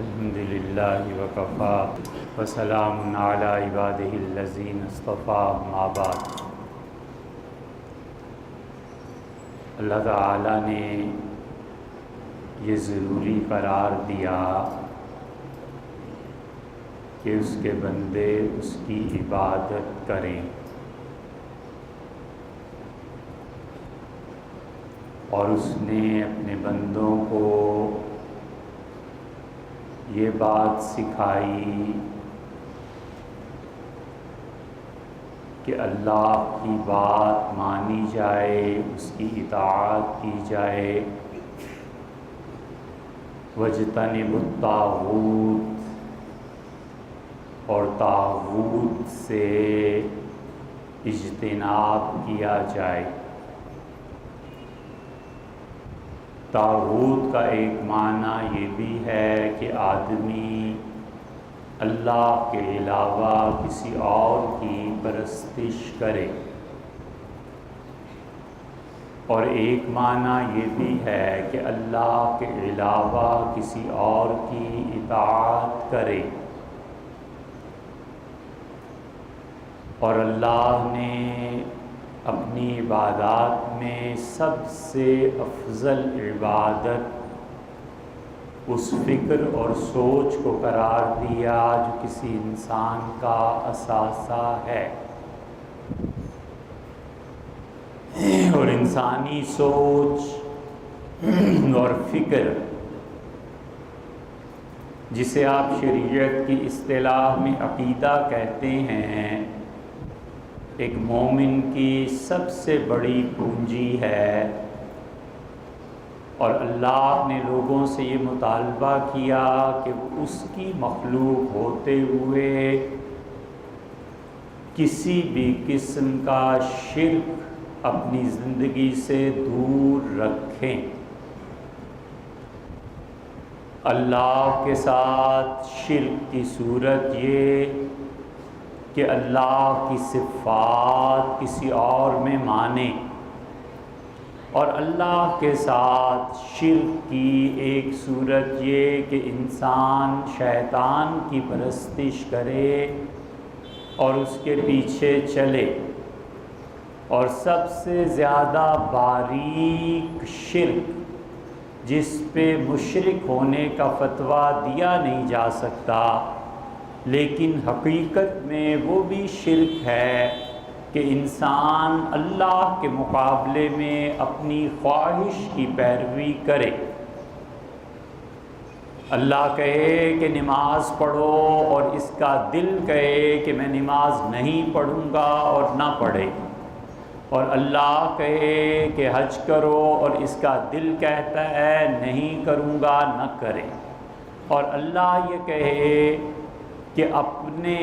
الحمد للہ وکفی وسلام علی عبادہ الذین اصطفیٰ اما بعد۔ اللہ تعالیٰ نے یہ ضروری قرار دیا کہ اس کے بندے اس کی عبادت کریں، اور اس نے اپنے بندوں کو یہ بات سکھائی کہ اللہ کی بات مانی جائے، اس کی اطاعت کی جائے۔ وَاجْتَنِبُوا الطَّاغُوتَ، اور طاغوت سے اجتناب کیا جائے۔ طاغوت کا ایک معنی یہ بھی ہے کہ آدمی اللہ کے علاوہ کسی اور کی پرستش کرے، اور ایک معنی یہ بھی ہے کہ اللہ کے علاوہ کسی اور کی اطاعت کرے۔ اور اللہ نے اپنی عبادات میں سب سے افضل عبادت اس فکر اور سوچ کو قرار دیا جو کسی انسان کا اثاثہ ہے، اور انسانی سوچ اور فکر جسے آپ شریعت کی اصطلاح میں عقیدہ کہتے ہیں، ایک مومن کی سب سے بڑی پونجی ہے، اور اللہ نے لوگوں سے یہ مطالبہ کیا کہ وہ اس کی مخلوق ہوتے ہوئے کسی بھی قسم کا شرک اپنی زندگی سے دور رکھیں۔ اللہ کے ساتھ شرک کی صورت یہ کہ اللہ کی صفات کسی اور میں مانے، اور اللہ کے ساتھ شرک کی ایک صورت یہ کہ انسان شیطان کی پرستش کرے اور اس کے پیچھے چلے۔ اور سب سے زیادہ باریک شرک جس پہ مشرک ہونے کا فتویٰ دیا نہیں جا سکتا، لیکن حقیقت میں وہ بھی شرک ہے کہ انسان اللہ کے مقابلے میں اپنی خواہش کی پیروی کرے۔ اللہ کہے کہ نماز پڑھو اور اس کا دل کہے کہ میں نماز نہیں پڑھوں گا اور نہ پڑھے، اور اللہ کہے کہ حج کرو اور اس کا دل کہتا ہے نہیں کروں گا نہ کرے، اور اللہ یہ کہے کہ اپنے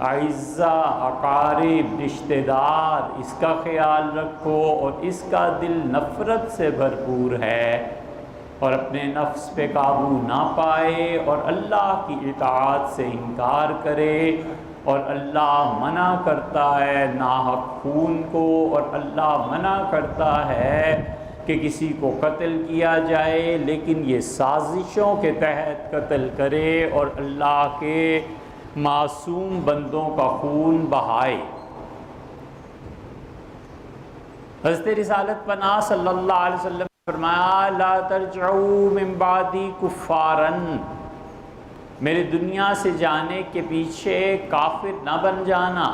اعزا اقارب رشتہ دار اس کا خیال رکھو اور اس کا دل نفرت سے بھرپور ہے، اور اپنے نفس پہ قابو نہ پائے اور اللہ کی اطاعت سے انکار کرے۔ اور اللہ منع کرتا ہے ناحق خون کو، اور اللہ منع کرتا ہے کہ کسی کو قتل کیا جائے، لیکن یہ سازشوں کے تحت قتل کرے اور اللہ کے معصوم بندوں کا خون بہائے۔ حضرت رسالت پناہ صلی اللہ علیہ وسلم نے فرمایا لا ترجعوا من بعدی کفارا، میرے دنیا سے جانے کے پیچھے کافر نہ بن جانا۔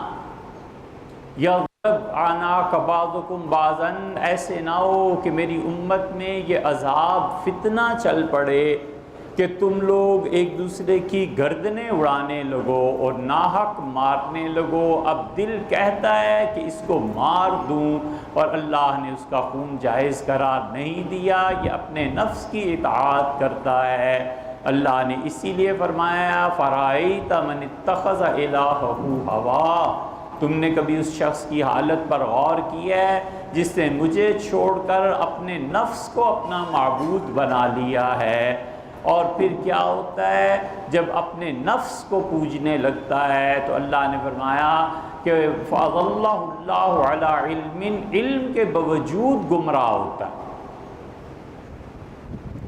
یغلب اعناق بعضکم بعضا، ایسے نہ ہو کہ میری امت میں یہ عذاب فتنہ چل پڑے کہ تم لوگ ایک دوسرے کی گردنیں اڑانے لگو اور ناحق مارنے لگو۔ اب دل کہتا ہے کہ اس کو مار دوں، اور اللہ نے اس کا خون جائز قرار نہیں دیا، یہ اپنے نفس کی اطاعت کرتا ہے۔ اللہ نے اسی لیے فرمایا فرأیت من اتخذ الہہ ہوا، تم نے کبھی اس شخص کی حالت پر غور کیا ہے جس نے مجھے چھوڑ کر اپنے نفس کو اپنا معبود بنا لیا ہے؟ اور پھر کیا ہوتا ہے جب اپنے نفس کو پوجنے لگتا ہے تو اللہ نے فرمایا کہ فَأَضَلَّهُ اللَّهُ عَلَىٰ عِلْمٍ، علم کے باوجود گمراہ ہوتا ہے۔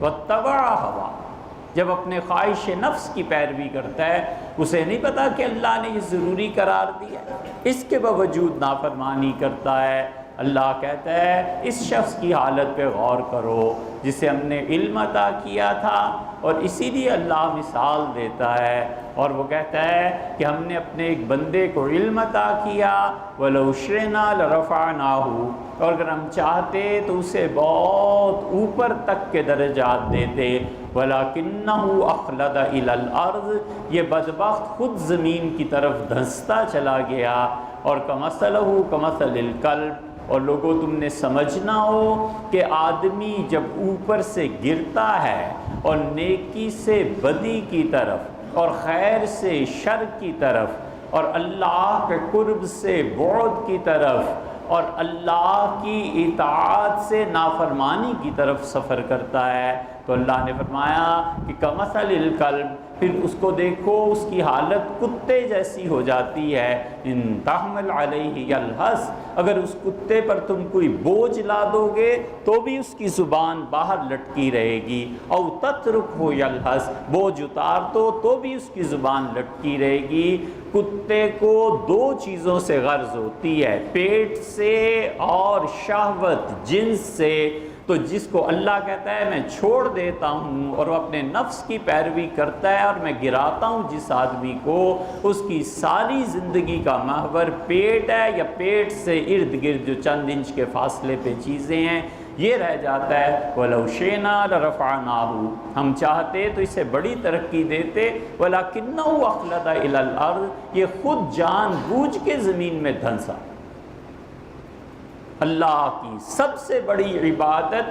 وَاتَّبَعَ هَوَاهُ، جب اپنے خواہش نفس کی پیروی کرتا ہے اسے نہیں پتا کہ اللہ نے یہ ضروری قرار دیا، اس کے باوجود نافرمانی کرتا ہے۔ اللہ کہتا ہے اس شخص کی حالت پہ غور کرو جسے ہم نے علم عطا کیا تھا، اور اسی لیے اللہ مثال دیتا ہے اور وہ کہتا ہے کہ ہم نے اپنے ایک بندے کو علم عطا کیا، وَلَوْ شِئْنَا لَرَفَعْنَاهُ، اور اگر ہم چاہتے تو اسے بہت اوپر تک کے درجات دیتے، وَلَكِنَّهُ أَخْلَدَ إِلَى الْأَرْضِ، یہ بدبخت خود زمین کی طرف دھنستا چلا گیا، اور كَمَثَلُهُ كَمَثَلِ الْكَلْبِ، اور لوگوں تم نے سمجھنا ہو کہ آدمی جب اوپر سے گرتا ہے اور نیکی سے بدی کی طرف اور خیر سے شر کی طرف اور اللہ کے قرب سے بعد کی طرف اور اللہ کی اطاعت سے نافرمانی کی طرف سفر کرتا ہے، تو اللہ نے فرمایا کہ کمثل الکلب، پھر اس کو دیکھو اس کی حالت کتے جیسی ہو جاتی ہے، ان تحمل علیہ یلہث، اگر اس کتے پر تم کوئی بوجھ لا دو گے تو بھی اس کی زبان باہر لٹکی رہے گی، او تترکہ یلہث، بوجھ اتار دو تو بھی اس کی زبان لٹکی رہے گی۔ کتے کو دو چیزوں سے غرض ہوتی ہے، پیٹ سے اور شہوت جنس سے، تو جس کو اللہ کہتا ہے میں چھوڑ دیتا ہوں اور وہ اپنے نفس کی پیروی کرتا ہے اور میں گراتا ہوں جس آدمی کو، اس کی ساری زندگی کا محور پیٹ ہے یا پیٹ سے ارد گرد جو چند انچ کے فاصلے پہ چیزیں ہیں یہ رہ جاتا ہے۔ وَلَوْ شِئْنَا لَرَفَعْنَاهُ، ہم چاہتے تو اسے بڑی ترقی دیتے، وَلَكِنَّهُ أَخْلَدَ إِلَى الْأَرْضِ، یہ خود جان بوجھ کے زمین میں دھنسا۔ اللہ کی سب سے بڑی عبادت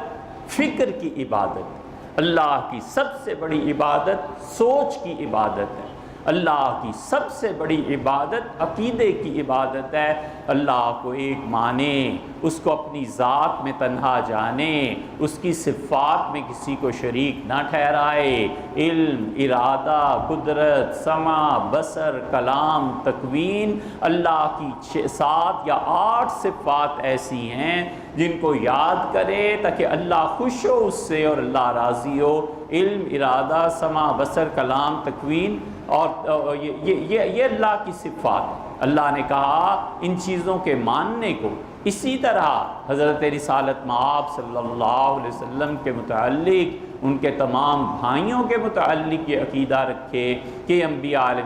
فکر کی عبادت، اللہ کی سب سے بڑی عبادت سوچ کی عبادت ہے، اللہ کی سب سے بڑی عبادت عقیدے کی عبادت ہے۔ اللہ کو ایک مانے، اس کو اپنی ذات میں تنہا جانے، اس کی صفات میں کسی کو شریک نہ ٹھہرائے، علم، ارادہ، قدرت، سمع، بصر، کلام، تکوین، اللہ کی 7 یا 8 صفات ایسی ہیں جن کو یاد کرے تاکہ اللہ خوش ہو اس سے اور اللہ راضی ہو۔ علم، ارادہ، سمع، بصر، کلام، تکوین، اور یہ اللہ کی صفات ہے۔ اللہ نے کہا ان چیزوں کے ماننے کو، اسی طرح حضرت رسالت مآب صلی اللہ علیہ وسلم کے متعلق، ان کے تمام بھائیوں کے متعلق یہ عقیدہ رکھے کہ انبیاء علیہ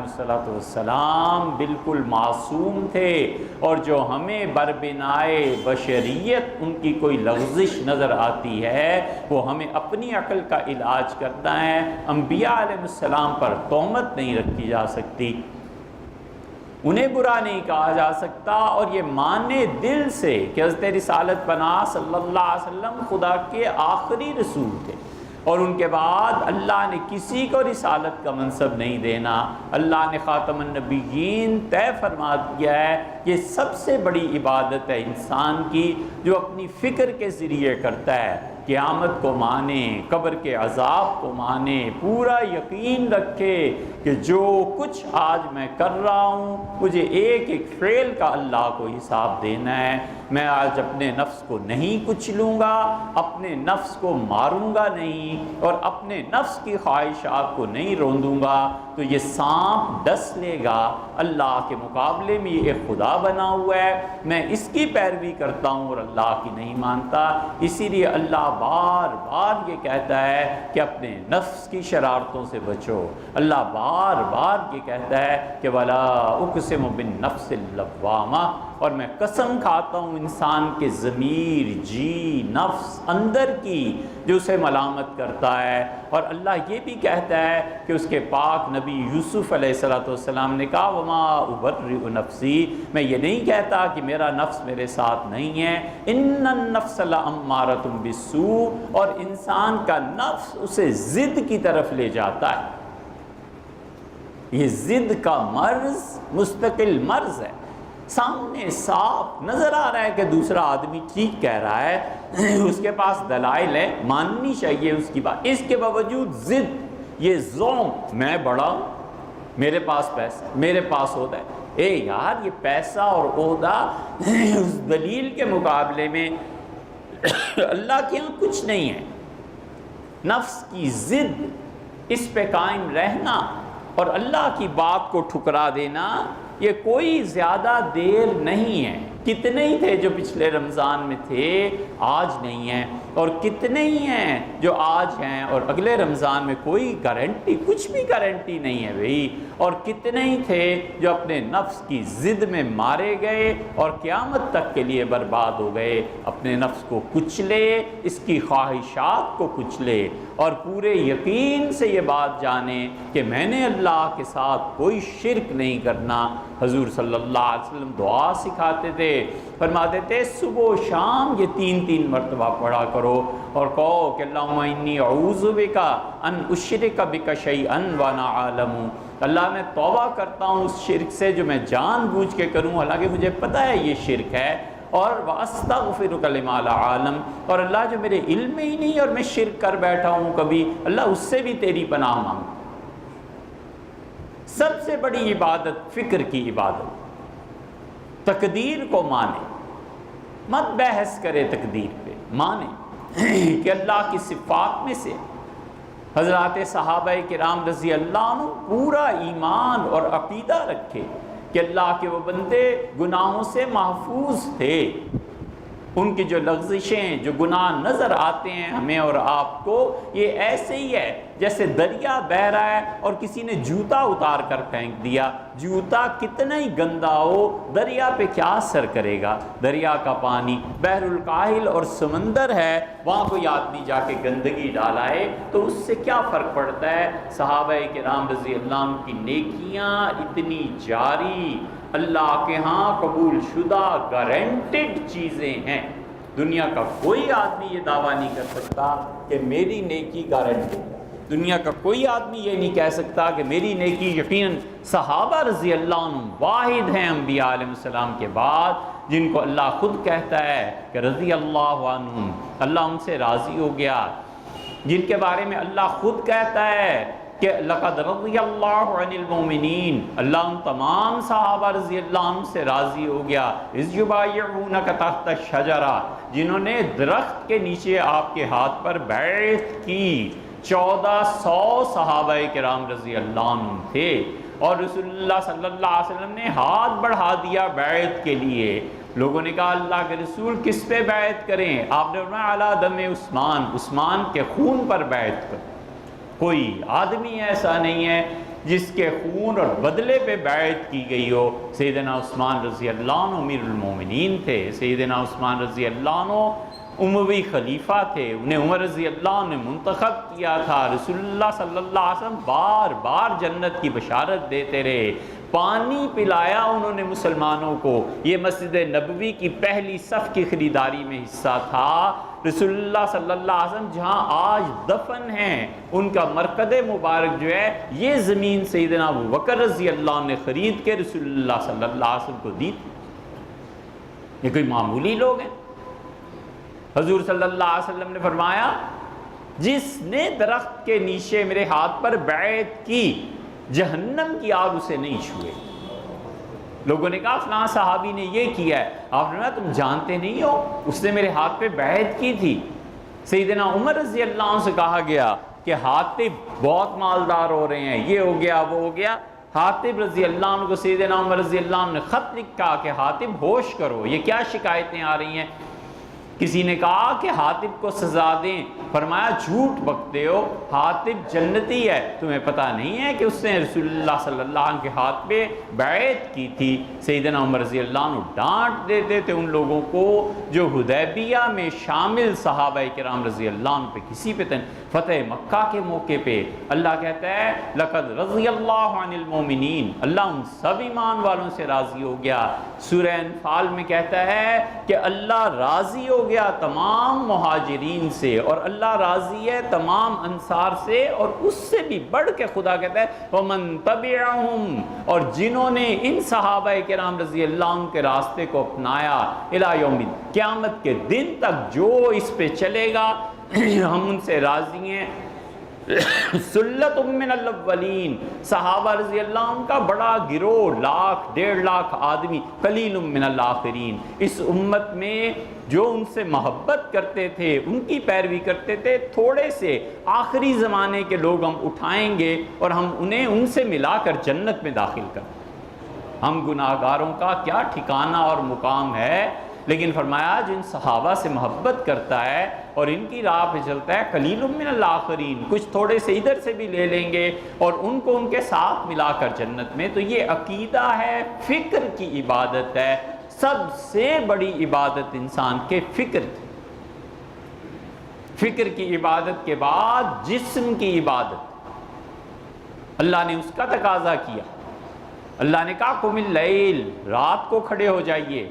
السلام بالکل معصوم تھے، اور جو ہمیں بربنائے بشریت ان کی کوئی لغزش نظر آتی ہے وہ ہمیں اپنی عقل کا علاج کرتا ہے۔ انبیاء علیہ السلام پر تہمت نہیں رکھی جا سکتی، انہیں برا نہیں کہا جا سکتا، اور یہ مانے دل سے کہ حضرت رسالت پناہ صلی اللہ علیہ وسلم خدا کے آخری رسول تھے، اور ان کے بعد اللہ نے کسی کو رسالت کا منصب نہیں دینا۔ اللہ نے خاتم النبیین طے فرما دیا ہے یہ سب سے بڑی عبادت ہے انسان کی، جو اپنی فکر کے ذریعے کرتا ہے، قیامت کو مانے، قبر کے عذاب کو مانے، پورا یقین رکھے کہ جو کچھ آج میں کر رہا ہوں مجھے ایک ایک فعل کا اللہ کو حساب دینا ہے۔ میں آج اپنے نفس کو نہیں کچلوں گا، اپنے نفس کو ماروں گا نہیں، اور اپنے نفس کی خواہشات کو نہیں روندوں گا، تو یہ سانپ ڈس لے گا۔ اللہ کے مقابلے میں یہ ایک خدا بنا ہوا ہے، میں اس کی پیروی کرتا ہوں اور اللہ کی نہیں مانتا۔ اسی لیے اللہ بار بار یہ کہتا ہے کہ اپنے نفس کی شرارتوں سے بچو۔ اللہ بار بار یہ کہتا ہے کہ وَلَا أُقْسِمُ بِالنَّفْسِ اللَّوَّامَةِ، اور میں قسم کھاتا ہوں انسان کے ضمیر، جی، نفس اندر کی جو اسے ملامت کرتا ہے۔ اور اللہ یہ بھی کہتا ہے کہ اس کے پاک نبی یوسف علیہ السلام نے کہا وَمَا أُبَرِّئُ نَفْسِي، میں یہ نہیں کہتا کہ میرا نفس میرے ساتھ نہیں ہے، إِنَّ النَّفْسَ لَأَمَّارَةٌ بِالسُّوءِ، اور انسان کا نفس اسے ضد کی طرف لے جاتا ہے۔ یہ ضد کا مرض مستقل مرض ہے، سامنے صاف نظر آ رہا ہے کہ دوسرا آدمی ٹھیک کہہ رہا ہے، اس کے پاس دلائل ہے، ماننی چاہیے اس کی بات، اس کے باوجود ضد، یہ ذوق، میں بڑا ہوں، میرے پاس پیسہ، میرے پاس عہدہ ہے۔ اے یار، یہ پیسہ اور عہدہ اس دلیل کے مقابلے میں اللہ کے یہاں کچھ نہیں ہے۔ نفس کی ضد اس پہ قائم رہنا اور اللہ کی بات کو ٹھکرا دینا یہ کوئی زیادہ دیر نہیں ہے۔ کتنے ہی تھے جو پچھلے رمضان میں تھے آج نہیں ہیں، اور کتنے ہی ہیں جو آج ہیں اور اگلے رمضان میں کوئی گارنٹی، کچھ بھی گارنٹی نہیں ہے بھئی، اور کتنے ہی تھے جو اپنے نفس کی ضد میں مارے گئے اور قیامت تک کے لیے برباد ہو گئے۔ اپنے نفس کو کچلے، اس کی خواہشات کو کچلے، اور پورے یقین سے یہ بات جانیں کہ میں نے اللہ کے ساتھ کوئی شرک نہیں کرنا۔ حضور صلی اللہ علیہ وسلم دعا سکھاتے تھے، فرماتے تھے صبح و شام یہ 3 مرتبہ پڑھا کرو، اور کہو کہ اللہم انی اعوذ بک ان اشرک بک شیئا وانا اعلم، اللہ میں توبہ کرتا ہوں اس شرک سے جو میں جان بوجھ کے کروں حالانکہ مجھے پتہ ہے یہ شرک ہے، اور وَأَسْتَغْفِرُكَ لِمَا لَا أَعْلَمُ، اور اللہ جو میرے علم میں ہی نہیں اور میں شرک کر بیٹھا ہوں کبھی، اللہ اس سے بھی تیری پناہ مانگ۔ سب سے بڑی عبادت فکر کی عبادت، تقدیر کو مانے، مت بحث کرے تقدیر پہ، مانے کہ اللہ کی صفات میں سے حضرات صحابہ کرام رضی اللہ عنہ پورا ایمان اور عقیدہ رکھے کہ اللہ کے وہ بندے گناہوں سے محفوظ تھے، ان کی جو لغزشیں، جو گناہ نظر آتے ہیں ہمیں اور آپ کو، یہ ایسے ہی ہے جیسے دریا بہہ رہا ہے اور کسی نے جوتا اتار کر پھینک دیا، جوتا کتنا ہی گندا ہو دریا پہ کیا اثر کرے گا؟ دریا کا پانی بحر الکاہل اور سمندر ہے، وہاں کوئی آدمی جا کے گندگی ڈالائے تو اس سے کیا فرق پڑتا ہے؟ صحابہ کرام رضی اللہ عنہ کی نیکیاں اتنی جاری، اللہ کے ہاں قبول شدہ گارنٹڈ چیزیں ہیں۔ دنیا کا کوئی آدمی یہ دعویٰ نہیں کر سکتا کہ میری نیکی گارنٹڈ ہے، دنیا کا کوئی آدمی یہ نہیں کہہ سکتا کہ میری نیکی یقیناً۔ صحابہ رضی اللہ عنہ واحد ہیں انبیاء علیہ السلام کے بعد جن کو اللہ خود کہتا ہے کہ رضی اللہ عنہم، اللہ ان سے راضی ہو گیا، جن کے بارے میں اللہ خود کہتا ہے کہ لقد رضی اللہ عن المؤمنین، اللہ ان تمام صحابہ رضی اللہ عنہ سے راضی ہو گیا، اذ یبایعونک تحت الشجرہ، جنہوں نے درخت کے نیچے آپ کے ہاتھ پر بیعت کی۔ 1400 صحابہ کرام رضی اللہ عنہ تھے، اور رسول اللہ صلی اللہ علیہ وسلم نے ہاتھ بڑھا دیا بیعت کے لیے۔ لوگوں نے کہا اللہ کے رسول کس پہ بیعت کریں؟ آپ نے فرمایا علی دم عثمان، عثمان کے خون پر بیعت کریں۔ کوئی آدمی ایسا نہیں ہے جس کے خون اور بدلے پہ بیعت کی گئی ہو۔ سیدنا عثمان رضی اللہ عنہ امیر المومنین تھے، سیدنا عثمان رضی اللہ عنہ اموی خلیفہ تھے، انہیں عمر رضی اللہ عنہ نے منتخب کیا تھا۔ رسول اللہ صلی اللہ علیہ وسلم بار بار جنت کی بشارت دیتے رہے، پانی پلایا انہوں نے مسلمانوں کو، یہ مسجد نبوی کی پہلی صف کی خریداری میں حصہ تھا۔ رسول اللہ صلی اللہ علیہ وسلم جہاں آج دفن ہیں ان کا مرقد مبارک جو ہے یہ زمین سیدنا ابوبکر رضی اللہ عنہ نے خرید کے رسول اللہ صلی اللہ علیہ وسلم کو دی تھی۔ یہ کوئی معمولی لوگ ہیں؟ حضور صلی اللہ علیہ وسلم نے فرمایا جس نے درخت کے نیچے میرے ہاتھ پر بیعت کی جہنم کی آگ اسے نہیں چھوئے۔ لوگوں نے کہا فلاں صحابی نے یہ کیا ہے، آپ نے کہا تم جانتے نہیں ہو اس نے میرے ہاتھ پہ بیعت کی تھی۔ سیدنا عمر رضی اللہ عنہ سے کہا گیا کہ حاطب بہت مالدار ہو رہے ہیں، یہ ہو گیا وہ ہو گیا۔ حاطب رضی اللہ عنہ کو سیدنا عمر رضی اللہ عنہ نے خط لکھا کہ حاطب ہوش کرو، یہ کیا شکایتیں آ رہی ہیں؟ کسی نے کہا کہ حاطب کو سزا دیں، فرمایا جھوٹ بکتے ہو، حاطب جنتی ہے، تمہیں پتہ نہیں ہے کہ اس نے رسول اللہ صلی اللہ علیہ وسلم کے ہاتھ پہ بیعت کی تھی۔ سیدنا عمر رضی اللہ عنہ ڈانٹ دیتے تھے ان لوگوں کو جو حدیبیہ میں شامل صحابہ کرام رضی اللہ عنہ پہ کسی پہ فتح مکہ کے موقع پہ اللہ کہتا ہے لقد رضی اللہ عن المؤمنین، اللہ ان سب ایمان والوں سے راضی ہو گیا۔ سورہ انفال میں کہتا ہے کہ اللہ راضی ہو گیا تمام مہاجرین سے، اور اللہ راضی ہے تمام انصار سے، اور اس سے بھی بڑھ کے خدا کہتا ہے وَمَن تَبِعَهُمْ، اور جنہوں نے ان صحابہ کرام رضی اللہ عنہ کے راستے کو اپنایا الی یوم الدین، قیامت کے دن تک جو اس پہ چلے گا ہم ان سے راضی ہیں۔ سلت من الاولین، صحابہ رضی اللہ عنہ کا بڑا گروہ، 1,00,000 1.5 لاکھ آدمی، قلیل من الاخرین، اس امت میں جو ان سے محبت کرتے تھے، ان کی پیروی کرتے تھے، تھوڑے سے آخری زمانے کے لوگ ہم اٹھائیں گے اور ہم انہیں ان سے ملا کر جنت میں داخل کریں۔ ہم گناہگاروں کا کیا ٹھکانہ اور مقام ہے، لیکن فرمایا جن صحابہ سے محبت کرتا ہے اور ان کی راہ پہ چلتا ہے، قلیل من الآخرین، کچھ تھوڑے سے ادھر سے بھی لے لیں گے اور ان کو ان کے ساتھ ملا کر جنت میں۔ تو یہ عقیدہ ہے، فکر کی عبادت ہے۔ سب سے بڑی عبادت انسان کے فکر کی، فکر کی عبادت کے بعد جسم کی عبادت، اللہ نے اس کا تقاضا کیا۔ اللہ نے کہا قم اللیل، رات کو کھڑے ہو جائیے۔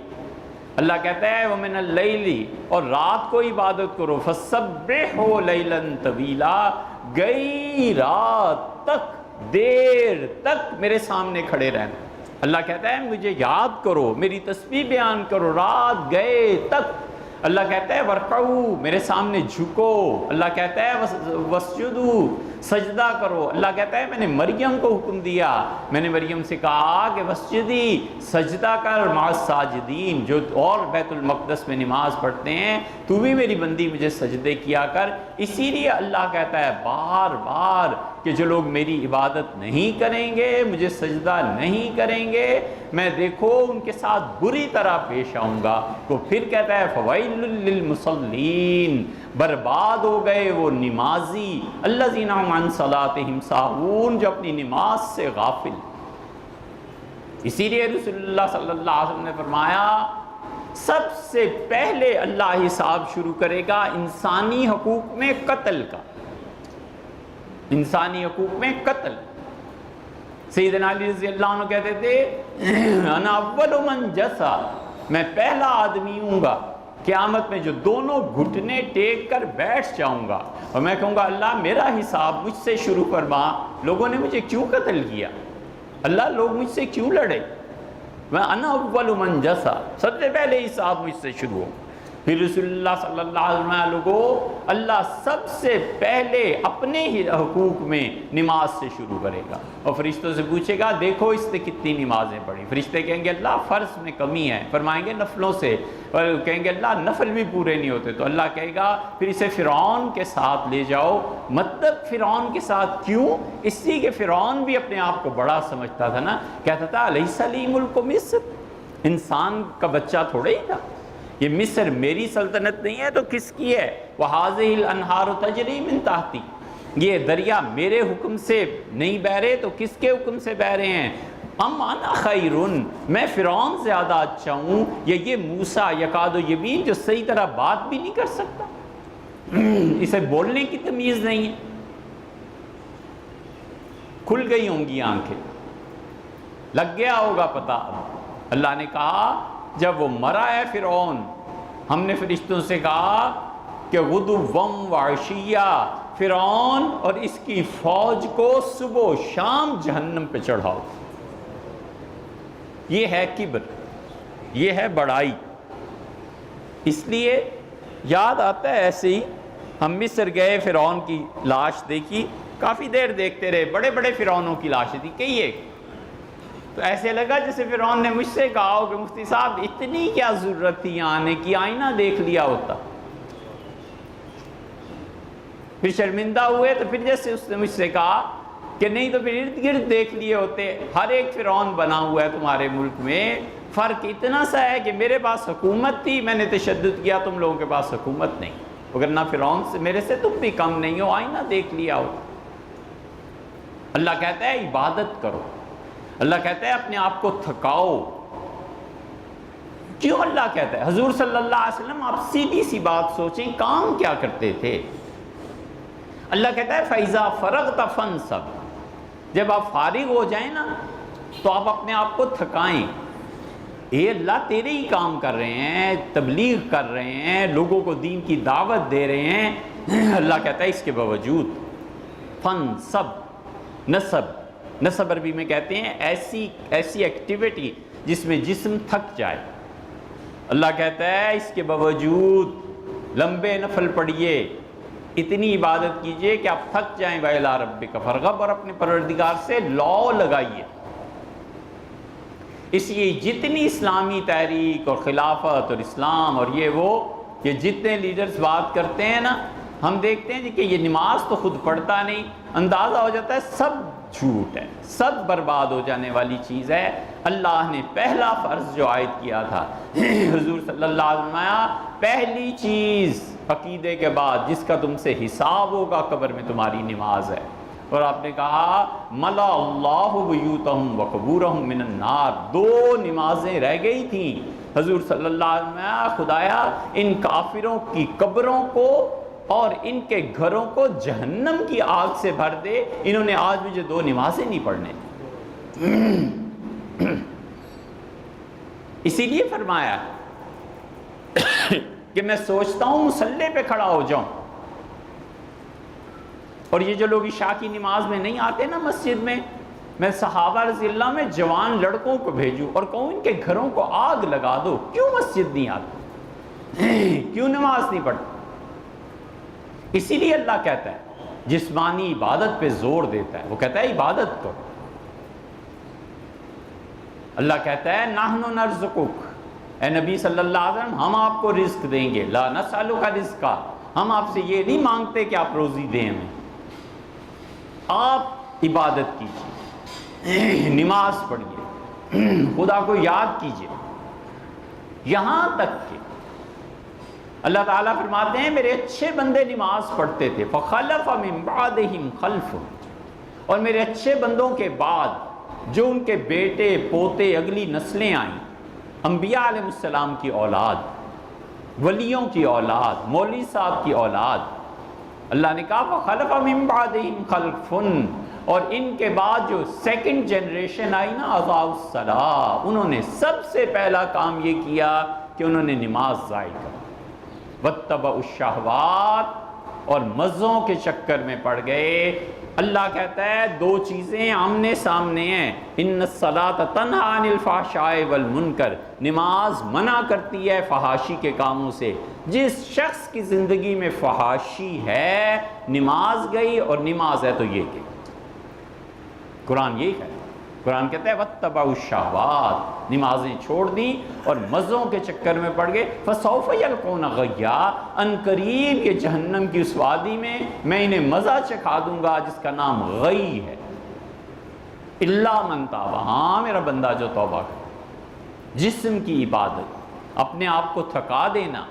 اللہ کہتا ہے ومن اللیل، اور رات کو عبادت کرو، فسبحوا لیلا طویلا، گئی رات تک، دیر تک میرے سامنے کھڑے رہنا۔ اللہ کہتا ہے مجھے یاد کرو، میری تسبیح بیان کرو رات گئے تک۔ اللہ کہتا ہے ورکعوا، میرے سامنے جھکو۔ اللہ کہتا ہے وسجدوا، سجدہ کرو۔ اللہ کہتا ہے میں نے مریم کو حکم دیا، میں نے مریم سے کہا کہ وسجدی، سجدہ کر مع الساجدین، جو اور بیت المقدس میں نماز پڑھتے ہیں تو بھی میری بندی مجھے سجدے کیا کر۔ اسی لیے اللہ کہتا ہے بار بار کہ جو لوگ میری عبادت نہیں کریں گے، مجھے سجدہ نہیں کریں گے، میں دیکھو ان کے ساتھ بری طرح پیش آؤں گا۔ تو پھر کہتا ہے فویل للمصلین، برباد ہو گئے وہ نمازی، الذین هم عن صلاتهم ساہون، جو اپنی نماز سے غافل۔ اسی لیے رسول اللہ صلی اللہ علیہ وسلم نے فرمایا سب سے پہلے اللہ حساب شروع کرے گا انسانی حقوق میں قتل کا، انسانی حقوق میں قتل۔ سیدنا علی رضی اللہ عنہ کہتے تھے انا اول من جسا، میں پہلا آدمی ہوں گا قیامت میں جو دونوں گھٹنے ٹیک کر بیٹھ جاؤں گا اور میں کہوں گا اللہ میرا حساب مجھ سے شروع فرما، لوگوں نے مجھے کیوں قتل کیا، اللہ لوگ مجھ سے کیوں لڑے، میں انا اول من جسا، سب سے پہلے حساب مجھ سے شروع ہو۔ پھر رسول اللہ صلی اللہ علیہ وسلم لوگوں، اللہ سب سے پہلے اپنے ہی حقوق میں نماز سے شروع کرے گا اور فرشتوں سے پوچھے گا دیکھو اس نے کتنی نمازیں پڑھی۔ فرشتے کہیں گے اللہ فرض میں کمی ہے، فرمائیں گے نفلوں سے، اور کہیں گے اللہ نفل بھی پورے نہیں ہوتے، تو اللہ کہے گا پھر اسے فرعون کے ساتھ لے جاؤ۔ مطلب فرعون کے ساتھ کیوں؟ اس لیے کہ فرعون بھی اپنے آپ کو بڑا سمجھتا تھا نا، کہتا تھا الیس لی ملک مصر، انسان کا بچہ تھوڑے ہی تھا، یہ مصر میری سلطنت نہیں ہے تو کس کی ہے؟ وَهَذِهِ الْأَنْهَارُ تَجْرِي مِن تَحْتِي، یہ دریا میرے حکم سے نہیں بہہ رہے تو کس کے حکم سے بہہ رہے ہیں؟ ام انا خیرن، میں فرعون سے زیادہ اچھا ہوں، یہ موسیٰ یکاد یبین جو صحیح طرح بات بھی نہیں کر سکتا، اسے بولنے کی تمیز نہیں ہے۔ کھل گئی ہوں گی آنکھیں، لگ گیا ہوگا پتہ۔ اللہ نے کہا جب وہ مرا ہے فرعون، ہم نے فرشتوں سے کہا کہ غدوًا وعشیّا، فرعون اور اس کی فوج کو صبح و شام جہنم پہ چڑھاؤ۔ یہ ہے کبر، یہ ہے بڑائی۔ اس لیے یاد آتا ہے ایسے ہی ہم مصر گئے، فرعون کی لاش دیکھی، کافی دیر دیکھتے رہے، بڑے بڑے فرعونوں کی لاشیں تھی کئی ایک، تو ایسے لگا جیسے فرعون نے مجھ سے کہا ہو کہ مفتی صاحب اتنی کیا ضرورت تھی آنے کی، آئینہ دیکھ لیا ہوتا۔ پھر شرمندہ ہوئے تو پھر جیسے اس نے مجھ سے کہا کہ نہیں تو پھر ارد گرد دیکھ لیے ہوتے، ہر ایک فرعون بنا ہوا ہے تمہارے ملک میں، فرق اتنا سا ہے کہ میرے پاس حکومت تھی، میں نے تشدد کیا، تم لوگوں کے پاس حکومت نہیں، وگرنہ فرعون سے میرے سے تم بھی کم نہیں ہو، آئینہ دیکھ لیا ہوتا۔ اللہ کہتا ہے عبادت کرو، اللہ کہتا ہے اپنے آپ کو تھکاؤ۔ کیوں اللہ کہتا ہے؟ حضور صلی اللہ علیہ وسلم آپ سیدھی سی بات سوچیں، کام کیا کرتے تھے؟ اللہ کہتا ہے فَإِذَا فَرَغْتَ فَانْصَبْ، جب آپ فارغ ہو جائیں نا تو آپ اپنے آپ کو تھکائیں۔ اے اللہ تیرے ہی کام کر رہے ہیں، تبلیغ کر رہے ہیں، لوگوں کو دین کی دعوت دے رہے ہیں، اللہ کہتا ہے اس کے باوجود فَانْصَبْ، نصب عربی میں کہتے ہیں ایسی ایکٹیویٹی جس میں جسم تھک جائے۔ اللہ کہتا ہے اس کے باوجود لمبے نفل پڑھیے، اتنی عبادت کیجئے کہ آپ تھک جائیں، وَإِلَىٰ رَبِّكَ فَارْغَب، اور اپنے پروردگار سے لو لگائیے۔ اس لیے جتنی اسلامی تحریک اور خلافت اور اسلام اور یہ جتنے لیڈرز بات کرتے ہیں نا، ہم دیکھتے ہیں کہ یہ نماز تو خود پڑھتا نہیں، اندازہ ہو جاتا ہے سب جھوٹ ہے، سب برباد ہو جانے والی چیز ہے۔ اللہ نے پہلا فرض جو عائد کیا تھا، حضور صلی اللہ علیہ وسلم، پہلی چیز عقیدے کے بعد جس کا تم سے حساب ہوگا قبر میں تمہاری نماز ہے۔ اور آپ نے کہا ملا اللہ بیوتہم وقبورہم من النار، 2 نمازیں رہ گئی تھیں۔ حضور صلی اللہ علیہ وسلم، خدایا ان کافروں کی قبروں کو اور ان کے گھروں کو جہنم کی آگ سے بھر دے، انہوں نے آج مجھے 2 نمازیں نہیں پڑھنے۔ اسی لیے فرمایا کہ میں سوچتا ہوں مصلی پہ کھڑا ہو جاؤں، اور یہ جو لوگ عشاء کی نماز میں نہیں آتے نا مسجد میں صحابہ رضی اللہ میں جوان لڑکوں کو بھیجوں اور کہوں ان کے گھروں کو آگ لگا دو، کیوں مسجد نہیں آتے، کیوں نماز نہیں پڑھتے؟ اسی لیے اللہ کہتا ہے جسمانی عبادت پہ زور دیتا ہے، وہ کہتا ہے عبادت کرو۔ اللہ کہتا ہے نحن نرزقک، اے نبی صلی اللہ علیہ وسلم ہم آپ کو رزق دیں گے، لا نسألک رزقا، ہم آپ سے یہ نہیں مانگتے کہ آپ روزی دیں ہمیں، آپ عبادت کیجیے، نماز پڑھیے، خدا کو یاد کیجیے۔ یہاں تک کہ اللہ تعالیٰ فرماتے ہیں میرے اچھے بندے نماز پڑھتے تھے، فخلف من بعدہم خلف، اور میرے اچھے بندوں کے بعد جو ان کے بیٹے پوتے اگلی نسلیں آئیں، انبیاء علیہ السلام کی اولاد، ولیوں کی اولاد، مولوی صاحب کی اولاد، اللہ نے کہا فخلف من بعدہم خلف، اور ان کے بعد جو سیکنڈ جنریشن آئی نا اضاعوا الصلاۃ، انہوں نے سب سے پہلا کام یہ کیا کہ انہوں نے نماز ضائع کر، واتبعوا الشہوات، اور مزوں کے چکر میں پڑ گئے۔ اللہ کہتا ہے 2 چیزیں آمنے سامنے ہیں، ان الصلاۃ تنہی عن الفحشاء والمنکر، نماز منع کرتی ہے فحاشی کے کاموں سے۔ جس شخص کی زندگی میں فحاشی ہے، نماز گئی، اور نماز ہے تو یہ گئی۔ قرآن یہی ہے، قرآن کہتا ہے واتبعوا الشہوات، نمازیں چھوڑ دیں اور مزوں کے چکر میں پڑ گئے، فسوف یلقون غیا، ان قریب یہ جہنم کی اس وادی میں انہیں مزہ چکھا دوں گا جس کا نام غی ہے۔ الا من تاب، ہاں میرا بندہ جو توبہ کرے۔ جسم کی عبادت، اپنے آپ کو تھکا دینا،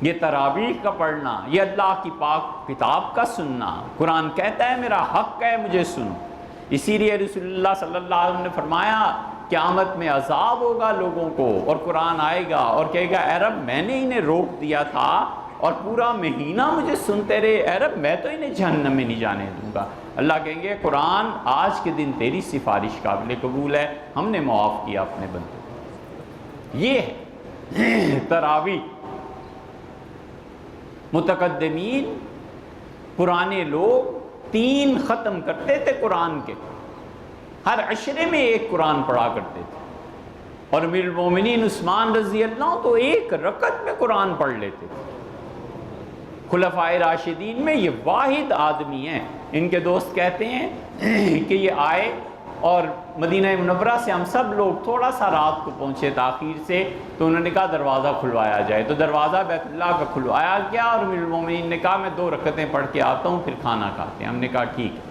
یہ تراویح کا پڑھنا، یہ اللہ کی پاک کتاب کا سننا، قرآن کہتا ہے میرا حق ہے مجھے سنو۔ اسی لیے رسول اللہ صلی اللہ علیہ وسلم نے فرمایا قیامت میں عذاب ہوگا لوگوں کو، اور قرآن آئے گا اور کہے گا اے رب میں نے انہیں روک دیا تھا اور پورا مہینہ مجھے سنتے رہے، اے رب میں تو انہیں جہنم میں نہیں جانے دوں گا۔ اللہ کہیں گے قرآن آج کے دن تیری سفارش قابل قبول ہے، ہم نے معاف کیا اپنے بندے کو۔ یہ ہے تراویح۔ متقدمین پرانے لوگ 3 ختم کرتے تھے قرآن کے، ہر عشرے میں 1 قرآن پڑھا کرتے تھے، اور امیر المومنین عثمان رضی اللہ تو 1 رکعت میں قرآن پڑھ لیتے تھے۔ خلفائے راشدین میں یہ واحد آدمی ہیں۔ ان کے دوست کہتے ہیں کہ یہ آئے اور مدینہ منورہ سے ہم سب لوگ تھوڑا سا رات کو پہنچے تاخیر سے، تو انہوں نے کہا دروازہ کھلوایا جائے، تو دروازہ بیت اللہ کا کھلوایا گیا، اور امیر المومنین نے کہا میں 2 رکعتیں پڑھ کے آتا ہوں پھر کھانا کھاتے ہیں۔ ہم نے کہا ٹھیک ہے۔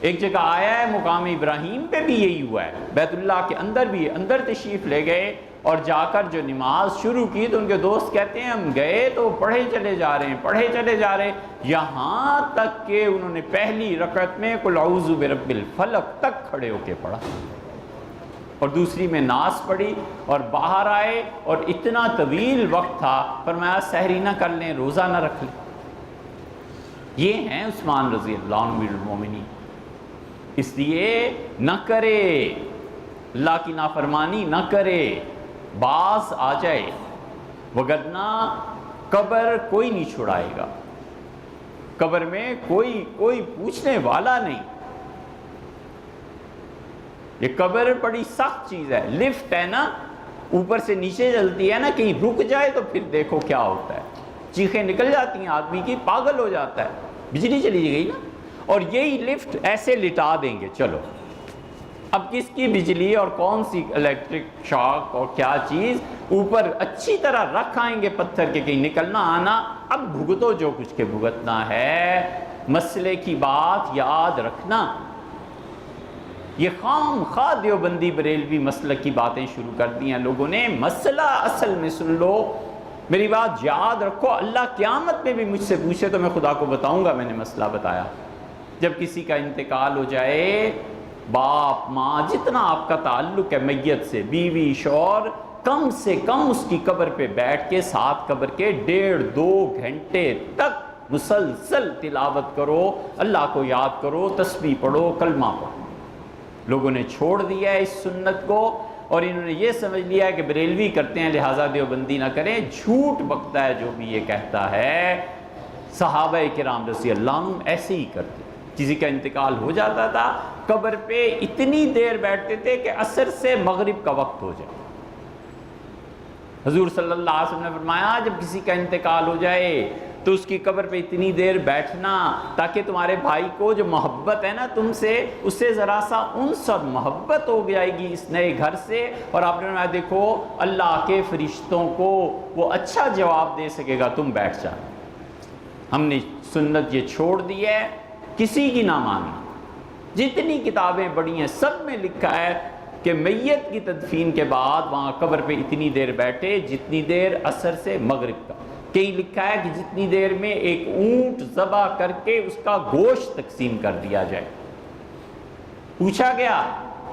ایک جگہ آیا ہے مقام ابراہیم پہ بھی یہی ہوا ہے، بیت اللہ کے اندر بھی اندر تشریف لے گئے اور جا کر جو نماز شروع کی تو ان کے دوست کہتے ہیں ہم گئے تو پڑھے چلے جا رہے ہیں، پڑھے چلے جا رہے ہیں، یہاں تک کہ انہوں نے پہلی رکعت میں قل اعوذ برب الفلق تک کھڑے ہو کے پڑھا، اور دوسری میں ناس پڑھی، اور باہر آئے اور اتنا طویل وقت تھا، فرمایا سحری نہ کر لیں، روزہ نہ رکھ لیں۔ یہ ہیں عثمان رضی اللہ عنہ امیر المومنین۔ اس لیے نہ کرے، اللہ کی نافرمانی نہ کرے، باز آ جائے، وگرنہ قبر کوئی نہیں چھڑائے گا، قبر میں کوئی پوچھنے والا نہیں۔ یہ قبر بڑی سخت چیز ہے، لفٹ ہے نا، اوپر سے نیچے چلتی ہے نا، کہیں رک جائے تو پھر دیکھو کیا ہوتا ہے، چیخیں نکل جاتی ہیں، آدمی کی پاگل ہو جاتا ہے، بجلی چلی گئی نا، اور یہی لفٹ ایسے لٹا دیں گے، چلو اب کس کی بجلی اور کون سی الیکٹرک شاک اور کیا چیز اوپر اچھی طرح رکھ آئیں گے پتھر کے، کہیں نکلنا آنا، اب بھگتو جو کچھ کے بھگتنا ہے۔ مسئلے کی بات یاد رکھنا، یہ خام خواہ دیوبندی بریلوی مسلک کی باتیں شروع کر دی ہیں لوگوں نے۔ مسئلہ اصل میں سن لو، میری بات یاد رکھو، اللہ قیامت میں بھی مجھ سے پوچھے تو میں خدا کو بتاؤں گا میں نے مسئلہ بتایا۔ جب کسی کا انتقال ہو جائے، باپ ماں جتنا آپ کا تعلق ہے میت سے، بیوی شوہر، کم سے کم اس کی قبر پہ بیٹھ کے ساتھ قبر کے 1.5-2 گھنٹے تک مسلسل تلاوت کرو، اللہ کو یاد کرو، تسبیح پڑھو، کلمہ پڑھو۔ لوگوں نے چھوڑ دیا ہے اس سنت کو، اور انہوں نے یہ سمجھ لیا ہے کہ بریلوی کرتے ہیں لہٰذا دیوبندی نہ کریں۔ جھوٹ بکتا ہے جو بھی یہ کہتا ہے۔ صحابہ کرام رضی اللہ عنہم ایسے ہی کرتے، کسی کا انتقال ہو جاتا تھا قبر پہ اتنی دیر بیٹھتے تھے کہ عصر سے مغرب کا وقت ہو جائے۔ حضور صلی اللہ علیہ وسلم نے فرمایا جب کسی کا انتقال ہو جائے تو اس کی قبر پہ اتنی دیر بیٹھنا تاکہ تمہارے بھائی کو جو محبت ہے نا تم سے، اس سے ذرا سا انس اور محبت ہو جائے گی اس نئے گھر سے، اور آپ نے فرمایا دیکھو اللہ کے فرشتوں کو وہ اچھا جواب دے سکے گا، تم بیٹھ جا۔ ہم نے سنت یہ چھوڑ دی ہے، کسی کی نہ ماننا۔ جتنی کتابیں پڑھی ہیں سب میں لکھا ہے کہ میت کی تدفین کے بعد وہاں قبر پہ اتنی دیر بیٹھے جتنی دیر عصر سے مغرب کا۔ کہیں لکھا ہے کہ جتنی دیر میں ایک اونٹ ذبح کر کے اس کا گوشت تقسیم کر دیا جائے۔ پوچھا گیا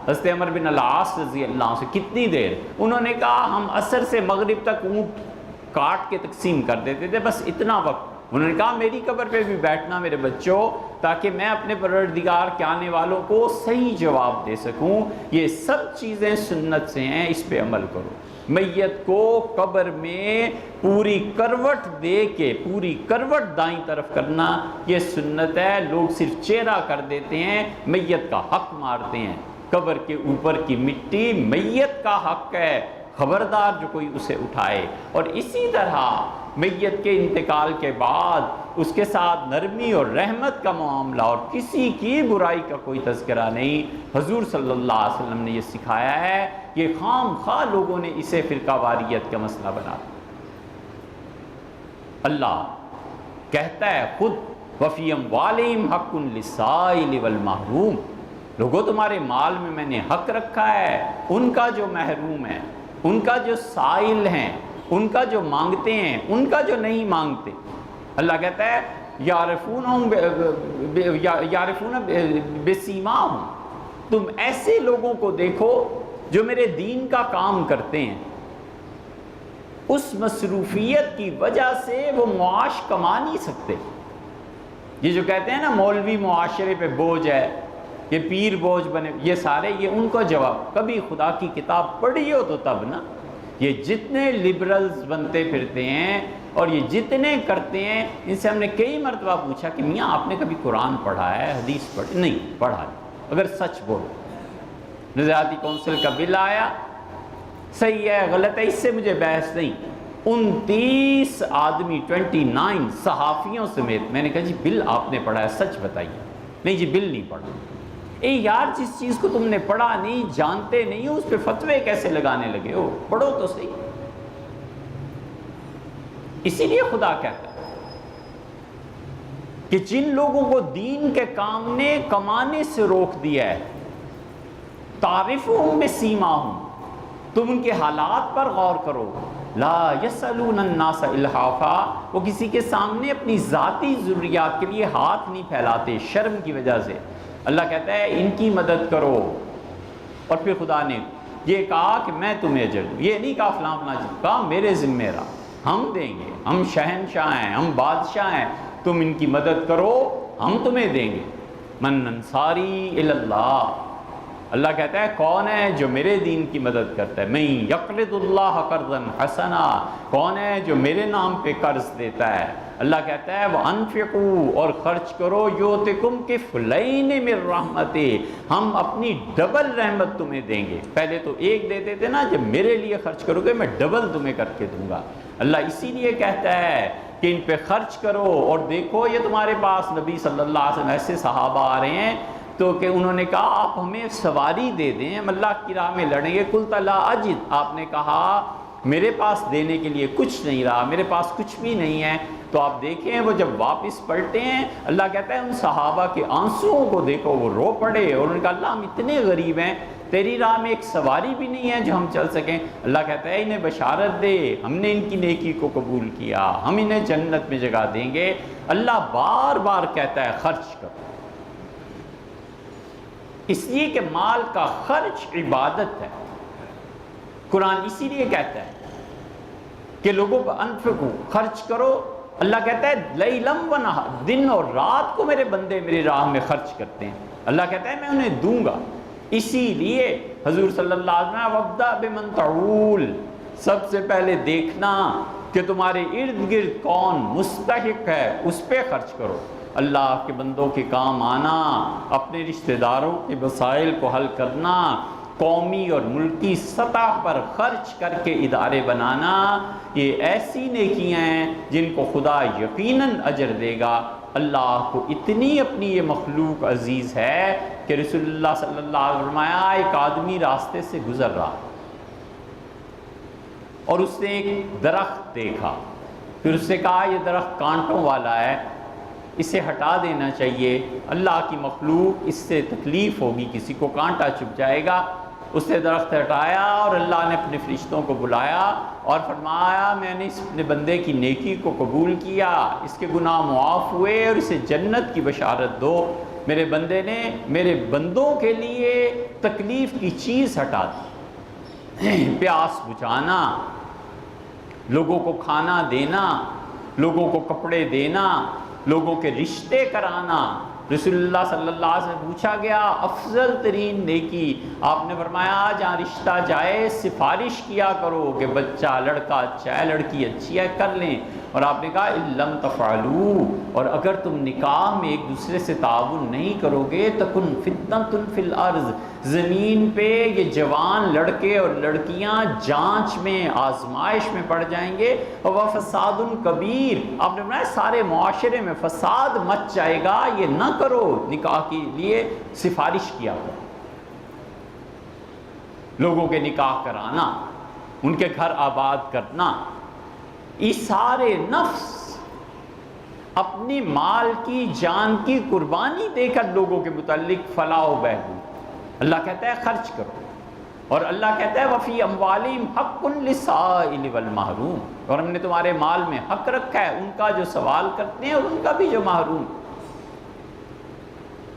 حضرت عمر بن العاص رضی اللہ عنہ سے کتنی دیر؟ انہوں نے کہا ہم عصر سے مغرب تک اونٹ کاٹ کے تقسیم کر دیتے تھے، بس اتنا وقت۔ انہوں نے کہا میری قبر پہ بھی بیٹھنا میرے بچوں، تاکہ میں اپنے پروردگار کے آنے والوں کو صحیح جواب دے سکوں۔ یہ سب چیزیں سنت سے ہیں، اس پہ عمل کرو۔ میت کو قبر میں پوری کروٹ دے کے، پوری کروٹ دائیں طرف کرنا یہ سنت ہے۔ لوگ صرف چہرہ کر دیتے ہیں، میت کا حق مارتے ہیں۔ قبر کے اوپر کی مٹی میت کا حق ہے، خبردار جو کوئی اسے اٹھائے۔ اور اسی طرح میت کے انتقال کے بعد اس کے ساتھ نرمی اور رحمت کا معاملہ اور کسی کی برائی کا کوئی تذکرہ نہیں۔ حضور صلی اللہ علیہ وسلم نے یہ سکھایا ہے، یہ خام خواہ لوگوں نے اسے فرقہ واریت کا مسئلہ بنا دیا۔ اللہ کہتا ہے خود وَفِي أَمْوَالِهِمْ حَقٌّ لِلسَّائِلِ وَالْمَحْرُومِ، لوگوں تمہارے مال میں نے حق رکھا ہے، ان کا جو محروم ہے، ان کا جو سائل ہیں، ان کا جو مانگتے ہیں، ان کا جو نہیں مانگتے۔ اللہ کہتا ہے یعرفون بسیماہم، تم ایسے لوگوں کو دیکھو جو میرے دین کا کام کرتے ہیں، اس مصروفیت کی وجہ سے وہ معاش کما نہیں سکتے۔ یہ جو کہتے ہیں نا مولوی معاشرے پہ بوجھ ہے، یہ پیر بوجھ بنے، یہ سارے یہ ان کو جواب، کبھی خدا کی کتاب پڑھی ہو تو تب نا۔ یہ جتنے لبرلز بنتے پھرتے ہیں اور یہ جتنے کرتے ہیں، ان سے ہم نے کئی مرتبہ پوچھا کہ میاں آپ نے کبھی قرآن پڑھا ہے، حدیث پڑھی؟ نہیں پڑھا نہیں، اگر سچ بولو۔ نظریاتی کونسل کا بل آیا، صحیح ہے غلط ہے اس سے مجھے بحث نہیں، 29 آدمی 29 صحافیوں سمیت میں نے کہا جی بل آپ نے پڑھا ہے سچ بتائیے؟ نہیں جی بل نہیں پڑھا۔ اے یار جس چیز کو تم نے پڑھا نہیں، جانتے نہیں ہو، اس پہ فتوے کیسے لگانے لگے ہو؟ پڑھو تو صحیح۔ اسی لیے خدا کہتا ہے کہ جن لوگوں کو دین کے کام نے کمانے سے روک دیا ہے، تعرفہم بسیماہم، تم ان کے حالات پر غور کرو، لا یسألون الناس الحافا، وہ کسی کے سامنے اپنی ذاتی ضروریات کے لیے ہاتھ نہیں پھیلاتے شرم کی وجہ سے۔ اللہ کہتا ہے ان کی مدد کرو۔ اور پھر خدا نے یہ کہا کہ میں تمہیں اجر دوں، یہ نہیں کہا فلاں فلاں چیز، کہا میرے ذمہ رہا، ہم دیں گے، ہم شہنشاہ ہیں، ہم بادشاہ ہیں، تم ان کی مدد کرو ہم تمہیں دیں گے۔ من انصاری الی اللہ، اللہ کہتا ہے کون ہے جو میرے دین کی مدد کرتا ہے؟ من یقرض اللہ قرضا حسنا، کون ہے جو میرے نام پہ قرض دیتا ہے؟ اللہ کہتا ہے وَأَنفِقُوا، اور خرچ کرو، یُؤْتِکُمْ کِفْلَیْنِ مِن رَحْمَتِهِ، ہم اپنی ڈبل رحمت تمہیں دیں گے۔ پہلے تو ایک دیتے تھے نا، جب میرے لیے خرچ کرو گے میں ڈبل تمہیں کر کے دوں گا۔ اللہ اسی لیے کہتا ہے کہ ان پہ خرچ کرو۔ اور دیکھو یہ تمہارے پاس نبی صلی اللہ علیہ وسلم ایسے صحابہ آ رہے ہیں تو کہ انہوں نے کہا آپ ہمیں سواری دے دیں، ہم اللہ کی راہ میں لڑیں گے۔ قلت لا اجد، آپ نے کہا میرے پاس دینے کے لیے کچھ نہیں رہا، میرے پاس کچھ بھی نہیں ہے۔ تو آپ دیکھیں وہ جب واپس پلٹے ہیں، اللہ کہتا ہے ان صحابہ کے آنسوؤں کو دیکھو، وہ رو پڑے اور انہوں نے کہا اللہ ہم اتنے غریب ہیں، تیری راہ میں ایک سواری بھی نہیں ہے جو ہم چل سکیں۔ اللہ کہتا ہے انہیں بشارت دے، ہم نے ان کی نیکی کو قبول کیا، ہم انہیں جنت میں جگہ دیں گے۔ اللہ بار بار کہتا ہے خرچ کرو، اس لیے کہ مال کا خرچ عبادت ہے۔ قرآن اسی لیے کہتا ہے کہ لوگوں کو انفقو، خرچ کرو۔ اللہ کہتا ہے لیلم و نہار، دن اور رات کو میرے بندے میری راہ میں خرچ کرتے ہیں، اللہ کہتا ہے میں انہیں دوں گا۔ اسی لیے حضور صلی اللہ علیہ وسلم وابدأ بمن تعول، سب سے پہلے دیکھنا کہ تمہارے ارد گرد کون مستحق ہے، اس پہ خرچ کرو۔ اللہ کے بندوں کے کام آنا، اپنے رشتہ داروں کے مسائل کو حل کرنا، قومی اور ملکی سطح پر خرچ کر کے ادارے بنانا، یہ ایسی نیکیاں ہیں جن کو خدا یقیناً اجر دے گا۔ اللہ کو اتنی اپنی یہ مخلوق عزیز ہے کہ رسول اللہ صلی اللہ علیہ وسلم فرمایا ایک آدمی راستے سے گزر رہا اور اس نے ایک درخت دیکھا، پھر اس نے کہا یہ درخت کانٹوں والا ہے، اسے ہٹا دینا چاہیے، اللہ کی مخلوق اس سے تکلیف ہوگی، کسی کو کانٹا چبھ جائے گا۔ اس نے درخت ہٹایا اور اللہ نے اپنے فرشتوں کو بلایا اور فرمایا میں نے اس اپنے بندے کی نیکی کو قبول کیا، اس کے گناہ معاف ہوئے اور اسے جنت کی بشارت دو۔ میرے بندے نے میرے بندوں کے لیے تکلیف کی چیز ہٹا دی، پیاس بجھانا، لوگوں کو کھانا دینا، لوگوں کو کپڑے دینا، لوگوں کے رشتے کرانا۔ رسول اللہ صلی اللہ علیہ وسلم پوچھا گیا افضل ترین نیکی، آپ نے فرمایا جہاں رشتہ جائے سفارش کیا کرو کہ بچہ لڑکا اچھا ہے، لڑکی اچھی ہے، کر لیں۔ اور آپ نے کہا لم تفعلوا، اور اگر تم نکاح میں ایک دوسرے سے تعاون نہیں کرو گے تکن فتنۃ فی الارض، زمین پہ یہ جوان لڑکے اور لڑکیاں جانچ میں، آزمائش میں پڑ جائیں گے، اور فساد کبیر، آپ نے فرمایا سارے معاشرے میں فساد مچ جائے گا، یہ نہ کرو۔ نکاح کے لیے سفارش کیا کرو، لوگوں کے نکاح کرانا، ان کے گھر آباد کرنا، یہ سارے نفس اپنی مال کی جان کی قربانی دے کر لوگوں کے متعلق فلاح و بہبود، اللہ کہتا ہے خرچ کرو، اور اللہ کہتا ہے وفی اموالہم حق للسائل والمحروم، اور ہم نے تمہارے مال میں حق رکھا ہے ان کا جو سوال کرتے ہیں اور ان کا بھی جو محروم۔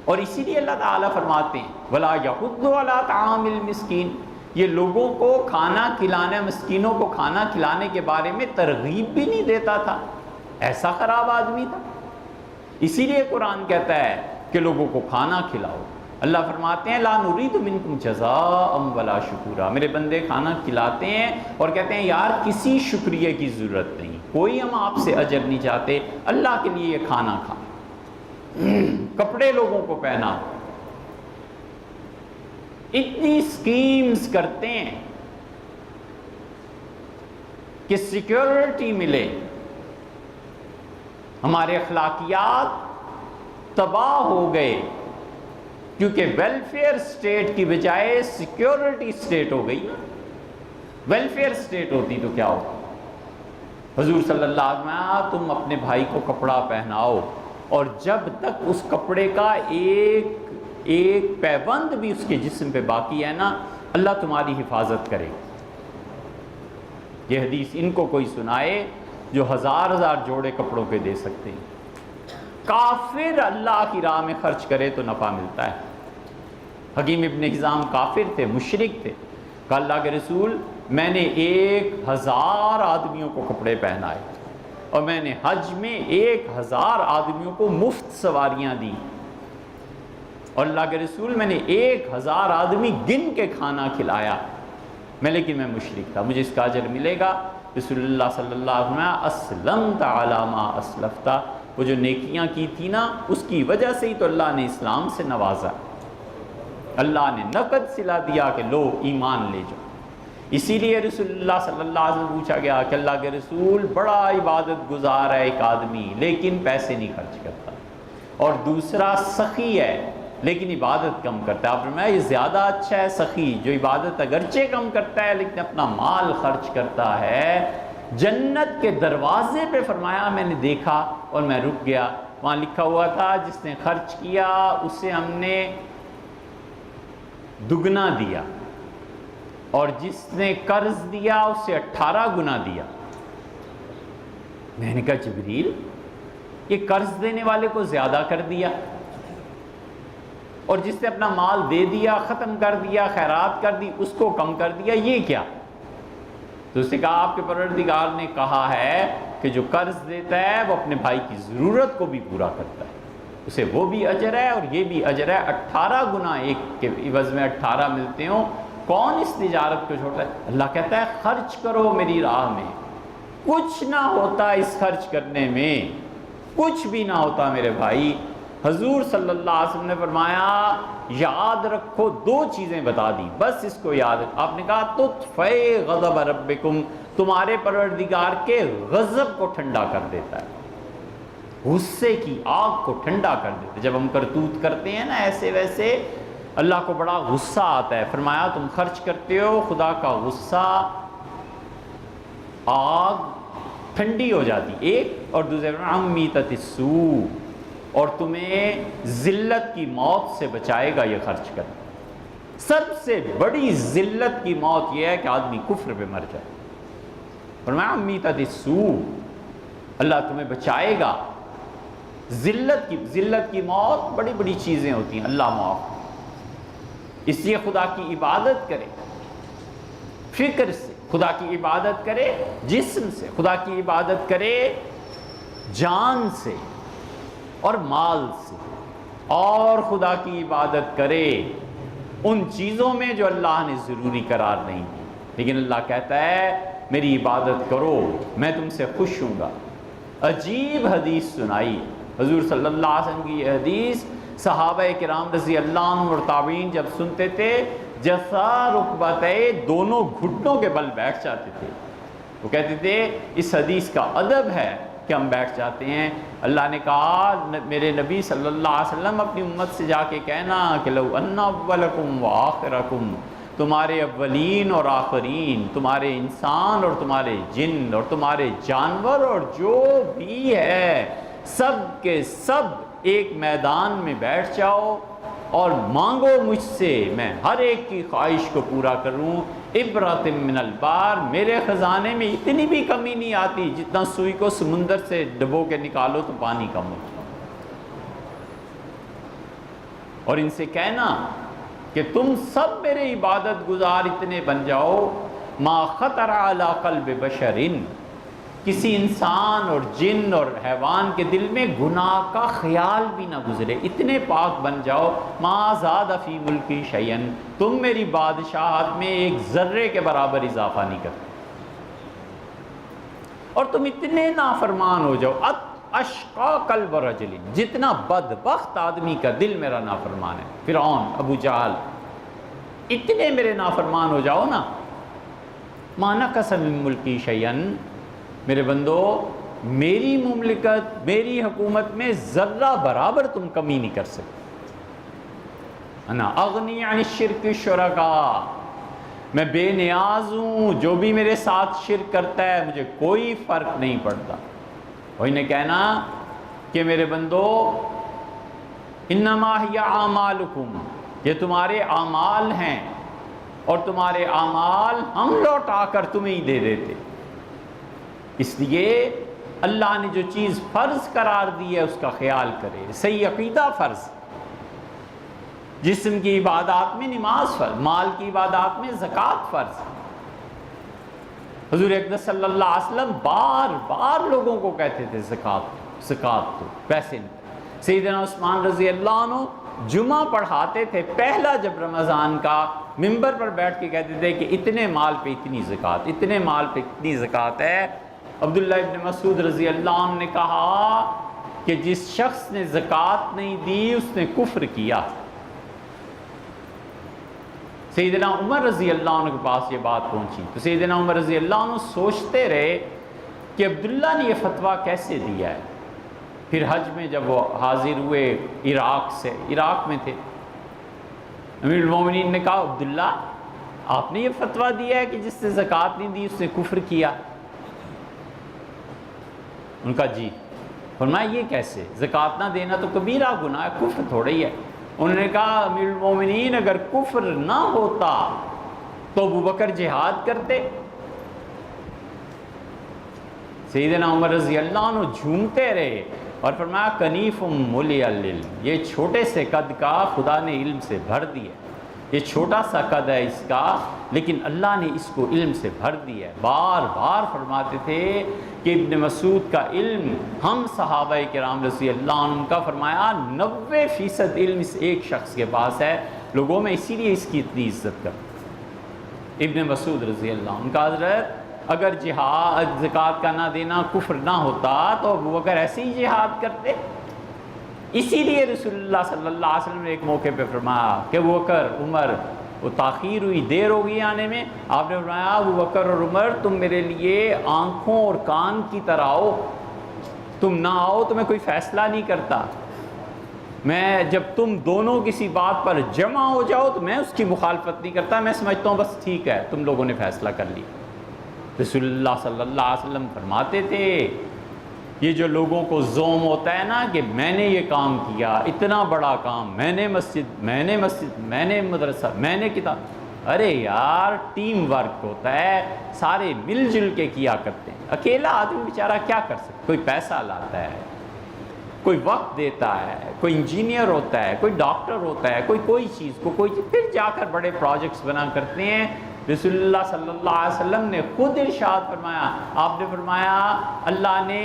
اور اسی لیے اللہ تعالیٰ فرماتے ہیں ولا یحض علی طعام المسکین، یہ لوگوں کو کھانا کھلانے، مسکینوں کو کھانا کھلانے کے بارے میں ترغیب بھی نہیں دیتا تھا، ایسا خراب آدمی تھا۔ اسی لیے قرآن کہتا ہے کہ لوگوں کو کھانا کھلاؤ۔ اللہ فرماتے ہیں لا نرید منکم جزاء ولا شکورا، میرے بندے کھانا کھلاتے ہیں اور کہتے ہیں یار کسی شکریہ کی ضرورت نہیں، کوئی ہم آپ سے اجر نہیں چاہتے، اللہ کے لیے یہ کھانا کھا، کپڑے لوگوں کو پہنا، اتنی سکیمز کرتے ہیں کہ سیکیورٹی ملے۔ ہمارے اخلاقیات تباہ ہو گئے کیونکہ ویلفیئر سٹیٹ کی بجائے سیکیورٹی سٹیٹ ہو گئی۔ ویلفیئر سٹیٹ ہوتی تو کیا ہوتا؟ حضور صلی اللہ علیہ وسلم تم اپنے بھائی کو کپڑا پہناؤ اور جب تک اس کپڑے کا ایک پیبند بھی اس کے جسم پہ باقی ہے نا، اللہ تمہاری حفاظت کرے۔ یہ حدیث ان کو کوئی سنائے جو ہزار ہزار جوڑے کپڑوں پہ دے سکتے ہیں۔ کافر اللہ کی راہ میں خرچ کرے تو نفع ملتا ہے۔ حکیم ابن حزام کافر تھے، مشرک تھے، کہا اللہ کے رسول میں نے 1000 آدمیوں کو کپڑے پہنائے اور میں نے حج میں 1000 آدمیوں کو مفت سواریاں دی، اور اللہ کے رسول میں نے 1000 آدمی گن کے کھانا کھلایا، لیکن میں مشرک تھا، مجھے اس کا اجر ملے گا؟ رسول اللہ صلی اللہ علیہ وسلم اسلمت علی ما اسلفت، وہ جو نیکیاں کی تھی نا اس کی وجہ سے ہی تو اللہ نے اسلام سے نوازا، اللہ نے نقد صلہ دیا کہ لو ایمان لے جاؤ۔ اسی لیے رسول اللہ صلی اللہ علیہ وسلم پوچھا گیا کہ اللہ کے رسول بڑا عبادت گزار ہے ایک آدمی لیکن پیسے نہیں خرچ کرتا، اور دوسرا سخی ہے لیکن عبادت کم کرتا ہے. آپ فرمایا یہ زیادہ اچھا ہے سخی جو عبادت اگرچہ کم کرتا ہے لیکن اپنا مال خرچ کرتا ہے. جنت کے دروازے پہ فرمایا میں نے دیکھا اور میں رک گیا, وہاں لکھا ہوا تھا جس نے خرچ کیا اسے ہم نے دگنا دیا, اور جس نے قرض دیا اسے 18 گنا دیا. میں نے کہا جبریل یہ قرض دینے والے کو زیادہ کر دیا, اور جس نے اپنا مال دے دیا, ختم کر دیا, خیرات کر دی, اس کو کم کر دیا, یہ کیا؟ تو اس نے کہا آپ کے پروردگار نے کہا ہے کہ جو قرض دیتا ہے وہ اپنے بھائی کی ضرورت کو بھی پورا کرتا ہے, اسے وہ بھی اجر ہے اور یہ بھی اجر ہے. 18 گنا ایک کے عوض میں 18 ملتے ہوں. کون اس تجارت کو چھوڑتا ہے؟ اللہ کہتا ہے خرچ کرو میری راہ میں. کچھ نہ ہوتا اس خرچ کرنے میں, کچھ بھی نہ ہوتا میرے بھائی. حضور صلی اللہ علیہ وسلم نے فرمایا یاد رکھو 2 چیزیں بتا دی, بس اس کو یاد رکھو. آپ نے کہا تطفئ غضب ربکم, تمہارے پروردگار کے غضب کو ٹھنڈا کر دیتا ہے, غصے کی آگ کو ٹھنڈا کر دیتا ہے. جب ہم کرتوت کرتے ہیں نا ایسے ویسے, اللہ کو بڑا غصہ آتا ہے. فرمایا تم خرچ کرتے ہو, خدا کا غصہ, آگ ٹھنڈی ہو جاتی ایک, اور دوسرے میتۃ السوء, اور تمہیں ذلت کی موت سے بچائے گا یہ خرچ کرنا. سب سے بڑی ذلت کی موت یہ ہے کہ آدمی کفر پہ مر جائے. فرمایا میتۃ السوء, اللہ تمہیں بچائے گا. ذلت کی موت بڑی بڑی چیزیں ہوتی ہیں, اللہ معاف. اس لیے خدا کی عبادت کرے فکر سے, خدا کی عبادت کرے جسم سے, خدا کی عبادت کرے جان سے اور مال سے, اور خدا کی عبادت کرے ان چیزوں میں جو اللہ نے ضروری قرار نہیں دی. لیکن اللہ کہتا ہے میری عبادت کرو میں تم سے خوش ہوں گا. عجیب حدیث سنائی حضور صلی اللہ علیہ وسلم کی. یہ حدیث صحابہ کرام رضی اللہ عنہ اور تابعین جب سنتے تھے جیسا رکبتیں دونوں گھٹنوں کے بل بیٹھ جاتے تھے. وہ کہتے تھے اس حدیث کا ادب ہے کہ ہم بیٹھ جاتے ہیں. اللہ نے کہا میرے نبی صلی اللہ علیہ وسلم اپنی امت سے جا کے کہنا کہ لو ان اولکم وآخرکم, تمہارے اولین اور آخرین, تمہارے انسان اور تمہارے جن اور تمہارے جانور اور جو بھی ہے سب کے سب ایک میدان میں بیٹھ جاؤ اور مانگو مجھ سے, میں ہر ایک کی خواہش کو پورا کروں. عبرۃ من البار, میرے خزانے میں اتنی بھی کمی نہیں آتی جتنا سوئی کو سمندر سے ڈبو کے نکالو تو پانی کم ہو. اور ان سے کہنا کہ تم سب میرے عبادت گزار اتنے بن جاؤ, ما خطر علی قلب بشر, کسی انسان اور جن اور حیوان کے دل میں گناہ کا خیال بھی نہ گزرے, اتنے پاک بن جاؤ. ما زاد فی ملکی شیئا, تم میری بادشاہت میں ایک ذرے کے برابر اضافہ نہیں کرتے, اور تم اتنے نافرمان ہو جاؤ. اشقا قلب رجل, جتنا بدبخت آدمی کا دل میرا نافرمان ہے, فرعون, ابو جہل, اتنے میرے نافرمان ہو جاؤ نا. ما نقص من ملکی شیئا, میرے بندو میری مملکت میری حکومت میں ذرہ برابر تم کمی نہیں کر سکتے. انا اغنی عن الشرک الشرکاء, میں بے نیاز ہوں, جو بھی میرے ساتھ شرک کرتا ہے مجھے کوئی فرق نہیں پڑتا. وہی نے کہنا کہ میرے بندو انما ہی اعمالکم, یہ تمہارے اعمال ہیں اور تمہارے اعمال ہم لوٹا کر تمہیں ہی دے دیتے. اس لیے اللہ نے جو چیز فرض قرار دی ہے اس کا خیال کرے. صحیح عقیدہ فرض, جسم کی عبادات میں نماز فرض, مال کی عبادات میں زکوٰۃ فرض. حضور اقدس صلی اللہ علیہ وسلم بار بار لوگوں کو کہتے تھے زکوٰۃ تو پیسے نہیں. سیدنا عثمان رضی اللہ عنہ جمعہ پڑھاتے تھے, پہلا جب رمضان کا ممبر پر بیٹھ کے کہتے تھے کہ اتنے مال پہ اتنی زکوٰۃ, اتنے مال پہ اتنی زکوٰۃ ہے. عبداللہ ابن مسعود رضی اللہ عنہ نے کہا کہ جس شخص نے زکوٰۃ نہیں دی اس نے کفر کیا. سیدنا عمر رضی اللہ عنہ کے پاس یہ بات پہنچی تو سیدنا عمر رضی اللہ عنہ سوچتے رہے کہ عبداللہ نے یہ فتویٰ کیسے دیا ہے. پھر حج میں جب وہ حاضر ہوئے عراق میں تھے, امیر المومنین نے کہا عبداللہ آپ نے یہ فتویٰ دیا ہے کہ جس نے زکوٰۃ نہیں دی اس نے کفر کیا؟ ان کا جی۔ فرمایا یہ کیسے؟ زکوٰۃ نہ دینا تو کبیرہ گناہ ہے، کفر تھوڑا ہی ہے۔ انہوں نے کہا امیر المومنین اگر کفر نہ ہوتا تو ابوبکر جہاد کرتے؟ سیدنا عمر رضی اللہ عنہ جھومتے رہے اور فرمایا کنیف ملی العلم، یہ چھوٹے سے قد کا خدا نے علم سے بھر دیا، یہ چھوٹا سا قد ہے اس کا، لیکن اللہ نے اس کو علم سے بھر دیا ہے۔ بار بار فرماتے تھے کہ ابن مسعود کا علم ہم صحابہ کرام رضی اللہ عنہ کا فرمایا 90% علم اس ایک شخص کے پاس ہے، لوگوں میں اسی لیے اس کی اتنی عزت کرتے۔ ابن مسعود رضی اللہ عنہ کا حضرت اگر جہاد زکوٰۃ کا نہ دینا کفر نہ ہوتا تو ابوبکر ایسے ہی جہاد کرتے۔ اسی لیے رسول اللہ صلی اللہ علیہ وسلم نے ایک موقع پہ فرمایا کہ ابوبکر عمر، وہ تاخیر ہوئی، دیر ہو گئی آنے میں، آپ نے فرمایا ابوبکر اور عمر تم میرے لیے آنکھوں اور کان کی طرح آؤ، تم نہ آؤ تو میں کوئی فیصلہ نہیں کرتا، میں جب تم دونوں کسی بات پر جمع ہو جاؤ تو میں اس کی مخالفت نہیں کرتا، میں سمجھتا ہوں بس ٹھیک ہے تم لوگوں نے فیصلہ کر لی۔ رسول اللہ صلی اللہ علیہ وسلم فرماتے تھے یہ جو لوگوں کو زوم ہوتا ہے نا کہ میں نے یہ کام کیا، اتنا بڑا کام، میں نے مسجد، میں نے مدرسہ، میں نے کتاب، ارے یار ٹیم ورک ہوتا ہے، سارے مل جل کے کیا کرتے ہیں، اکیلا آدمی بیچارہ کیا کر سکتا؟ کوئی پیسہ لاتا ہے، کوئی وقت دیتا ہے، کوئی انجینئر ہوتا ہے، کوئی ڈاکٹر ہوتا ہے، کوئی چیز کو پھر جا کر بڑے پروجیکٹس بنا کرتے ہیں۔ رسول اللہ صلی اللہ علیہ وسلم نے خود ارشاد فرمایا، آپ نے فرمایا اللہ نے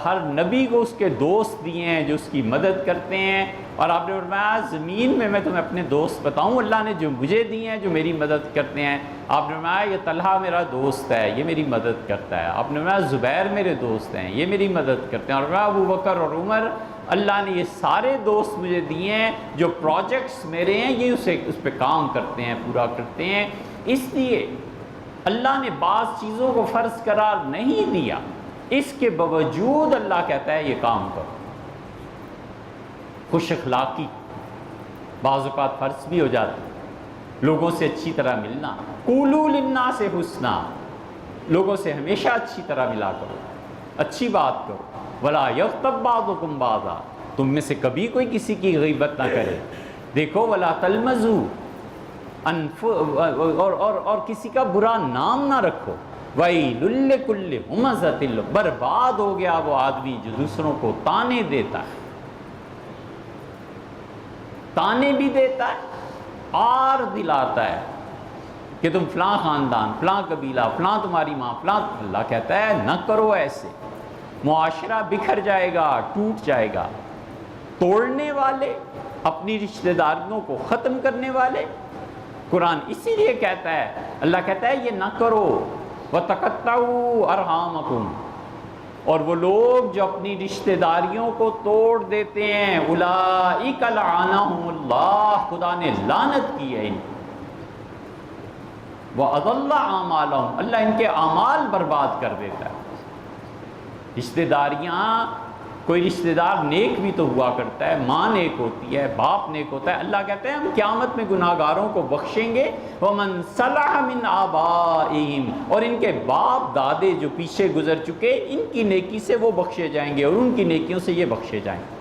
ہر نبی کو اس کے دوست دیے ہیں جو اس کی مدد کرتے ہیں، اور آپ نے فرمایا زمین میں تمہیں اپنے دوست بتاؤں اللہ نے جو مجھے دیے ہیں جو میری مدد کرتے ہیں؟ آپ نے فرمایا یہ طلحہ میرا دوست ہے، یہ میری مدد کرتا ہے۔ آپ نے فرمایا زبیر میرے دوست ہیں، یہ میری مدد کرتے ہیں۔ اور فرمایا ابوبکر اور عمر، اللہ نے یہ سارے دوست مجھے دیے ہیں جو پروجیکٹس میرے ہیں یہ اس پہ کام کرتے ہیں، پورا کرتے ہیں۔ اس لیے اللہ نے بعض چیزوں کو فرض قرار نہیں دیا، اس کے باوجود اللہ کہتا ہے یہ کام کرو۔ خوش اخلاقی بعض اوقات فرض بھی ہو جاتی، لوگوں سے اچھی طرح ملنا، قولوا للناس حسنا، لوگوں سے ہمیشہ اچھی طرح ملا کرو، اچھی بات کرو، ولا یغتب بعضکم بعضا، تم میں سے کبھی کوئی کسی کی غیبت نہ کرے، دیکھو ولا تلمزوا، اور کسی کا برا نام نہ رکھو، وَيْلٌ لِّكُلِّ ہُمَزَةٍ لُّمَزَةٍ، برباد ہو گیا وہ آدمی جو دوسروں کو تانے دیتا ہے، تانے بھی دیتا ہے، آر دلاتا ہے کہ تم فلاں خاندان، فلاں قبیلہ، فلاں تمہاری ماں، فلاں، اللہ کہتا ہے نہ کرو ایسے، معاشرہ بکھر جائے گا، ٹوٹ جائے گا۔ توڑنے والے، اپنی رشتہ داریوں کو ختم کرنے والے، قرآن اسی لیے کہتا ہے، اللہ کہتا ہے یہ نہ کرو، وَتَقَطَّعُوا أَرْحَامَكُمْ، اور وہ لوگ جو اپنی رشتہ داریوں کو توڑ دیتے ہیں، أُولَٰئِكَ لَعَنَهُمُ اللَّهُ، خدا نے لعنت کی ہے ان کو، وَأَضَلَّ أَعْمَالَهُمْ، اللہ ان کے اعمال برباد کر دیتا ہے۔ رشتہ داریاں، کوئی رشتہ دار نیک بھی تو ہوا کرتا ہے، ماں نیک ہوتی ہے، باپ نیک ہوتا ہے، اللہ کہتا ہے ہم قیامت میں گناہگاروں کو بخشیں گے، وَمَنْ صَلَحَ مِنْ آبَائِهِمْ، اور ان کے باپ دادے جو پیچھے گزر چکے ان کی نیکی سے وہ بخشے جائیں گے اور ان کی نیکیوں سے یہ بخشے جائیں گے۔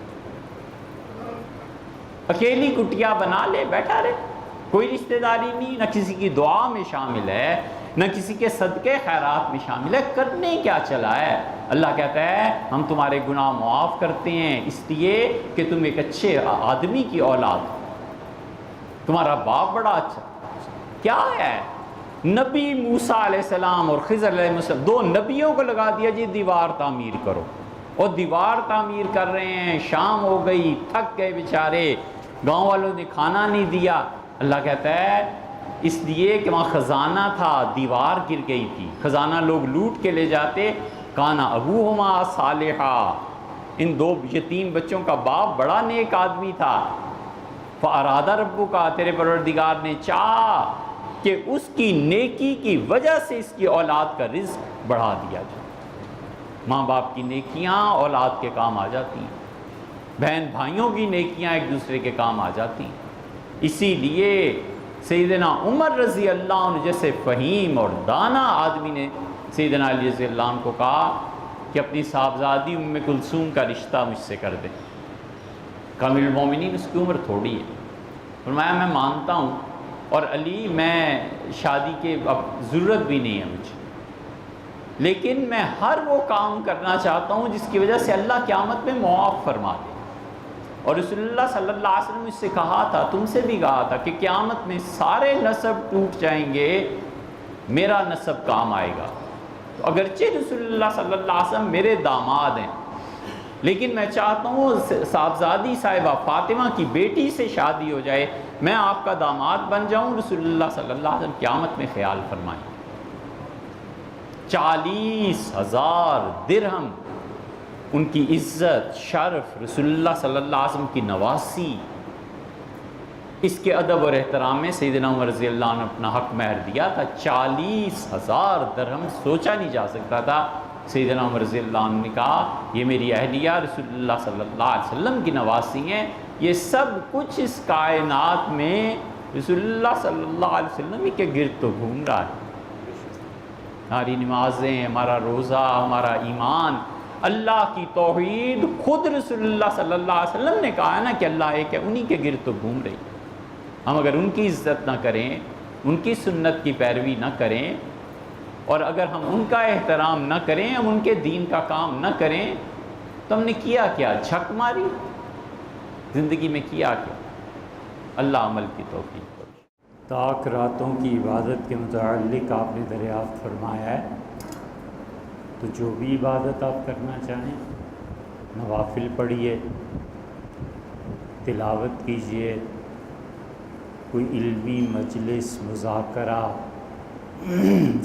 اکیلی کٹیا بنا لے بیٹھا رہے، کوئی رشتہ داری نہیں، نہ کسی کی دعا میں شامل ہے، نہ کسی کے صدقے خیرات میں شامل ہے، کرنے کیا چلا ہے؟ اللہ کہتا ہے ہم تمہارے گناہ معاف کرتے ہیں اس لیے کہ تم ایک اچھے آدمی کی اولاد ہو، تمہارا باپ بڑا اچھا۔ کیا ہے؟ نبی موسیٰ علیہ السلام اور خضر علیہ السلام، دو نبیوں کو لگا دیا جی دیوار تعمیر کرو، اور دیوار تعمیر کر رہے ہیں، شام ہو گئی، تھک گئے بیچارے، گاؤں والوں نے کھانا نہیں دیا۔ اللہ کہتا ہے اس لیے کہ وہاں خزانہ تھا، دیوار گر گئی تھی، خزانہ لوگ لوٹ کے لے جاتے، کانا ابوہما صالحا، ان دو یتیم بچوں کا باپ بڑا نیک آدمی تھا، فارادہ ربک، تیرے پروردگار نے چاہا کہ اس کی نیکی کی وجہ سے اس کی اولاد کا رزق بڑھا دیا جائے۔ ماں باپ کی نیکیاں اولاد کے کام آ جاتی ہیں، بہن بھائیوں کی نیکیاں ایک دوسرے کے کام آ جاتی ہیں۔ اسی لیے سیدنا عمر رضی اللہ عنہ جیسے فہیم اور دانا آدمی نے سیدنا علی رضی اللہ عنہ کو کہا کہ اپنی صاحبزادی ام کلثوم کا رشتہ مجھ سے کر دیں۔ کامل المومنین اس کی عمر تھوڑی ہے، فرمایا میں مانتا ہوں، اور علی میں شادی کے اب ضرورت بھی نہیں ہے مجھے، لیکن میں ہر وہ کام کرنا چاہتا ہوں جس کی وجہ سے اللہ قیامت میں معاف فرما دے۔ اور رسول اللہ صلی اللہ علیہ وسلم اس سے کہا تھا، تم سے بھی کہا تھا کہ قیامت میں سارے نسب ٹوٹ جائیں گے، میرا نسب کام آئے گا۔ تو اگرچہ رسول اللہ صلی اللہ علیہ وسلم میرے داماد ہیں، لیکن میں چاہتا ہوں صاحبزادی صاحبہ فاطمہ کی بیٹی سے شادی ہو جائے، میں آپ کا داماد بن جاؤں، رسول اللہ صلی اللہ علیہ وسلم قیامت میں خیال فرمائیں۔ 40,000 درہم ان کی عزت، شرف، رسول اللہ صلی اللہ علیہ وسلم کی نواسی، اس کے ادب اور احترام میں سیدنا عمر رضی اللہ عنہ نے اپنا حق مہر دیا تھا۔ 40,000 درہم سوچا نہیں جا سکتا تھا۔ سیدنا عمر رضی اللہ عنہ نے کہا یہ میری اہلیہ رسول اللہ صلی اللہ علیہ وسلم کی نواسی ہیں، یہ سب کچھ اس کائنات میں رسول اللہ صلی اللہ علیہ وسلم ہی کے گرد تو گھوم رہا ہے۔ ہماری نمازیں، ہمارا روزہ، ہمارا ایمان، اللہ کی توحید، خود رسول اللہ صلی اللہ علیہ وسلم نے کہا ہے نا کہ اللہ ایک ہے، انہی کے گرد تو گھوم رہی۔ ہم اگر ان کی عزت نہ کریں، ان کی سنت کی پیروی نہ کریں، اور اگر ہم ان کا احترام نہ کریں، ہم ان کے دین کا کام نہ کریں، تو ہم نے کیا کیا؟ جھک ماری زندگی میں، کیا کیا؟ اللہ عمل کی توفیق۔ طاق راتوں کی عبادت کے متعلق آپ نے دریافت فرمایا ہے، تو جو بھی عبادت آپ کرنا چاہیں، نوافل پڑھیے، تلاوت کیجیے، کوئی علمی مجلس، مذاکرہ،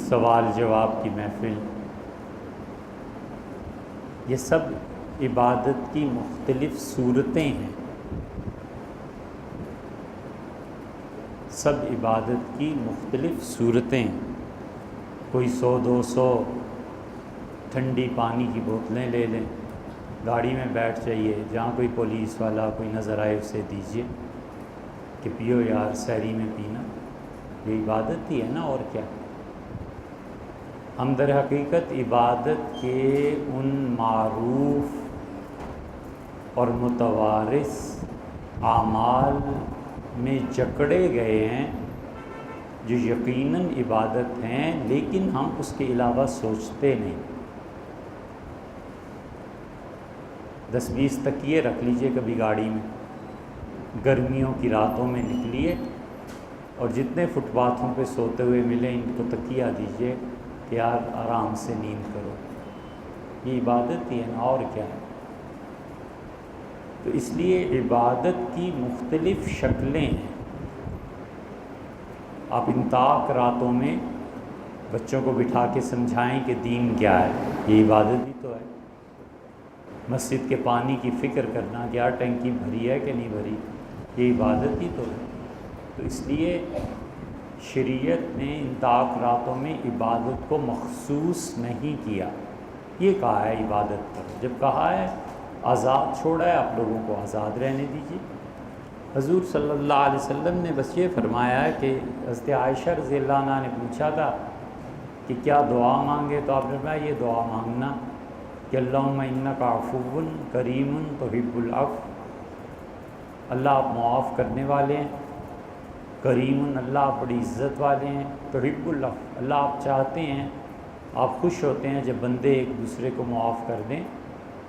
سوال جواب کی محفل، یہ سب عبادت کی مختلف صورتیں ہیں، سب عبادت کی مختلف صورتیں ہیں۔ کوئی 100-200 ٹھنڈی پانی کی بوتلیں لے لیں، گاڑی میں بیٹھ جائیے، جہاں کوئی پولیس والا کوئی نظر آئے اسے دیجیے کہ پیو یار، سحری میں پینا، یہ عبادت ہی ہے نا، اور کیا؟ ہم در حقیقت عبادت کے ان معروف اور متوارث اعمال میں جکڑے گئے ہیں جو یقیناً عبادت ہیں، لیکن ہم اس کے علاوہ سوچتے نہیں۔ 10-20 تکیے رکھ لیجئے کبھی گاڑی میں، گرمیوں کی راتوں میں نکلیے، اور جتنے فٹ پاتھوں پہ سوتے ہوئے ملیں ان کو تکیہ دیجئے کہ یار آرام سے نیند کرو، یہ عبادت ہی ہے نا، اور کیا ہے؟ تو اس لیے عبادت کی مختلف شکلیں ہیں۔ آپ ان طاق راتوں میں بچوں کو بٹھا کے سمجھائیں کہ دین کیا ہے، یہ عبادت ہی تو ہے۔ مسجد کے پانی کی فکر کرنا، کیا ٹنکی بھری ہے کہ نہیں بھری، یہ عبادت ہی تو ہے۔ تو اس لیے شریعت نے ان طاق راتوں میں عبادت کو مخصوص نہیں کیا، یہ کہا ہے عبادت پر۔ جب کہا ہے آزاد چھوڑا ہے، آپ لوگوں کو آزاد رہنے دیجیے۔ حضور صلی اللہ علیہ وسلم نے بس یہ فرمایا ہے کہ حضرت عائشہ رضی اللہ عنہ نے پوچھا تھا کہ کیا دعا مانگے، تو آپ نے فرمایا یہ دعا مانگنا کہ اللہم انک عفو کریم تحب العفو، اللہ آپ معاف کرنے والے ہیں، کریم اللہ آپ بڑی عزت والے ہیں، تحب العفو اللہ آپ چاہتے ہیں، آپ خوش ہوتے ہیں جب بندے ایک دوسرے کو معاف کر دیں،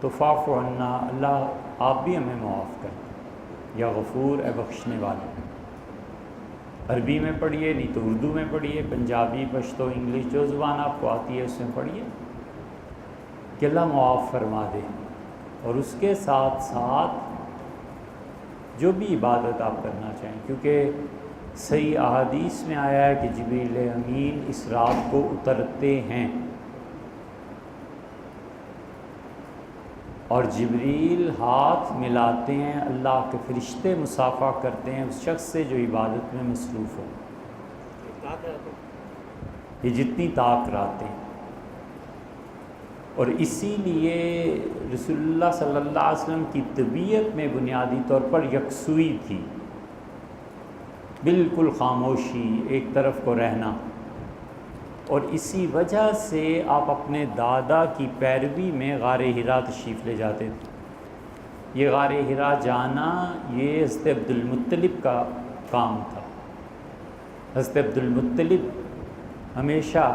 تو فاعف عنا اللہ آپ بھی ہمیں معاف کر دیں، یا غفور اے بخشنے والے۔ عربی میں پڑھیے، نہیں تو اردو میں پڑھیے، پنجابی، پشتو، انگلش، جو زبان آپ کو آتی ہے اس میں پڑھیے کہ اللہ معاف فرما دے۔ اور اس کے ساتھ ساتھ جو بھی عبادت آپ کرنا چاہیں، کیونکہ صحیح احادیث میں آیا ہے کہ جبریل امین اس رات کو اترتے ہیں، اور جبریل ہاتھ ملاتے ہیں، اللہ کے فرشتے مصافحہ کرتے ہیں اس شخص سے جو عبادت میں مصروف ہو۔ یہ جتنی طاق راتیں، اور اسی لیے رسول اللہ صلی اللہ علیہ وسلم کی طبیعت میں بنیادی طور پر یکسوئی تھی، بالکل خاموشی، ایک طرف کو رہنا، اور اسی وجہ سے آپ اپنے دادا کی پیروی میں غار حرا تشریف لے جاتے تھے۔ یہ غار حرا جانا یہ حضرت عبد المطلب کا کام تھا۔ حضرت عبد المطلب ہمیشہ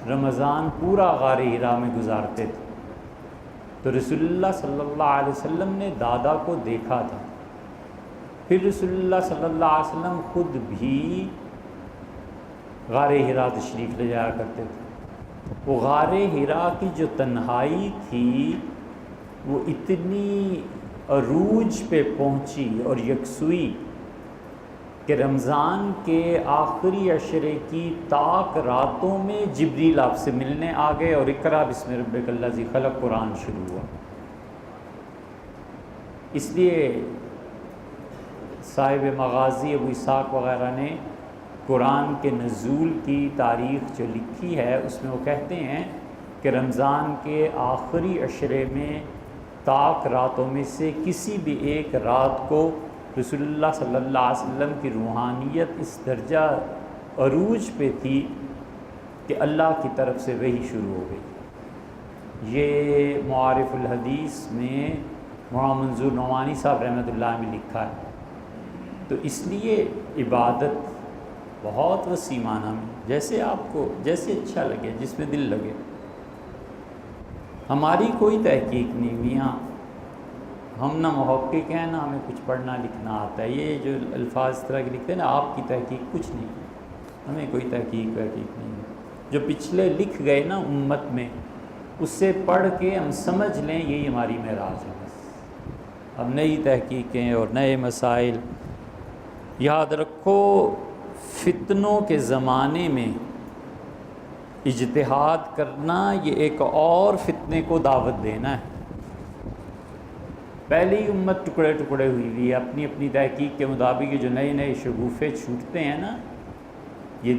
رمضان پورا غار حرا میں گزارتے تھے، تو رسول اللہ صلی اللہ علیہ وسلم نے دادا کو دیکھا تھا۔ پھر رسول اللہ صلی اللہ علیہ وسلم خود بھی غار حرا تشریف لے جایا کرتے تھے۔ وہ غار حرا کی جو تنہائی تھی وہ اتنی عروج پہ پہنچی اور یکسوئی کہ رمضان کے آخری عشرے کی طاق راتوں میں جبریل آپ سے ملنے آ گئے اور اقرأ بسم ربک الذی خلق قرآن شروع ہوا۔ اس لیے صاحب مغازی ابو اسحاق وغیرہ نے قرآن کے نزول کی تاریخ جو لکھی ہے اس میں وہ کہتے ہیں کہ رمضان کے آخری عشرے میں طاق راتوں میں سے کسی بھی ایک رات کو رسول اللہ صلی اللہ علیہ وسلم کی روحانیت اس درجہ عروج پہ تھی کہ اللہ کی طرف سے وحی شروع ہو گئی۔ یہ معارف الحدیث میں مولانا منظور نعمانی صاحب رحمۃ اللہ میں لکھا ہے۔ تو اس لیے عبادت بہت وسیع معنی میں، جیسے آپ کو جیسے اچھا لگے، جس میں دل لگے۔ ہماری کوئی تحقیق نہیں میاں، ہم نہ محقق ہیں نہ ہمیں کچھ پڑھنا لکھنا آتا ہے۔ یہ جو الفاظ اس طرح کے لکھتے ہیں نا، آپ کی تحقیق کچھ نہیں، ہمیں کوئی تحقیق نہیں ہے۔ جو پچھلے لکھ گئے نا امت میں، اس سے پڑھ کے ہم سمجھ لیں یہی ہماری معراج ہے۔ بس اب نئی تحقیقیں اور نئے مسائل۔ یاد رکھو فتنوں کے زمانے میں اجتہاد کرنا یہ ایک اور فتنے کو دعوت دینا ہے۔ پہلے ہی امت ٹکڑے ٹکڑے ہوئی ہے، اپنی اپنی تحقیق کے مطابق جو نئے نئے شگوفے چھوٹتے ہیں نا، یہ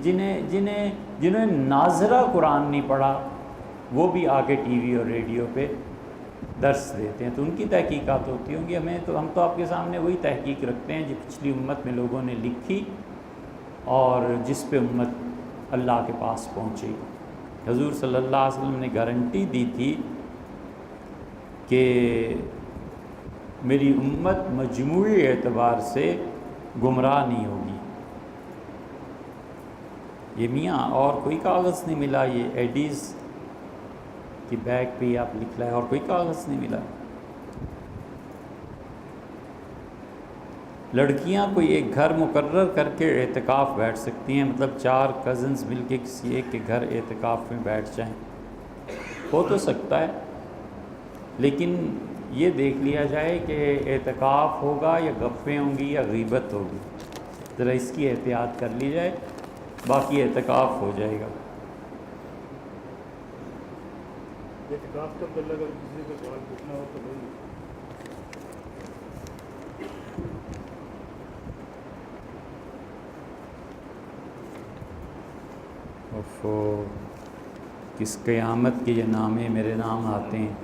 جنہیں ناظرہ قرآن نہیں پڑھا وہ بھی آ کے ٹی وی اور ریڈیو پہ درس دیتے ہیں، تو ان کی تحقیقات ہوتی ہوں گی۔ ہم تو آپ کے سامنے وہی تحقیق رکھتے ہیں جو پچھلی امت میں لوگوں نے لکھی اور جس پہ امت اللہ کے پاس پہنچی۔ حضور صلی اللہ علیہ وسلم نے گارنٹی دی تھی کہ میری امت مجموعی اعتبار سے گمراہ نہیں ہوگی۔ یہ میاں اور کوئی کاغذ نہیں ملا، یہ ایڈیز کی بیگ پہ آپ لکھ لائے، اور کوئی کاغذ نہیں ملا۔ لڑکیاں کوئی ایک گھر مقرر کر کے اعتکاف بیٹھ سکتی ہیں، مطلب 4 کزنز مل کے کسی ایک کے گھر اعتکاف میں بیٹھ جائیں، ہو تو سکتا ہے، لیکن یہ دیکھ لیا جائے کہ اعتکاف ہوگا یا گپیں ہوں گی یا غیبت ہوگی، ذرا اس کی احتیاط کر لی جائے، باقی اعتکاف ہو جائے گا۔ اعتکاف کا پہلے اگر کسی کو سوال پوچھنا ہو تو بھائی کس قیامت کے یہ نامے میرے نام آتے ہیں۔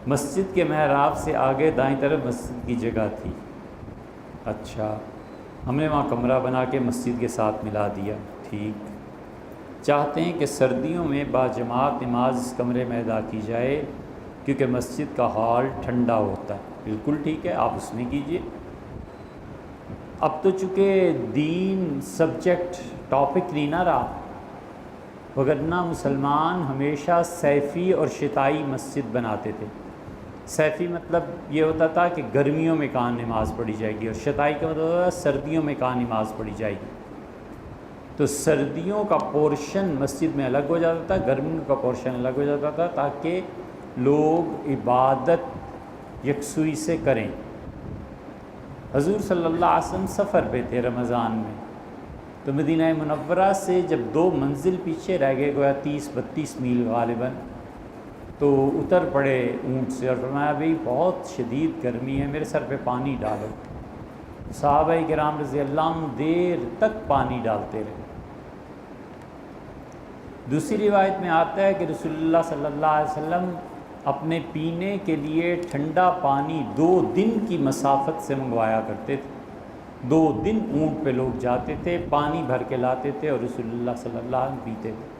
مسجد کے محراب سے آگے دائیں طرف مسجد کی جگہ تھی۔ اچھا، ہم نے وہاں کمرہ بنا کے مسجد کے ساتھ ملا دیا، ٹھیک۔ چاہتے ہیں کہ سردیوں میں باجماعت نماز اس کمرے میں ادا کی جائے کیونکہ مسجد کا ہال ٹھنڈا ہوتا ہے۔ بالکل ٹھیک ہے، آپ اس میں کیجئے۔ اب تو چونکہ دین سبجیکٹ ٹاپک نہیں نہ رہا، وگرنہ مسلمان ہمیشہ صیفی اور شتائی مسجد بناتے تھے۔ صیفی مطلب یہ ہوتا تھا کہ گرمیوں میں کہاں نماز پڑھی جائے گی، اور شتائی کا مطلب ہوتا تھا سردیوں میں کہاں نماز پڑھی جائے گی۔ تو سردیوں کا پورشن مسجد میں الگ ہو جاتا تھا، گرمیوں کا پورشن الگ ہو جاتا تھا، تاکہ لوگ عبادت یکسوئی سے کریں۔ حضور صلی اللہ علیہ وسلم سفر پہ تھے رمضان میں، تو مدینہ منورہ سے جب 2 منزل پیچھے رہ گئے، گویا 30-32 میل غالباً، تو اتر پڑے اونٹ سے اور فرمایا بھئی بہت شدید گرمی ہے، میرے سر پہ پانی ڈالو۔ صحابہ کرام رضی اللہ عنہ دیر تک پانی ڈالتے رہے۔ دوسری روایت میں آتا ہے کہ رسول اللہ صلی اللہ علیہ وسلم اپنے پینے کے لیے ٹھنڈا پانی 2 دن کی مسافت سے منگوایا کرتے تھے۔ 2 دن اونٹ پہ لوگ جاتے تھے، پانی بھر کے لاتے تھے اور رسول اللہ صلی اللہ علیہ وسلم پیتے تھے۔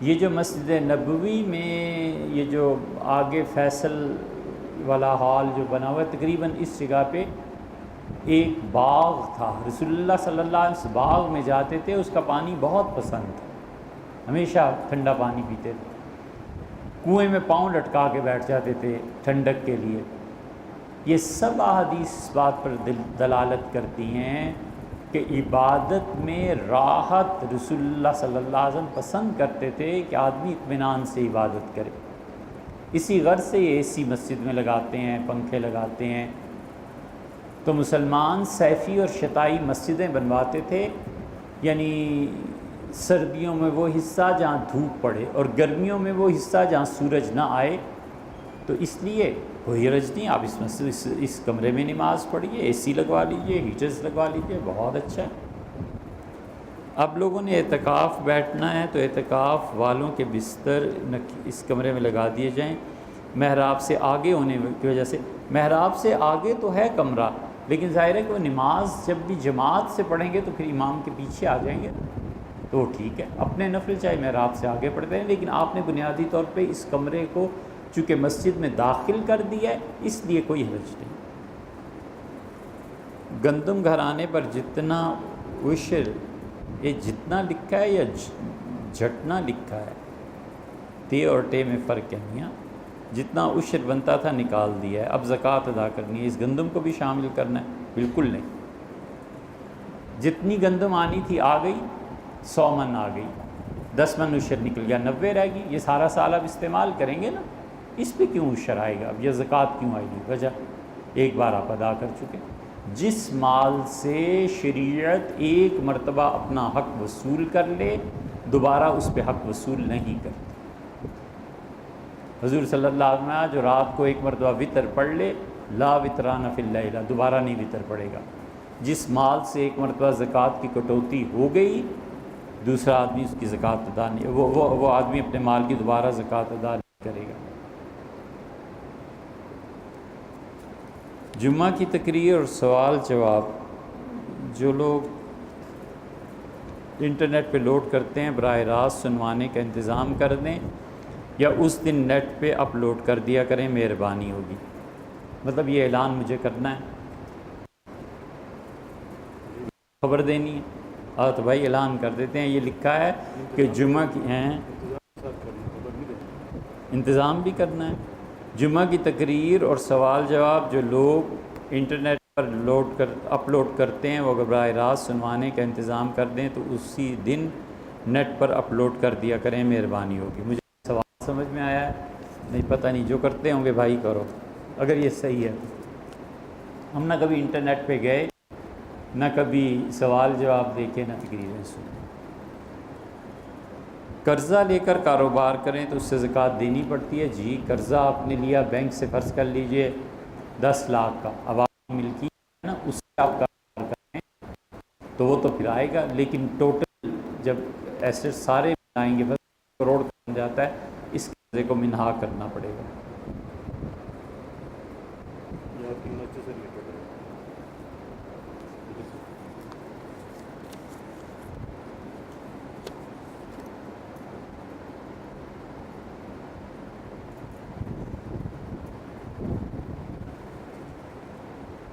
یہ جو مسجد نبوی میں یہ جو آگے فیصل والا ہال جو بنا ہوا ہے، تقریباً اس جگہ پہ ایک باغ تھا، رسول اللہ صلی اللہ علیہ وسلم باغ میں جاتے تھے، اس کا پانی بہت پسند تھا، ہمیشہ ٹھنڈا پانی پیتے تھے، کنویں میں پاؤں لٹکا کے بیٹھ جاتے تھے ٹھنڈک کے لیے۔ یہ سب احادیث اس بات پر دلالت کرتی ہیں کہ عبادت میں راحت رسول اللہ صلی اللہ علیہ وسلم پسند کرتے تھے کہ آدمی اطمینان سے عبادت کرے۔ اسی غرض سے یہ اے سی مسجد میں لگاتے ہیں، پنکھے لگاتے ہیں۔ تو مسلمان سیفی اور شتائی مسجدیں بنواتے تھے، یعنی سردیوں میں وہ حصہ جہاں دھوپ پڑے اور گرمیوں میں وہ حصہ جہاں سورج نہ آئے۔ تو اس لیے کوئی حرج نہیں، آپ اس مسجد اس کمرے میں نماز پڑھیے، اے سی لگوا لیجئے، ہیٹرز لگوا لیجئے، بہت اچھا ہے۔ اب لوگوں نے اعتکاف بیٹھنا ہے تو اعتکاف والوں کے بستر اس کمرے میں لگا دیے جائیں، محراب سے آگے ہونے کی وجہ سے۔ محراب سے آگے تو ہے کمرہ، لیکن ظاہر ہے کہ وہ نماز جب بھی جماعت سے پڑھیں گے تو پھر امام کے پیچھے آ جائیں گے، تو ٹھیک ہے، اپنے نفل چاہے محراب سے آگے پڑھتے ہیں، لیکن آپ نے بنیادی طور پہ اس کمرے کو چونکہ مسجد میں داخل کر دیا ہے، اس لیے کوئی حرج نہیں۔ گندم گھرانے پر جتنا عشر، یہ جتنا لکھا ہے یا جھٹنا لکھا ہے؟ تے اور ٹے میں فرق ہے میاں، جتنا عشر بنتا تھا نکال دیا ہے، اب زکوٰۃ ادا کرنی ہے، اس گندم کو بھی شامل کرنا ہے؟ بالکل نہیں، جتنی گندم آنی تھی آ گئی، 100 من آ گئی، 10 من عشر نکل گیا، 90 رہ گئی، یہ سارا سال اب استعمال کریں گے نا، اس پہ کیوں عشر آئے گا؟ اب یہ زکوٰۃ کیوں آئے گی؟ وجہ ایک بار آپ ادا کر چکے۔ جس مال سے شریعت ایک مرتبہ اپنا حق وصول کر لے، دوبارہ اس پہ حق وصول نہیں کرتی۔ حضور صلی اللہ علیہ وسلم جو رات کو ایک مرتبہ وطر پڑھ لے، لا وطران فی اللیلہ، دوبارہ نہیں وطر پڑے گا۔ جس مال سے ایک مرتبہ زکوٰۃ کی کٹوتی ہو گئی، دوسرا آدمی اس کی زکوٰۃ ادا نہیں، وہ آدمی اپنے مال کی دوبارہ زکوٰۃ ادا نہیں کرے گا۔ جمعہ کی تقریر اور سوال جواب جو لوگ انٹرنیٹ پہ لوڈ کرتے ہیں، براہ راست سنوانے کا انتظام کر دیں یا اس دن نیٹ پہ اپلوڈ کر دیا کریں، مہربانی ہوگی۔ مطلب یہ اعلان مجھے کرنا ہے، خبر دینی ہے، تو بھائی اعلان کر دیتے ہیں۔ یہ لکھا ہے کہ جمعہ کی انتظام بھی کرنا ہے، جمعہ کی تقریر اور سوال جواب جو لوگ انٹرنیٹ پر اپلوڈ کرتے ہیں، وہ اگر براہ راست سنوانے کا انتظام کر دیں تو اسی دن نیٹ پر اپلوڈ کر دیا کریں، مہربانی ہوگی۔ مجھے سوال سمجھ میں آیا ہے؟ نہیں، پتہ نہیں، جو کرتے ہوں گے بھائی کرو، اگر یہ صحیح ہے۔ ہم نہ کبھی انٹرنیٹ پہ گئے، نہ کبھی سوال جواب دیکھے، نہ تقریریں سنیں۔ قرضہ لے کر کاروبار کریں تو اس سے زکوٰۃ دینی پڑتی ہے؟ جی، قرضہ آپ نے لیا بینک سے، فرض کر لیجئے 10 لاکھ کا، اب آپ ملکی ہے نا، اس سے آپ کاروبار کریں تو وہ تو پھر آئے گا، لیکن ٹوٹل جب ایسے سارے آئیں گے، بس کروڑ بن جاتا ہے، اس قرضے کو منہا کرنا پڑے گا۔ یہ آپ کی مسجد سے ریلیٹڈ ہے۔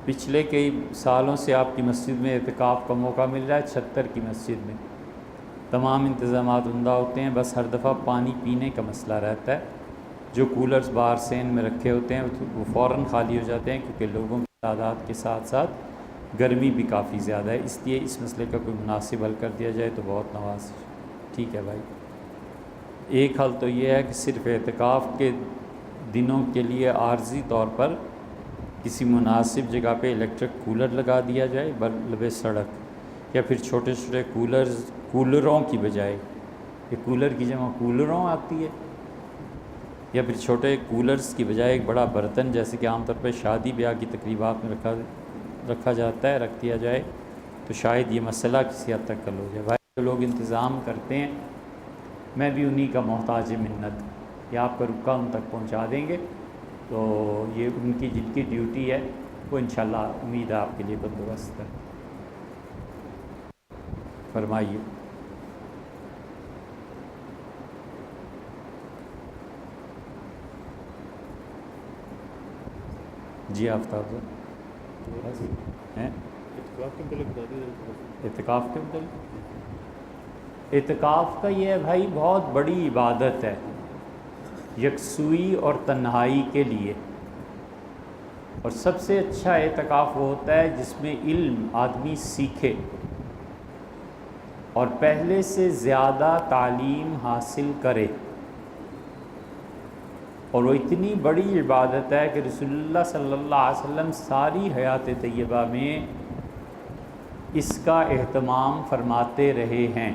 پچھلے کئی سالوں سے آپ کی مسجد میں اعتکاف کا موقع مل رہا ہے، 76 کی مسجد میں تمام انتظامات عمدہ ہوتے ہیں، بس ہر دفعہ پانی پینے کا مسئلہ رہتا ہے۔ جو کولرز باہر سین میں رکھے ہوتے ہیں وہ فوراً خالی ہو جاتے ہیں، کیونکہ لوگوں کی تعداد کے ساتھ ساتھ گرمی بھی کافی زیادہ ہے، اس لیے اس مسئلے کا کوئی مناسب حل کر دیا جائے تو بہت نواز۔ ٹھیک ہے بھائی، ایک حل تو یہ ہے کہ صرف اعتکاف کے دنوں کے لیے عارضی طور پر کسی مناسب جگہ پہ الیکٹرک کولر لگا دیا جائے لبِ سڑک، یا پھر چھوٹے چھوٹے کولروں کی بجائے، یہ کولر کی جمع کولروں آتی ہے، یا پھر چھوٹے کولرز کی بجائے ایک بڑا برتن جیسے کہ عام طور پہ شادی بیاہ کی تقریبات میں رکھا جاتا ہے، رکھ دیا جائے تو شاید یہ مسئلہ کسی حد تک حل ہو جائے۔ بھائی جو لوگ انتظام کرتے ہیں، میں بھی انہی کا محتاج منت، کہ آپ کا رکا ان تک پہنچا دیں گے، تو یہ ان کی جن کی ڈیوٹی ہے وہ انشاءاللہ امید ہے آپ کے لیے بندوبست ہے۔ فرمائیے۔ جی آفتاب صاحب ہیں اعتکاف کے متعلق بتا دیجیے۔ اعتکاف کے متعلق، اعتکاف کا یہ ہے بھائی بہت بڑی عبادت ہے، یکسوئی اور تنہائی کے لیے، اور سب سے اچھا اعتکاف وہ ہوتا ہے جس میں علم آدمی سیکھے اور پہلے سے زیادہ تعلیم حاصل کرے، اور وہ اتنی بڑی عبادت ہے کہ رسول اللہ صلی اللہ علیہ وسلم ساری حیات طیبہ میں اس کا اہتمام فرماتے رہے ہیں۔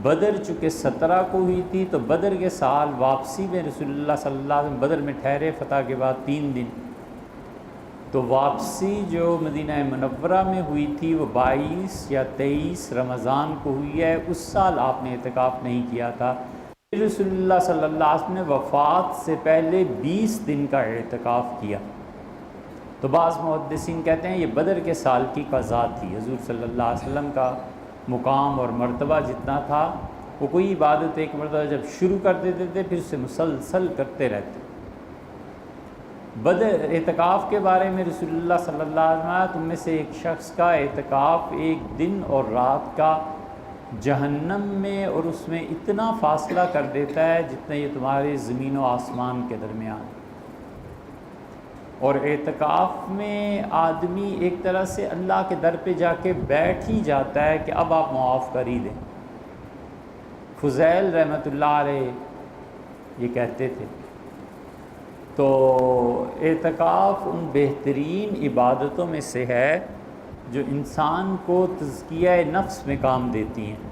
بدر چونکہ 17 کو ہوئی تھی تو بدر کے سال واپسی میں رسول اللہ صلی اللہ علیہ وسلم بدر میں ٹھہرے فتح کے بعد 3 دن، تو واپسی جو مدینہ منورہ میں ہوئی تھی وہ 22 یا 23 رمضان کو ہوئی ہے۔ اس سال آپ نے اعتکاف نہیں کیا تھا۔ رسول اللہ صلی اللہ علیہ وسلم نے وفات سے پہلے 20 دن کا اعتکاف کیا، تو بعض محدثین کہتے ہیں یہ بدر کے سال کی قضا تھی۔ حضور صلی اللہ علیہ وسلم کا مقام اور مرتبہ جتنا تھا، وہ کوئی عبادت ایک مرتبہ جب شروع کر دیتے تھے پھر اسے مسلسل کرتے رہتے۔ بدر اعتکاف کے بارے میں رسول اللہ صلی اللہ علیہ وسلم تم میں سے ایک شخص کا اعتکاف 1 دن اور رات کا جہنم میں اور اس میں اتنا فاصلہ کر دیتا ہے جتنا یہ تمہارے زمین و آسمان کے درمیان۔ اور اعتکاف میں آدمی ایک طرح سے اللہ کے در پہ جا کے بیٹھ ہی جاتا ہے کہ اب آپ معاف کر ہی دیں۔ فضیل رحمۃ اللہ علیہ یہ کہتے تھے۔ تو اعتکاف ان بہترین عبادتوں میں سے ہے جو انسان کو تزکیہ نفس میں کام دیتی ہیں،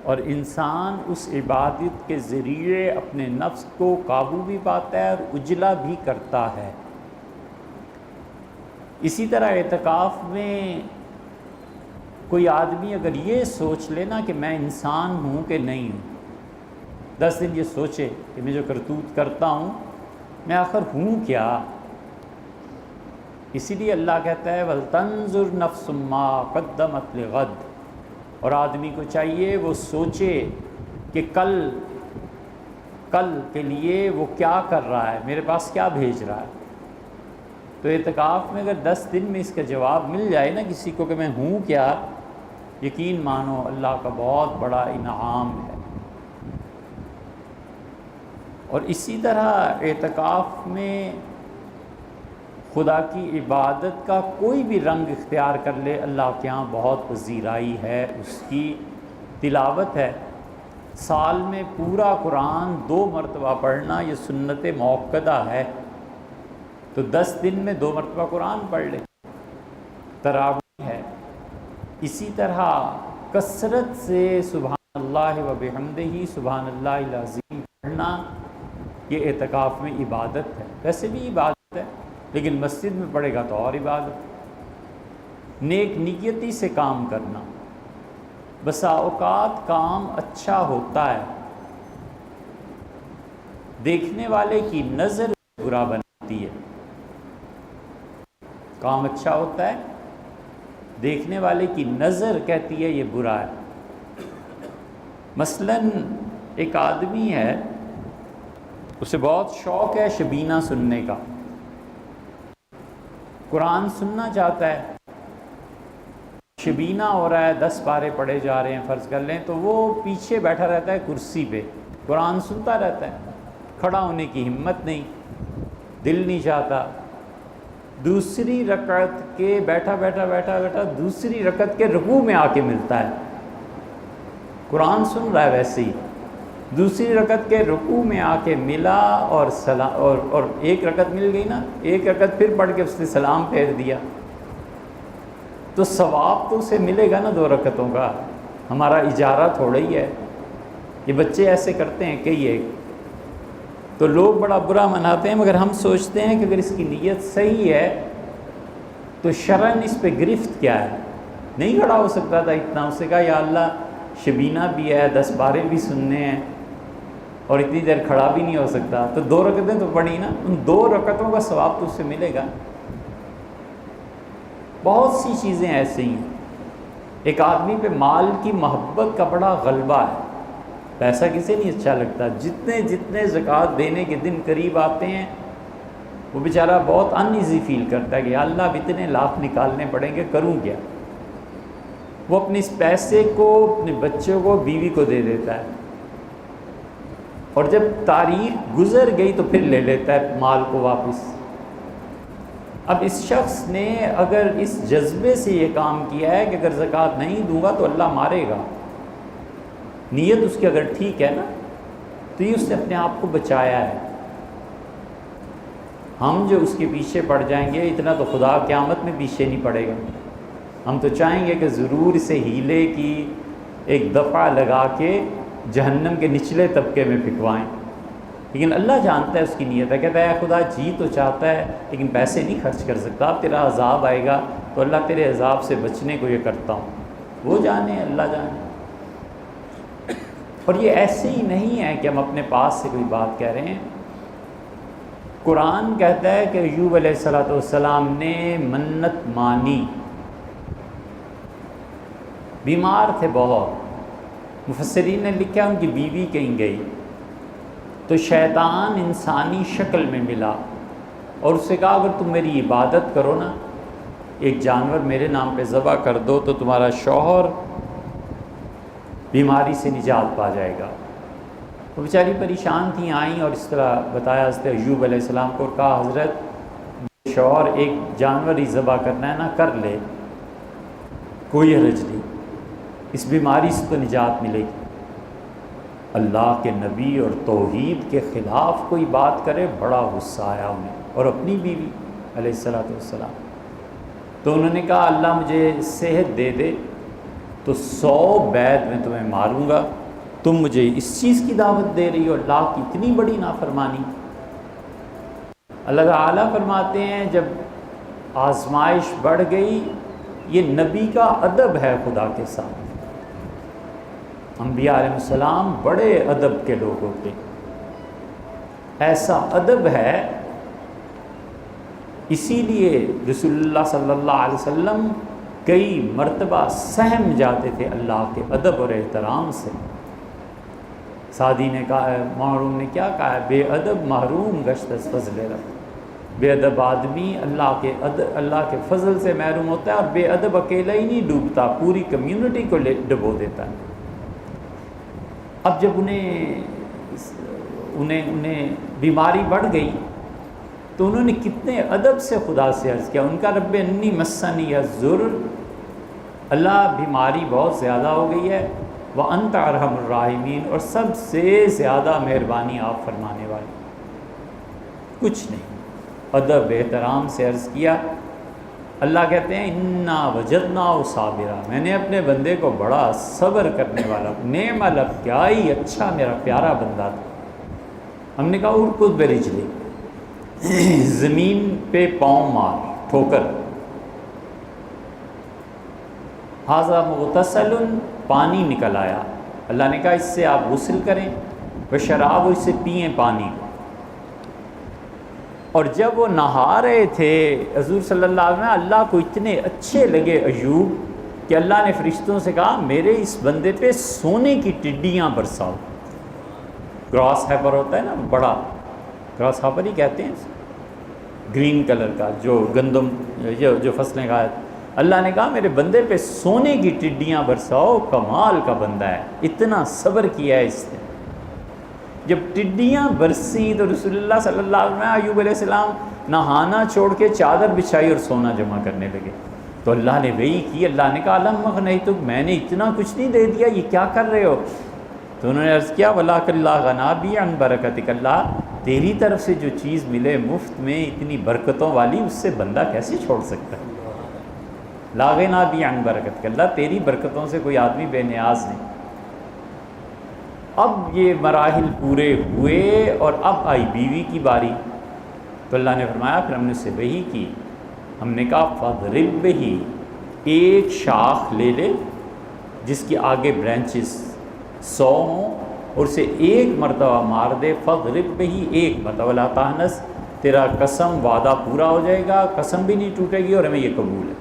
اور انسان اس عبادت کے ذریعے اپنے نفس کو قابو بھی پاتا ہے اور اجلا بھی کرتا ہے۔ اسی طرح اعتکاف میں کوئی آدمی اگر یہ سوچ لینا کہ میں انسان ہوں کہ نہیں ہوں، 10 دن یہ سوچے کہ میں جو کرتوت کرتا ہوں میں آخر ہوں کیا، اسی لیے اللہ کہتا ہے وَلْتَنْظُرْ نَفْسٌ مَّا قَدَّمَتْ لِغَدٍ، اور آدمی کو چاہیے وہ سوچے کہ کل کے لیے وہ کیا کر رہا ہے، میرے پاس کیا بھیج رہا ہے۔ تو اعتکاف میں اگر 10 دن میں اس کا جواب مل جائے نا کسی کو کہ میں ہوں کیا، یقین مانو اللہ کا بہت بڑا انعام ہے۔ اور اسی طرح اعتکاف میں خدا کی عبادت کا کوئی بھی رنگ اختیار کر لے، اللہ کے ہاں بہت پذیرائی ہے، اس کی تلاوت ہے۔ سال میں پورا قرآن 2 مرتبہ پڑھنا یہ سنت موقدہ ہے، تو 10 دن میں 2 مرتبہ قرآن پڑھ لے۔ تراویح ہے، اسی طرح کثرت سے سبحان اللہ و بحمدہ سبحان اللہ العظیم پڑھنا یہ اعتکاف میں عبادت ہے، ویسے بھی عبادت ہے لیکن مسجد میں پڑھے گا تو اور عبادت۔ نیک نیتی سے کام کرنا، بسا اوقات کام اچھا ہوتا ہے، دیکھنے والے کی نظر برا بناتی ہے۔ کام اچھا ہوتا ہے، دیکھنے والے کی نظر کہتی ہے یہ برا ہے۔ مثلاً ایک آدمی ہے، اسے بہت شوق ہے شبینہ سننے کا، قرآن سننا چاہتا ہے، شبینہ ہو رہا ہے، 10 پارے پڑھے جا رہے ہیں فرض کر لیں، تو وہ پیچھے بیٹھا رہتا ہے کرسی پہ، قرآن سنتا رہتا ہے، کھڑا ہونے کی ہمت نہیں، دل نہیں چاہتا۔ دوسری رکعت کے بیٹھا دوسری رکعت کے رکوع میں آ کے ملتا ہے، قرآن سن رہا ہے ویسے ہی، دوسری رکعت کے رکوع میں آ کے ملا اور سلام اور ایک رکعت مل گئی نا، ایک رکعت پھر پڑھ کے اس نے سلام پھیر دیا، تو ثواب تو اسے ملے گا نا 2 رکعتوں کا، ہمارا اجارہ تھوڑا ہی ہے۔ یہ بچے ایسے کرتے ہیں کئی ایک، تو لوگ بڑا برا مناتے ہیں، مگر ہم سوچتے ہیں کہ اگر اس کی نیت صحیح ہے تو شرعاً اس پہ گرفت کیا ہے، نہیں کھڑا ہو سکتا تھا اتنا، اسے کہا یا اللہ شبینہ بھی ہے، 10 پارے بھی سننے ہیں اور اتنی دیر کھڑا بھی نہیں ہو سکتا، تو 2 رکعتیں تو پڑھی نا، ان 2 رکعتوں کا ثواب تو اس سے ملے گا۔ بہت سی چیزیں ایسے ہی ہیں. ایک آدمی پہ مال کی محبت کا بڑا غلبہ ہے. پیسہ کسے نہیں اچھا لگتا. جتنے جتنے زکوٰۃ دینے کے دن قریب آتے ہیں وہ بیچارہ بہت ان ایزی فیل کرتا ہے کہ یا اللہ اب اتنے لاکھ نکالنے پڑیں گے، کروں کیا. وہ اپنے اس پیسے کو اپنے بچوں کو، بیوی کو دے دیتا ہے، اور جب تاریخ گزر گئی تو پھر لے لیتا ہے مال کو واپس. اب اس شخص نے اگر اس جذبے سے یہ کام کیا ہے کہ اگر زکوٰۃ نہیں دوں گا تو اللہ مارے گا، نیت اس کی اگر ٹھیک ہے نا، تو یہ اس نے اپنے آپ کو بچایا ہے. ہم جو اس کے پیچھے پڑ جائیں گے، اتنا تو خدا قیامت میں پیچھے نہیں پڑے گا. ہم تو چاہیں گے کہ ضرور اسے ہیلے کی ایک دفعہ لگا کے جہنم کے نچلے طبقے میں پھینکوائیں. لیکن اللہ جانتا ہے اس کی نیت ہے. کہتا ہے خدا جی تو چاہتا ہے لیکن پیسے نہیں خرچ کر سکتا. اب تیرا عذاب آئے گا تو اللہ تیرے عذاب سے بچنے کو یہ کرتا ہوں. وہ جانے، اللہ جانے. اور یہ ایسے ہی نہیں ہے کہ ہم اپنے پاس سے کوئی بات کہہ رہے ہیں. قرآن کہتا ہے کہ ایوب علیہ السلام نے منت مانی، بیمار تھے بہت. مفسرین نے لکھا ان کی بیوی کہیں گئی تو شیطان انسانی شکل میں ملا اور اس سے کہا اگر تم میری عبادت کرو نا، ایک جانور میرے نام پہ ذبح کر دو تو تمہارا شوہر بیماری سے نجات پا جائے گا. وہ بیچاری پریشان تھیں، آئیں اور اس طرح بتایا حضرت ایوب علیہ السلام کو، اور کہا حضرت شوہر ایک جانور ہی ذبح کرنا ہے نا، کر لے، کوئی حرج نہیں، اس بیماری سے تو نجات ملے گی. اللہ کے نبی اور توحید کے خلاف کوئی بات کرے، بڑا غصہ آیا انہیں، اور اپنی بیوی علیہ السلام. تو انہوں نے کہا اللہ مجھے صحت دے دے تو 100 بیعت میں تمہیں ماروں گا. تم مجھے اس چیز کی دعوت دے رہی ہو، اللہ کی اتنی بڑی نافرمانی. اللہ تعالیٰ فرماتے ہیں جب آزمائش بڑھ گئی، یہ نبی کا ادب ہے خدا کے ساتھ. انبیاء علیہ السلام بڑے ادب کے لوگ ہوتے، ایسا ادب ہے. اسی لیے رسول اللہ صلی اللہ علیہ وسلم کئی مرتبہ سہم جاتے تھے اللہ کے ادب اور احترام سے. سعدی نے کہا ہے، محروم نے کیا کہا ہے، بے ادب محروم گشت از فضل رب. بے ادب آدمی اللہ کے فضل سے محروم ہوتا ہے، اور بے ادب اکیلا ہی نہیں ڈوبتا، پوری کمیونٹی کو ڈبو دیتا ہے. اب جب انہیں بیماری بڑھ گئی تو انہوں نے کتنے ادب سے خدا سے عرض کیا. ان کا رب انی مسنی الضر، اللہ بیماری بہت زیادہ ہو گئی ہے، وانت ارحم الراحمین، اور سب سے زیادہ مہربانی آپ فرمانے والے. کچھ نہیں، ادب احترام سے عرض کیا. اللہ کہتے ہیں انا وجدناہ صابرا، میں نے اپنے بندے کو بڑا صبر کرنے والا، نعم العبد، کیا ہی اچھا میرا پیارا بندہ تھا. ہم نے کہا ارکض برجلک، زمین پہ پاؤں مار، ٹھوکر. ھذا مغتسل، پانی نکل آیا. اللہ نے کہا اس سے آپ غسل کریں، وشراب، اس سے پئیں پانی. اور جب وہ نہا رہے تھے حضور صلی اللہ علیہ وسلم، اللہ کو اتنے اچھے لگے ایوب کہ اللہ نے فرشتوں سے کہا میرے اس بندے پہ سونے کی ٹڈیاں برساؤ. گراس ہیپر ہوتا ہے نا، بڑا گراس ہیپر ہی کہتے ہیں، گرین کلر کا جو گندم جو فصلیں کھایا. اللہ نے کہا میرے بندے پہ سونے کی ٹڈیاں برساؤ. کمال کا بندہ ہے، اتنا صبر کیا ہے اس نے. جب ٹڈیاں برسیں تو رسول اللہ صلی اللہ علیہ وسلم، ایوب علیہ السلام نہانا چھوڑ کے چادر بچھائی اور سونا جمع کرنے لگے. تو اللہ نے وہی کی. اللہ نے کہا الم اغنیتک، میں نے اتنا کچھ نہیں دے دیا، یہ کیا کر رہے ہو؟ تو انہوں نے عرض کیا ولاکن لا غنا بی عن برکتک، اللہ تیری طرف سے جو چیز ملے مفت میں اتنی برکتوں والی، اس سے بندہ کیسے چھوڑ سکتا ہے؟ لا غنا بی عن برکتک، اللہ تیری برکتوں سے کوئی آدمی بے نیاز نہیں. اب یہ مراحل پورے ہوئے اور اب آئی بیوی کی باری. تو اللہ نے فرمایا، پھر ہم نے اس سے وحی کی. ہم نے کہا فَضْرِبْ بِهِ، ایک شاخ لے لے جس کی آگے برانچز 100 ہوں، اور اسے ایک مرتبہ مار دے. فَضْرِبْ بِهِ، ایک مرتبہ. لا تحنث، تیرا قسم وعدہ پورا ہو جائے گا، قسم بھی نہیں ٹوٹے گی اور ہمیں یہ قبول ہے.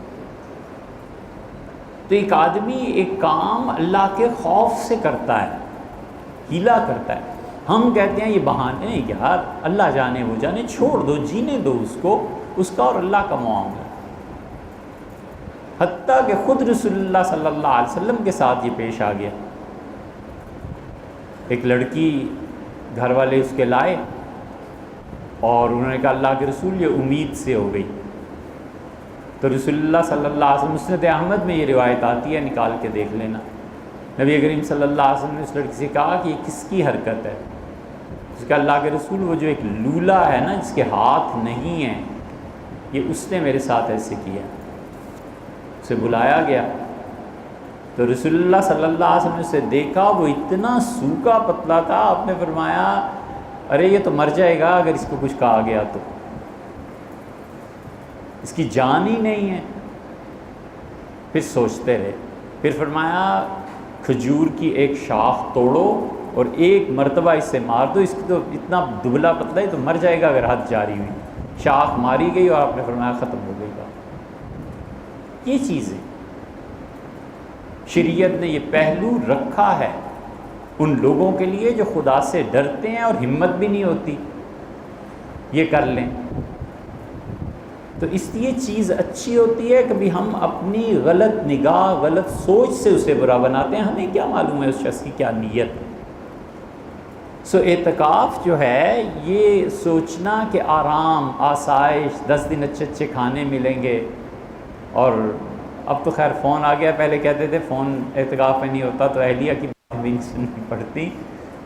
تو ایک آدمی ایک کام اللہ کے خوف سے کرتا ہے، ہیلا کرتا ہے. ہم کہتے ہیں یہ بہانے ہیں یار، اللہ جانے وہ جانے، چھوڑ دو، جینے دو اس کا اور اللہ کا معاملہ. حتیٰ کہ خود رسول اللہ صلی اللہ علیہ وسلم کے ساتھ یہ پیش آ گیا. ایک لڑکی گھر والے اس کے لائے اور انہوں نے کہا اللہ کے رسول یہ امید سے ہو گئی. تو رسول اللہ صلی اللہ علیہ وسلم، مسند احمد میں یہ روایت آتی ہے، نکال کے دیکھ لینا. نبی کریم صلی اللہ علیہ وسلم نے اس لڑکی سے کہا کہ یہ کس کی حرکت ہے؟ اس کا اللہ کے رسول وہ جو ایک لولا ہے نا جس کے ہاتھ نہیں ہیں، یہ اس نے میرے ساتھ ایسے کیا. اسے بلایا گیا تو رسول اللہ صلی اللہ علیہ وسلم نے اسے دیکھا، وہ اتنا سوکھا پتلا تھا. آپ نے فرمایا ارے یہ تو مر جائے گا اگر اس کو کچھ کہا گیا تو، اس کی جان ہی نہیں ہے. پھر سوچتے رہے، پھر فرمایا کھجور کی ایک شاخ توڑو اور ایک مرتبہ اس سے مار دو، اس کی تو اتنا دبلا پتلا ہے تو مر جائے گا اگر حد جاری ہوئی. شاخ ماری گئی اور آپ نے فرمایا ختم ہو گئی بات. یہ چیزیں شریعت نے یہ پہلو رکھا ہے ان لوگوں کے لیے جو خدا سے ڈرتے ہیں اور ہمت بھی نہیں ہوتی یہ کر لیں. تو اس لیے چیز اچھی ہوتی ہے. کبھی ہم اپنی غلط نگاہ، غلط سوچ سے اسے برا بناتے ہیں، ہمیں کیا معلوم ہے اس شخص کی کیا نیت ہے. سو اعتکاف جو ہے یہ سوچنا کہ آرام، آسائش، 10 دن اچھے اچھے کھانے ملیں گے. اور اب تو خیر فون آ گیا، پہلے کہتے تھے فون اعتکاف میں نہیں ہوتا تو اہلیہ کی بات بھی نہیں سننی پڑتی.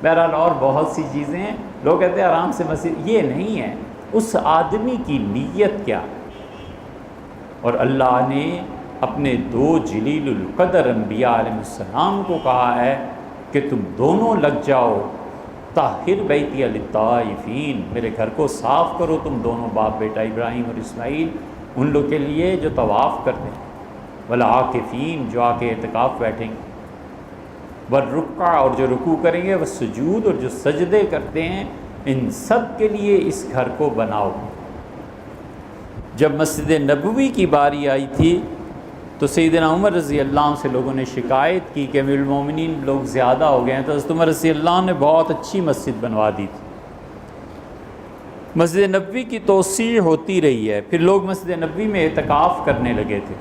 بہرحال اور بہت سی چیزیں ہیں. لوگ کہتے ہیں آرام سے مسجد، یہ نہیں ہے. اس آدمی کی نیت کیا. اور اللہ نے اپنے 2 جلیل القدر انبیاء علیہ السلام کو کہا ہے کہ تم دونوں لگ جاؤ، طاہر بیتی للطائفین، میرے گھر کو صاف کرو تم دونوں باپ بیٹا ابراہیم اور اسماعیل، ان لوگ کے لیے جو طواف کرتے ہیں، والعاکفین جو آ کے اعتکاف بیٹھیں گے، والرکع اور جو رکوع کریں گے، والسجود اور جو سجدے کرتے ہیں، ان سب کے لیے اس گھر کو بناؤ. جب مسجد نبوی کی باری آئی تھی تو سیدنا عمر رضی اللہ عنہ سے لوگوں نے شکایت کی کہ امیر المومنین لوگ زیادہ ہو گئے ہیں. تو حضرت عمر رضی اللہ عنہ نے بہت اچھی مسجد بنوا دی تھی. مسجد نبوی کی توسیع ہوتی رہی ہے، پھر لوگ مسجد نبوی میں اعتکاف کرنے لگے تھے.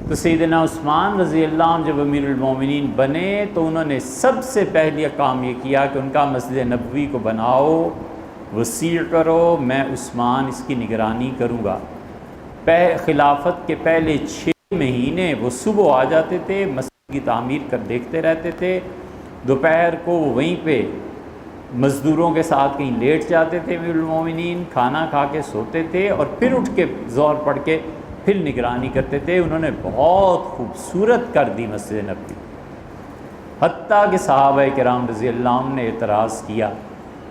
تو سیدنا عثمان رضی اللہ عنہ جب امیر المومنین بنے تو انہوں نے سب سے پہلے کام یہ کیا کہ ان کا مسجد نبوی کو بناؤ، وسیع کرو، میں عثمان اس کی نگرانی کروں گا. خلافت کے پہلے 6 مہینے وہ صبح آ جاتے تھے، مسجد کی تعمیر کر دیکھتے رہتے تھے. دوپہر کو وہ وہیں پہ مزدوروں کے ساتھ کہیں لیٹ جاتے تھے امیر المومنین، کھانا کھا کے سوتے تھے اور پھر اٹھ کے زور پڑھ کے پھر نگرانی کرتے تھے. انہوں نے بہت خوبصورت کر دی مسجد نبوی، حتیٰ کہ صحابہ کرام رضی اللہ عنہ نے اعتراض کیا.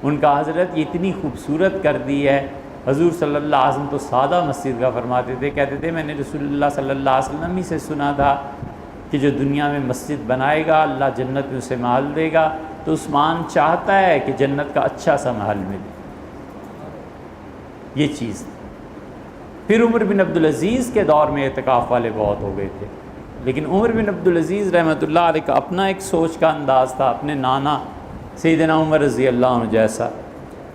ان کا حضرت یہ اتنی خوبصورت کر دی ہے، حضور صلی اللہ علیہ وسلم تو سادہ مسجد کا فرماتے تھے. کہتے تھے میں نے رسول اللہ صلی اللہ علیہ وسلم ہی سے سنا تھا کہ جو دنیا میں مسجد بنائے گا اللہ جنت میں اسے محل دے گا. تو عثمان چاہتا ہے کہ جنت کا اچھا سا محل ملے. یہ چیز تھی. پھر عمر بن عبدالعزیز کے دور میں اعتکاف والے بہت ہو گئے تھے، لیکن عمر بن عبدالعزیز رحمۃ اللہ علیہ کا اپنا ایک سوچ کا انداز تھا، اپنے نانا سیدنا عمر رضی اللہ عنہ جیسا.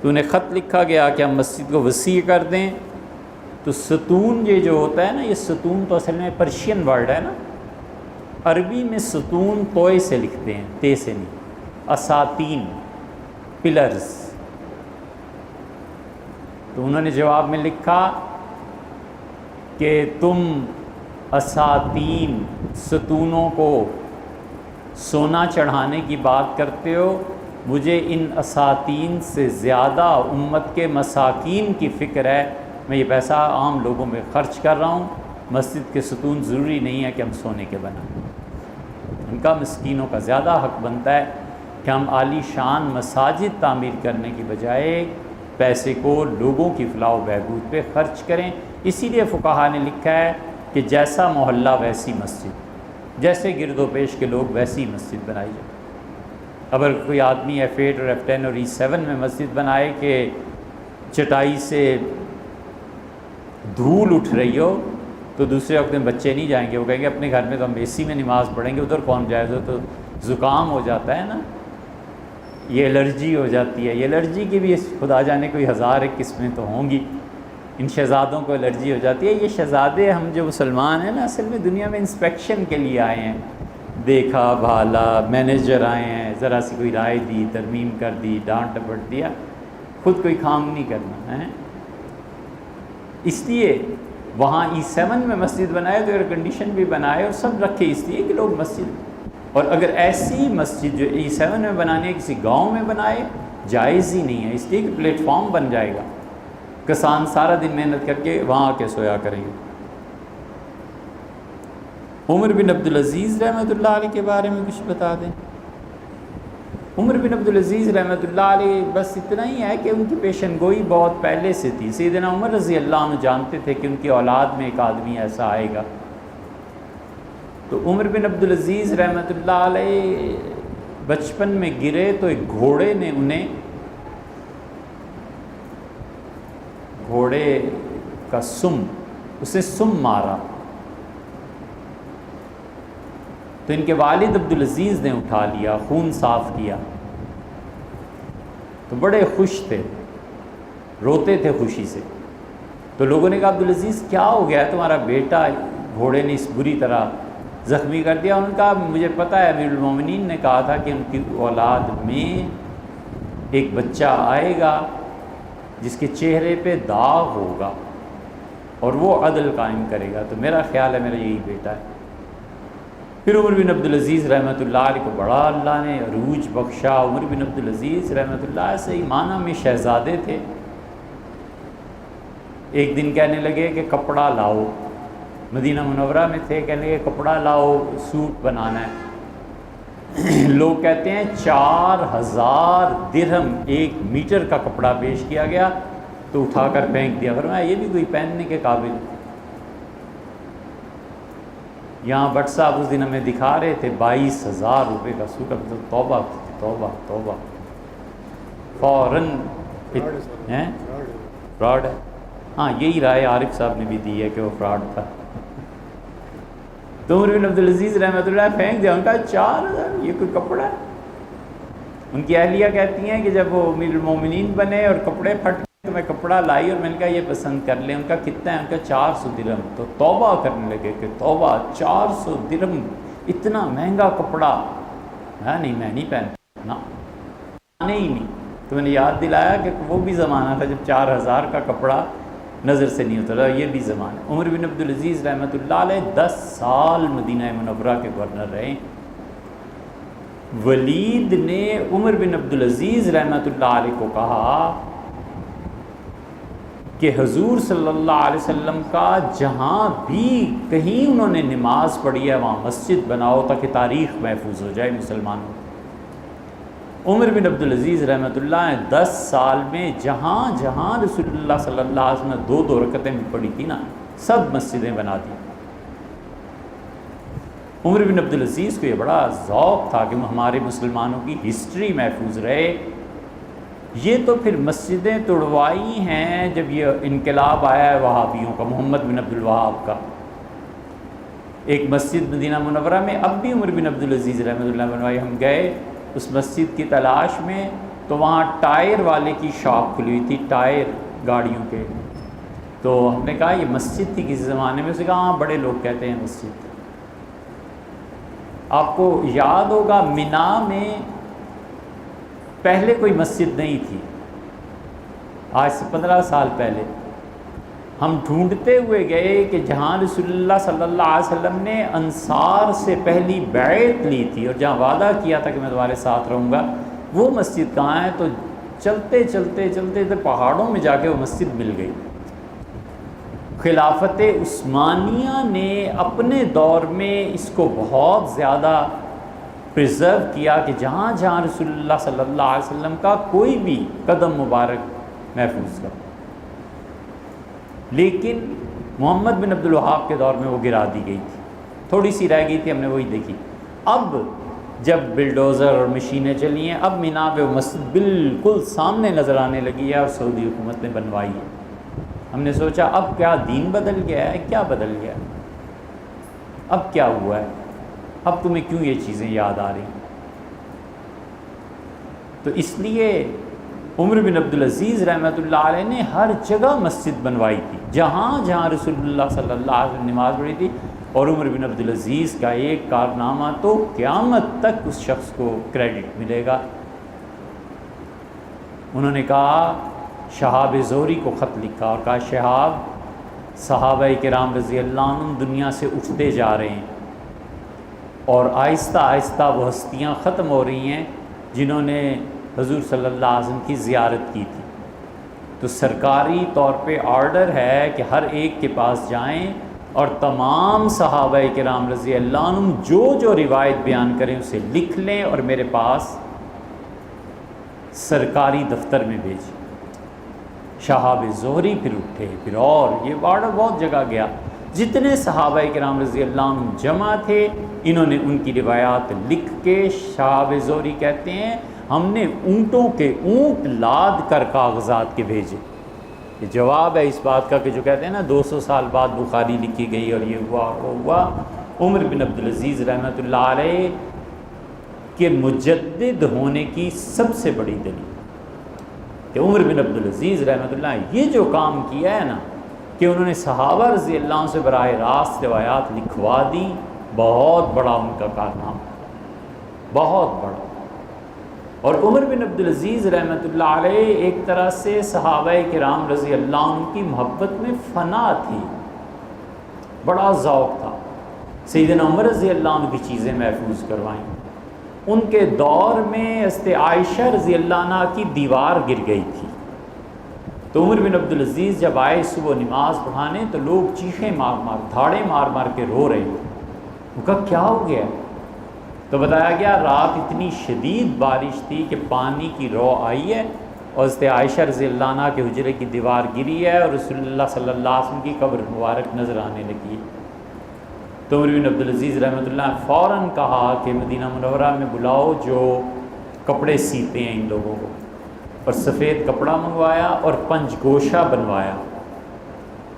تو انہیں خط لکھا گیا کہ ہم مسجد کو وسیع کر دیں. تو ستون یہ جو ہوتا ہے نا، یہ ستون تو اصل میں پرشین ورڈ ہے نا، عربی میں ستون توئے سے لکھتے ہیں، تے سے نہیں. اساتین، پلرز. تو انہوں نے جواب میں لکھا کہ تم اساتین، ستونوں کو سونا چڑھانے کی بات کرتے ہو، مجھے ان اساتین سے زیادہ امت کے مساکین کی فکر ہے. میں یہ پیسہ عام لوگوں میں خرچ کر رہا ہوں. مسجد کے ستون ضروری نہیں ہے کہ ہم سونے کے بنائیں. ان کا مسکینوں کا زیادہ حق بنتا ہے کہ ہم عالی شان مساجد تعمیر کرنے کی بجائے پیسے کو لوگوں کی فلاح و بہبود پہ خرچ کریں. اسی لیے فقہا نے لکھا ہے کہ جیسا محلہ ویسی مسجد، جیسے گرد و پیش کے لوگ ویسی مسجد بنائی جائے. اگر کوئی آدمی F8 اور F10 اور E7 میں مسجد بنائے کہ چٹائی سے دھول اٹھ رہی ہو تو دوسرے وقت میں بچے نہیں جائیں گے، وہ کہیں گے اپنے گھر میں تو ہم اے سی میں نماز پڑھیں گے، ادھر کون جائے، ادھر تو زکام ہو جاتا ہے نا، یہ الرجی ہو جاتی ہے۔ یہ الرجی کی بھی خدا جانے کوئی ہزار ایک قسمیں تو ہوں گی، ان شہزادوں کو الرجی ہو جاتی ہے۔ یہ شہزادے ہم جو مسلمان ہیں نا، اصل میں دنیا میں انسپیکشن کے لیے آئے ہیں، دیکھا بھالا، مینیجر آئے ہیں، ذرا سی کوئی رائے دی، ترمیم کر دی، ڈانٹ ڈپٹ دیا، خود کوئی کام نہیں کرنا ہے۔ اس لیے وہاں E7 میں مسجد بنائے تو ایئر کنڈیشن بھی بنائے اور سب رکھے، اس لیے کہ لوگ مسجد، اور اگر ایسی مسجد جو E7 میں بنانی ہے کسی گاؤں میں بنائے، جائز ہی نہیں ہے، اس لیے کہ پلیٹ فارم بن جائے گا، کسان سارا دن محنت کر کے وہاں آ کے سویا کریں گے۔ عمر بن عبدالعزیز رحمۃ اللہ علیہ کے بارے میں کچھ بتا دیں۔ عمر بن عبدالعزیز رحمۃ اللہ علیہ بس اتنا ہی ہے کہ ان کی پیشن گوئی بہت پہلے سے تھی۔ سیدنا عمر رضی اللہ عنہ جانتے تھے کہ ان کی اولاد میں ایک آدمی ایسا آئے گا، تو عمر بن عبدالعزیز رحمۃ اللہ علیہ بچپن میں گرے تو ایک گھوڑے نے انہیں، گھوڑے کا سم، اسے سم مارا، تو ان کے والد عبدالعزیز نے اٹھا لیا، خون صاف کیا، تو بڑے خوش تھے، روتے تھے خوشی سے۔ تو لوگوں نے کہا عبدالعزیز کیا ہو گیا ہے، تمہارا بیٹا گھوڑے نے اس بری طرح زخمی کر دیا۔ انہوں نے کہا مجھے پتہ ہے، امیر المومنین نے کہا تھا کہ ان کی اولاد میں ایک بچہ آئے گا جس کے چہرے پہ داغ ہوگا اور وہ عدل قائم کرے گا، تو میرا خیال ہے میرا یہی بیٹا ہے۔ پھر عمر بن عبدالعزیز رحمۃ اللہ علیہ کو بڑا اللہ نے عروج بخشا۔ عمر بن عبدالعزیز رحمۃ اللہ سے ایمانہ میں شہزادے تھے۔ ایک دن کہنے لگے کہ کپڑا لاؤ، مدینہ منورہ میں تھے، کہنے لگے کپڑا لاؤ، سوٹ بنانا ہے۔ لوگ کہتے ہیں 4000 درہم 1 میٹر کا کپڑا پیش کیا گیا، تو اٹھا کر پھینک دیا، فرمایا یہ بھی کوئی پہننے کے قابل۔ یہاں بٹ صاحب اس دن ہمیں دکھا رہے تھے 22,000 روپے کا سوٹ۔ اب تو توبہ توبہ توبہ، فوراً فراڈ ہے۔ ہاں یہی رائے عارف صاحب نے بھی دی ہے کہ وہ فراڈ تھا۔ تو عمر بن عبدالعزیز رحمۃ اللہ پھینک دیا، ان کا 4000 یہ کوئی کپڑا ہے۔ ان کی اہلیہ کہتی ہیں کہ جب وہ امیر المومنین بنے اور کپڑے پھٹ تو میں کپڑا لائی اور میں نے کہا یہ پسند کر لیں۔ ان کا کتنا ہے؟ ان کا 400 درہم۔ تو توبہ کرنے لگے کہ توبہ، 400 درہم اتنا مہنگا کپڑا، نہیں میں نہیں پہنتا، ہی نہیں۔ تو میں نے یاد دلایا کہ وہ بھی زمانہ تھا جب 4000 کا کپڑا نظر سے نہیں اترا، یہ بھی زمانہ۔ عمر بن عبدالعزیز رحمۃ اللہ علیہ 10 سال مدینہ منورہ کے گورنر رہے۔ ولید نے عمر بن عبدالعزیز رحمۃ اللہ علیہ کو کہا کہ حضور صلی اللہ علیہ وسلم کا جہاں بھی کہیں انہوں نے نماز پڑھی ہے وہاں مسجد بناؤ تاکہ تاریخ محفوظ ہو جائے مسلمانوں۔ عمر بن عبدالعزیز رحمۃ اللہ نے 10 سال میں جہاں جہاں رسول اللہ صلی اللہ علیہ وسلم نے 2 رکعتیں بھی پڑھی تھی نا، سب مسجدیں بنا دی۔ عمر بن عبدالعزیز کو یہ بڑا ذوق تھا کہ ہمارے مسلمانوں کی ہسٹری محفوظ رہے۔ یہ تو پھر مسجدیں توڑوائی ہیں جب یہ انقلاب آیا ہے وہابیوں کا، محمد بن عبد الوہاب کا۔ ایک مسجد مدینہ منورہ میں اب بھی عمر بن عبدالعزیز رحمۃ اللہ بنوائی۔ ہم گئے اس مسجد کی تلاش میں، تو وہاں ٹائر والے کی شاپ کھلی ہوئی تھی، ٹائر گاڑیوں کے۔ تو ہم نے کہا یہ مسجد تھی کسی زمانے میں؟ اسے کہا ہاں بڑے لوگ کہتے ہیں مسجد۔ آپ کو یاد ہوگا مینا میں پہلے کوئی مسجد نہیں تھی، آج سے 15 سال پہلے۔ ہم ڈھونڈتے ہوئے گئے کہ جہاں رسول اللہ صلی اللہ علیہ وسلم نے انصار سے پہلی بیعت لی تھی اور جہاں وعدہ کیا تھا کہ میں تمہارے ساتھ رہوں گا، وہ مسجد کہاں ہے؟ تو چلتے چلتے چلتے پہاڑوں میں جا کے وہ مسجد مل گئی۔ خلافت عثمانیہ نے اپنے دور میں اس کو بہت زیادہ پریزرو کیا کہ جہاں جہاں رسول اللہ صلی اللہ علیہ وسلم کا کوئی بھی قدم مبارک محفوظ کر۔ لیکن محمد بن عبد الوہاب کے دور میں وہ گرا دی گئی تھی، تھوڑی سی رہ گئی تھی، ہم نے وہی دیکھی۔ اب جب بلڈوزر اور مشینیں چلی ہیں، اب مینا پہ وہ مسجد بالکل سامنے نظر آنے لگی ہے اور سعودی حکومت نے بنوائی ہے۔ ہم ہم نے سوچا اب کیا دین بدل گیا ہے، کیا بدل گیا ہے، اب کیا ہوا ہے، اب تمہیں کیوں یہ چیزیں یاد آ رہی ہیں؟ تو اس لیے عمر بن عبدالعزیز رحمۃ اللہ علیہ نے ہر جگہ مسجد بنوائی تھی، جہاں جہاں رسول اللہ صلی اللہ علیہ وسلم نماز پڑھی تھی. اور عمر بن عبدالعزیز کا ایک کارنامہ تو قیامت تک اس شخص کو کریڈٹ ملے گا. انہوں نے کہا، شہاب زہری کو خط لکھا اور کہا شہاب، صحابہ کرام رضی اللہ عنہ دنیا سے اٹھتے جا رہے ہیں اور آہستہ آہستہ وہ ہستیاں ختم ہو رہی ہیں جنہوں نے حضور صلی اللہ علیہ وسلم کی زیارت کی تھی. تو سرکاری طور پہ آرڈر ہے کہ ہر ایک کے پاس جائیں اور تمام صحابہ کرام رضی اللہ عنہ جو جو روایت بیان کریں اسے لکھ لیں اور میرے پاس سرکاری دفتر میں بھیجیں. شہاب زہری پھر اٹھے، پھر اور یہ آرڈر بہت جگہ گیا. جتنے صحابہ کرام رضی اللہ عنہ جمع تھے انہوں نے ان کی روایات لکھ کے، شہاب زہری کہتے ہیں ہم نے اونٹوں کے اونٹ لاد کر کاغذات کے بھیجے. یہ جواب ہے اس بات کا کہ جو کہتے ہیں نا 200 سال بعد بخاری لکھی گئی اور یہ ہوا اور وہ ہوا. عمر بن عبدالعزیز رحمۃ اللہ علیہ کے مجدد ہونے کی سب سے بڑی دلیل کہ عمر بن عبدالعزیز رحمۃ اللہ یہ جو کام کیا ہے نا کہ انہوں نے صحابہ رضی اللہ عنہ سے براہ راست روایات لکھوا دی، بہت بڑا ان کا کارنامہ، بہت بڑا. اور عمر بن عبدالعزیز رحمۃ اللہ علیہ ایک طرح سے صحابہ کرام رضی اللہ عنہ کی محبت میں فنا تھی، بڑا ذوق تھا. سیدنا عمر رضی اللہ عنہ کی چیزیں محفوظ کروائیں. ان کے دور میں حضرت عائشہ رضی اللہ عنہ کی دیوار گر گئی تھی، تو عمر بن عبدالعزیز جب آئے صبح نماز پڑھانے تو لوگ چیخیں مار مار، دھاڑے مار مار کے رو رہے ہیں. وہ کہا کیا ہو گیا؟ تو بتایا گیا رات اتنی شدید بارش تھی کہ پانی کی رو آئی ہے اور حضرت عائشہ رضی اللہ عنہ کے حجرے کی دیوار گری ہے اور رسول اللہ صلی اللہ علیہ وسلم کی قبر مبارک نظر آنے لگی. تو عمر بن عبدالعزیز رحمۃ اللہ نے فوراً کہا کہ مدینہ منورہ میں بلاؤ جو کپڑے سیتے ہیں ان لوگوں کو، اور سفید کپڑا منگوایا اور پنج گوشہ بنوایا.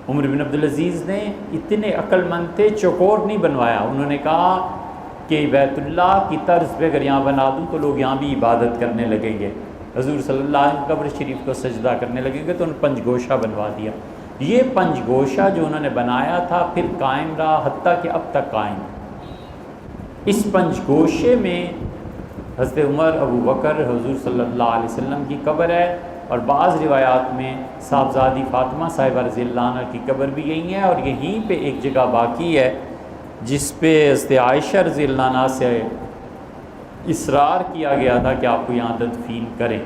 عمر بن عبدالعزیز نے اتنے عقل مند تھے، چوکور نہیں بنوایا. انہوں نے کہا کہ بیت اللہ کی طرز پہ اگر یہاں بنا دوں تو لوگ یہاں بھی عبادت کرنے لگیں گے، حضور صلی اللہ علیہ وسلم قبر شریف کو سجدہ کرنے لگیں گے، تو انہوں نے پنج گوشہ بنوا دیا. یہ پنج گوشہ جو انہوں نے بنایا تھا پھر قائم رہا، حتیٰ کہ اب تک قائم. اس پنج گوشے میں حضرت عمر، ابو بکر، حضور صلی اللہ علیہ وسلم کی قبر ہے، اور بعض روایات میں صاحبزادی فاطمہ صاحبہ رضی اللہ عنہ کی قبر بھی یہی ہے. اور یہیں پہ ایک جگہ باقی ہے جس پہ حضرت عائشہ رضی اللہ عنہ سے اصرار کیا گیا تھا کہ آپ کو یہاں تدفین کریں.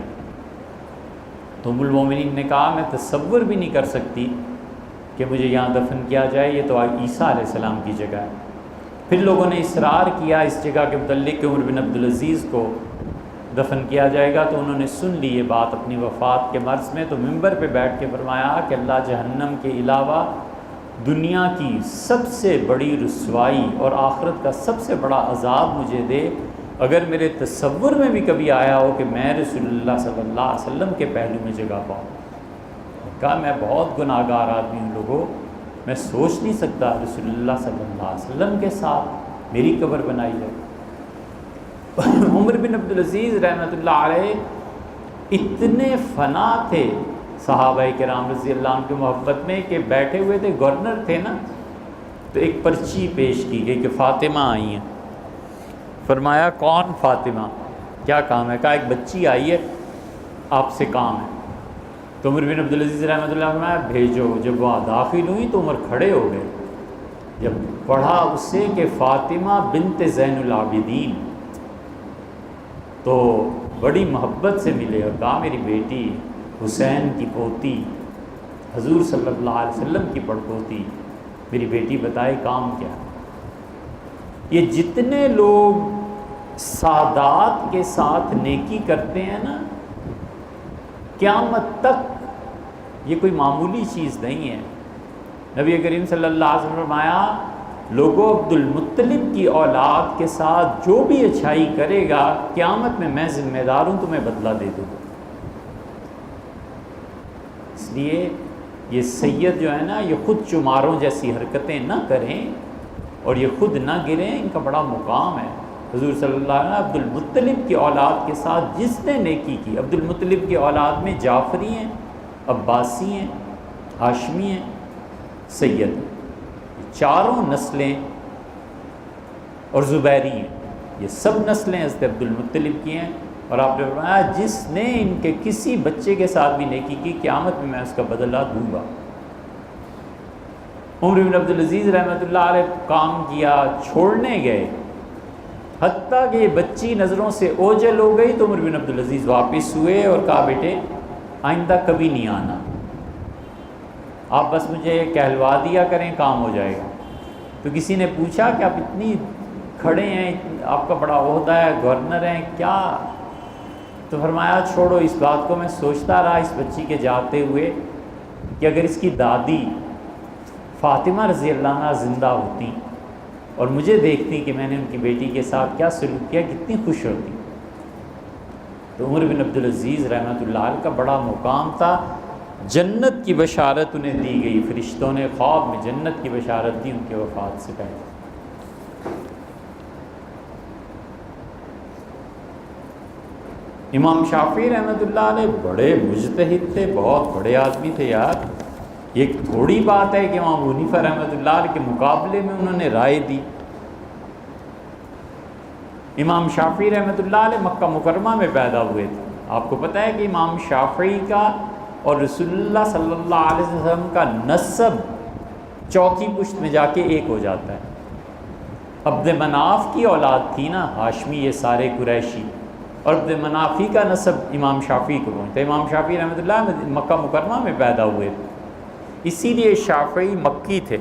تو ام المومنین نے کہا میں تصور بھی نہیں کر سکتی کہ مجھے یہاں دفن کیا جائے، یہ تو عیسیٰ علیہ السلام کی جگہ ہے. پھر لوگوں نے اصرار کیا اس جگہ کے متعلق کہ عمر بن عبدالعزیز کو دفن کیا جائے گا. تو انہوں نے سن لی یہ بات اپنی وفات کے مرض میں، تو ممبر پہ بیٹھ کے فرمایا کہ اللہ جہنم کے علاوہ دنیا کی سب سے بڑی رسوائی اور آخرت کا سب سے بڑا عذاب مجھے دے اگر میرے تصور میں بھی کبھی آیا ہو کہ میں رسول اللہ صلی اللہ علیہ وسلم کے پہلو میں جگہ پاؤں. کہا میں بہت گناہ گار آدمی ہوں لوگوں، میں سوچ نہیں سکتا رسول اللہ صلی اللہ علیہ وسلم کے ساتھ میری قبر بنائی جائے. عمر بن عبدالعزیز رحمۃ اللہ علیہ اتنے فنا تھے صحابہ کرام رضی اللہ عنہ کی محبت میں کہ بیٹھے ہوئے تھے، گورنر تھے نا، تو ایک پرچی پیش کی گئی کہ فاطمہ آئی ہیں. فرمایا کون فاطمہ، کیا کام ہے؟ کہا ایک بچی آئی ہے آپ سے کام ہے. تو عمر بن عبدالعزیز رحمۃ اللہ علیہ نے بھیجو. جب وہاں داخل ہوئی تو عمر کھڑے ہو گئے. جب پڑھا اس سے کہ فاطمہ بنت زین العابدین، تو بڑی محبت سے ملے اور کہا میری بیٹی حسین کی پوتی، حضور صلی اللہ علیہ وسلم کی پڑپوتی، میری بیٹی بتائے کام کیا. یہ جتنے لوگ سادات کے ساتھ نیکی کرتے ہیں نا، قیامت تک یہ کوئی معمولی چیز نہیں ہے. نبی کریم صلی اللہ علیہ وسلم نے فرمایا لوگوں عبد المطلب کی اولاد کے ساتھ جو بھی اچھائی کرے گا قیامت میں ذمہ دار ہوں، تمہیں بدلہ دے دوں گا. اس لیے یہ سید جو ہے نا یہ خود چماروں جیسی حرکتیں نہ کریں اور یہ خود نہ گریں، ان کا بڑا مقام ہے۔ حضور صلی اللہ علیہ وسلم عبد المطلب کی اولاد کے ساتھ جس نے نیکی کی، عبد المطلب کی اولاد میں جعفری ہیں، عباسی ہیں، ہاشمی ہیں، سید، چاروں نسلیں، اور زبیری ہیں، یہ سب نسلیں حضرت عبد المطلب کی ہیں۔ اور آپ نے فرمایا جس نے ان کے کسی بچے کے ساتھ بھی نیکی کی، قیامت میں اس کا بدلہ دوں گا۔ عمر بن عبدالعزیز رحمۃ اللہ علیہ کام کیا، چھوڑنے گئے، حتیٰ کہ یہ بچی نظروں سے اوجھل ہو گئی تو عمر بن عبدالعزیز واپس ہوئے اور کہا بیٹے آئندہ کبھی نہیں آنا، آپ بس مجھے کہلوا دیا کریں، کام ہو جائے گا۔ تو کسی نے پوچھا کہ آپ اتنی کھڑے ہیں، آپ کا بڑا عہدہ ہے، گورنر ہیں، کیا؟ تو فرمایا چھوڑو اس بات کو، میں سوچتا رہا اس بچی کے جاتے ہوئے کہ اگر اس کی دادی فاطمہ رضی اللہ عنہا زندہ ہوتی اور مجھے دیکھتی کہ میں نے ان کی بیٹی کے ساتھ کیا سلوک کیا، کتنی خوش ہوتی۔ تو عمر بن عبدالعزیز رحمۃ اللہ علیہ کا بڑا مقام تھا، جنت کی بشارت انہیں دی گئی، فرشتوں نے خواب میں جنت کی بشارت دی ان کے وفات سے پہلے۔ امام شافعی رحمۃ اللہ علیہ بڑے مجتہد تھے، بہت بڑے آدمی تھے یار، ایک تھوڑی بات ہے کہ امام حنیفہ رحمۃ اللہ علیہ کے مقابلے میں انہوں نے رائے دی۔ امام شافعی رحمۃ اللہ علیہ مکہ مکرمہ میں پیدا ہوئے تھے۔ آپ کو پتہ ہے کہ امام شافعی کا اور رسول اللہ صلی اللہ علیہ وسلم کا نسب چوتھی پشت میں جا کے ایک ہو جاتا ہے۔ عبد مناف کی اولاد تھی نا ہاشمی، یہ سارے قریشی، اور عبد منافی کا نسب امام شافعی کو پہنچتا ہے۔ امام شافعی رحمۃ اللہ مکہ مکرمہ میں پیدا ہوئے تھے، اسی لیے شافعی مکی تھے۔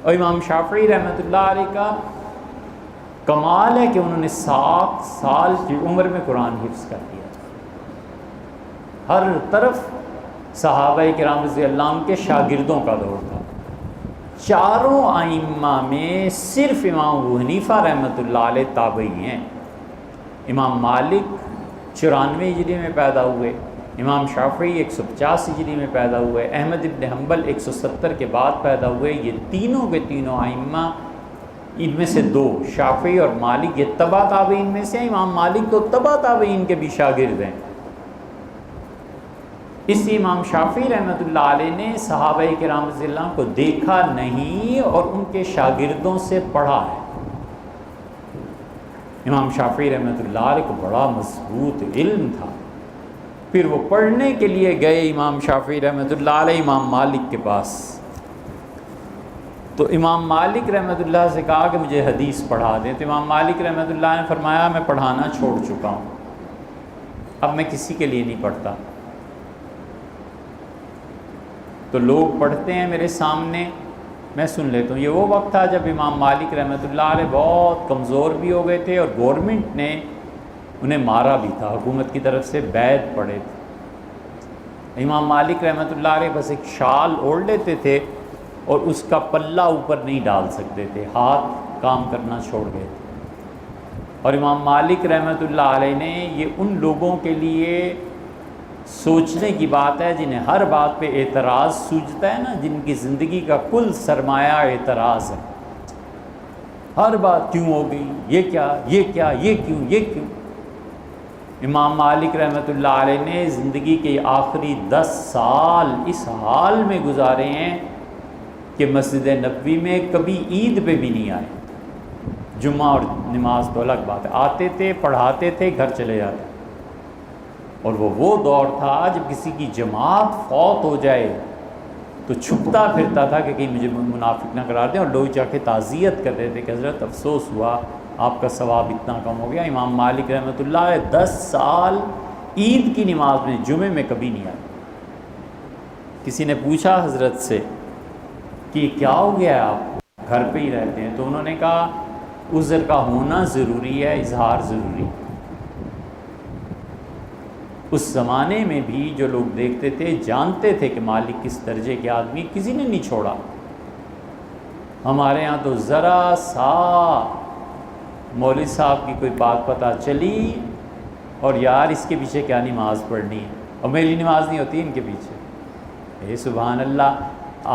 اور امام شافعی رحمۃ اللہ علیہ کا کمال ہے کہ انہوں نے 7 سال کی عمر میں قرآن حفظ کر دیا، ہر طرف صحابہ کرام رضی اللہ عنہ کے شاگردوں کا دور تھا۔ چاروں ائمہ میں صرف امام ابو حنیفہ رحمۃ اللہ علیہ تابعی ہیں۔ امام مالک 94 ہجری میں پیدا ہوئے، امام شافعی 150 ہجری میں پیدا ہوئے، احمد ابن حنبل 170 کے بعد پیدا ہوئے۔ یہ تینوں کے تینوں ائمہ، ان میں سے 2 شافعی اور مالک یہ تبع تابعین میں سے ہیں، امام مالک تو تبع تابعین کے بھی شاگرد ہیں۔ اس لیے امام شافعی رحمۃ اللہ علیہ نے صحابہ کرام رضی اللہ عنہ کو دیکھا نہیں اور ان کے شاگردوں سے پڑھا ہے۔ امام شافعی رحمۃ اللہ علیہ کو بڑا مضبوط علم تھا، پھر وہ پڑھنے کے لیے گئے امام شافعی رحمۃ اللہ علیہ امام مالک کے پاس، تو امام مالک رحمۃ اللہ سے کہا کہ مجھے حدیث پڑھا دیں، تو امام مالک رحمۃ اللہ نے فرمایا میں پڑھانا چھوڑ چکا ہوں، اب میں کسی کے لیے نہیں پڑھتا۔ تو لوگ پڑھتے ہیں میرے سامنے، میں سن لیتا ہوں۔ یہ وہ وقت تھا جب امام مالک رحمۃ اللہ علیہ بہت کمزور بھی ہو گئے تھے اور گورنمنٹ نے انہیں مارا بھی تھا، حکومت کی طرف سے بیعت پڑے تھے۔ امام مالک رحمۃ اللہ علیہ بس ایک شال اوڑھ لیتے تھے اور اس کا پلہ اوپر نہیں ڈال سکتے تھے، ہاتھ کام کرنا چھوڑ گئے تھے۔ اور امام مالک رحمۃ اللہ علیہ نے یہ ان لوگوں کے لیے سوچنے کی بات ہے جنہیں ہر بات پہ اعتراض سوجتا ہے نا، جن کی زندگی کا کل سرمایہ اعتراض ہے، ہر بات کیوں ہو گئی، یہ کیا، یہ کیا، یہ کیوں، یہ کیوں۔ امام مالک رحمۃ اللہ علیہ نے زندگی کے آخری 10 سال اس حال میں گزارے ہیں کہ مسجد نبوی میں کبھی عید پہ بھی نہیں آئے، جمعہ اور نماز تو الگ بات ہے، آتے تھے، پڑھاتے تھے، گھر چلے جاتے۔ اور وہ دور تھا جب کسی کی جماعت فوت ہو جائے تو چھپتا پھرتا تھا کہ کہیں مجھے منافق نہ قرار دیں، اور لوگ جا کے تعزیت کرتے تھے کہ حضرت افسوس ہوا، آپ کا ثواب اتنا کم ہو گیا۔ امام مالک رحمۃ اللہ علیہ 10 سال عید کی نماز میں جمعے میں کبھی نہیں آئے۔ کسی نے پوچھا حضرت سے کہ کیا ہو گیا، آپ گھر پہ ہی رہتے ہیں؟ تو انہوں نے کہا عذر کا ہونا ضروری ہے، اظہار ضروری ہے۔ اس زمانے میں بھی جو لوگ دیکھتے تھے جانتے تھے کہ مالک کس درجے کے آدمی، کسی نے نہیں چھوڑا۔ ہمارے ہاں تو ذرا سا مولوی صاحب کی کوئی بات پتہ چلی اور یار اس کے پیچھے کیا نماز پڑھنی ہے، اور میری نماز نہیں ہوتی ان کے پیچھے، اے سبحان اللہ،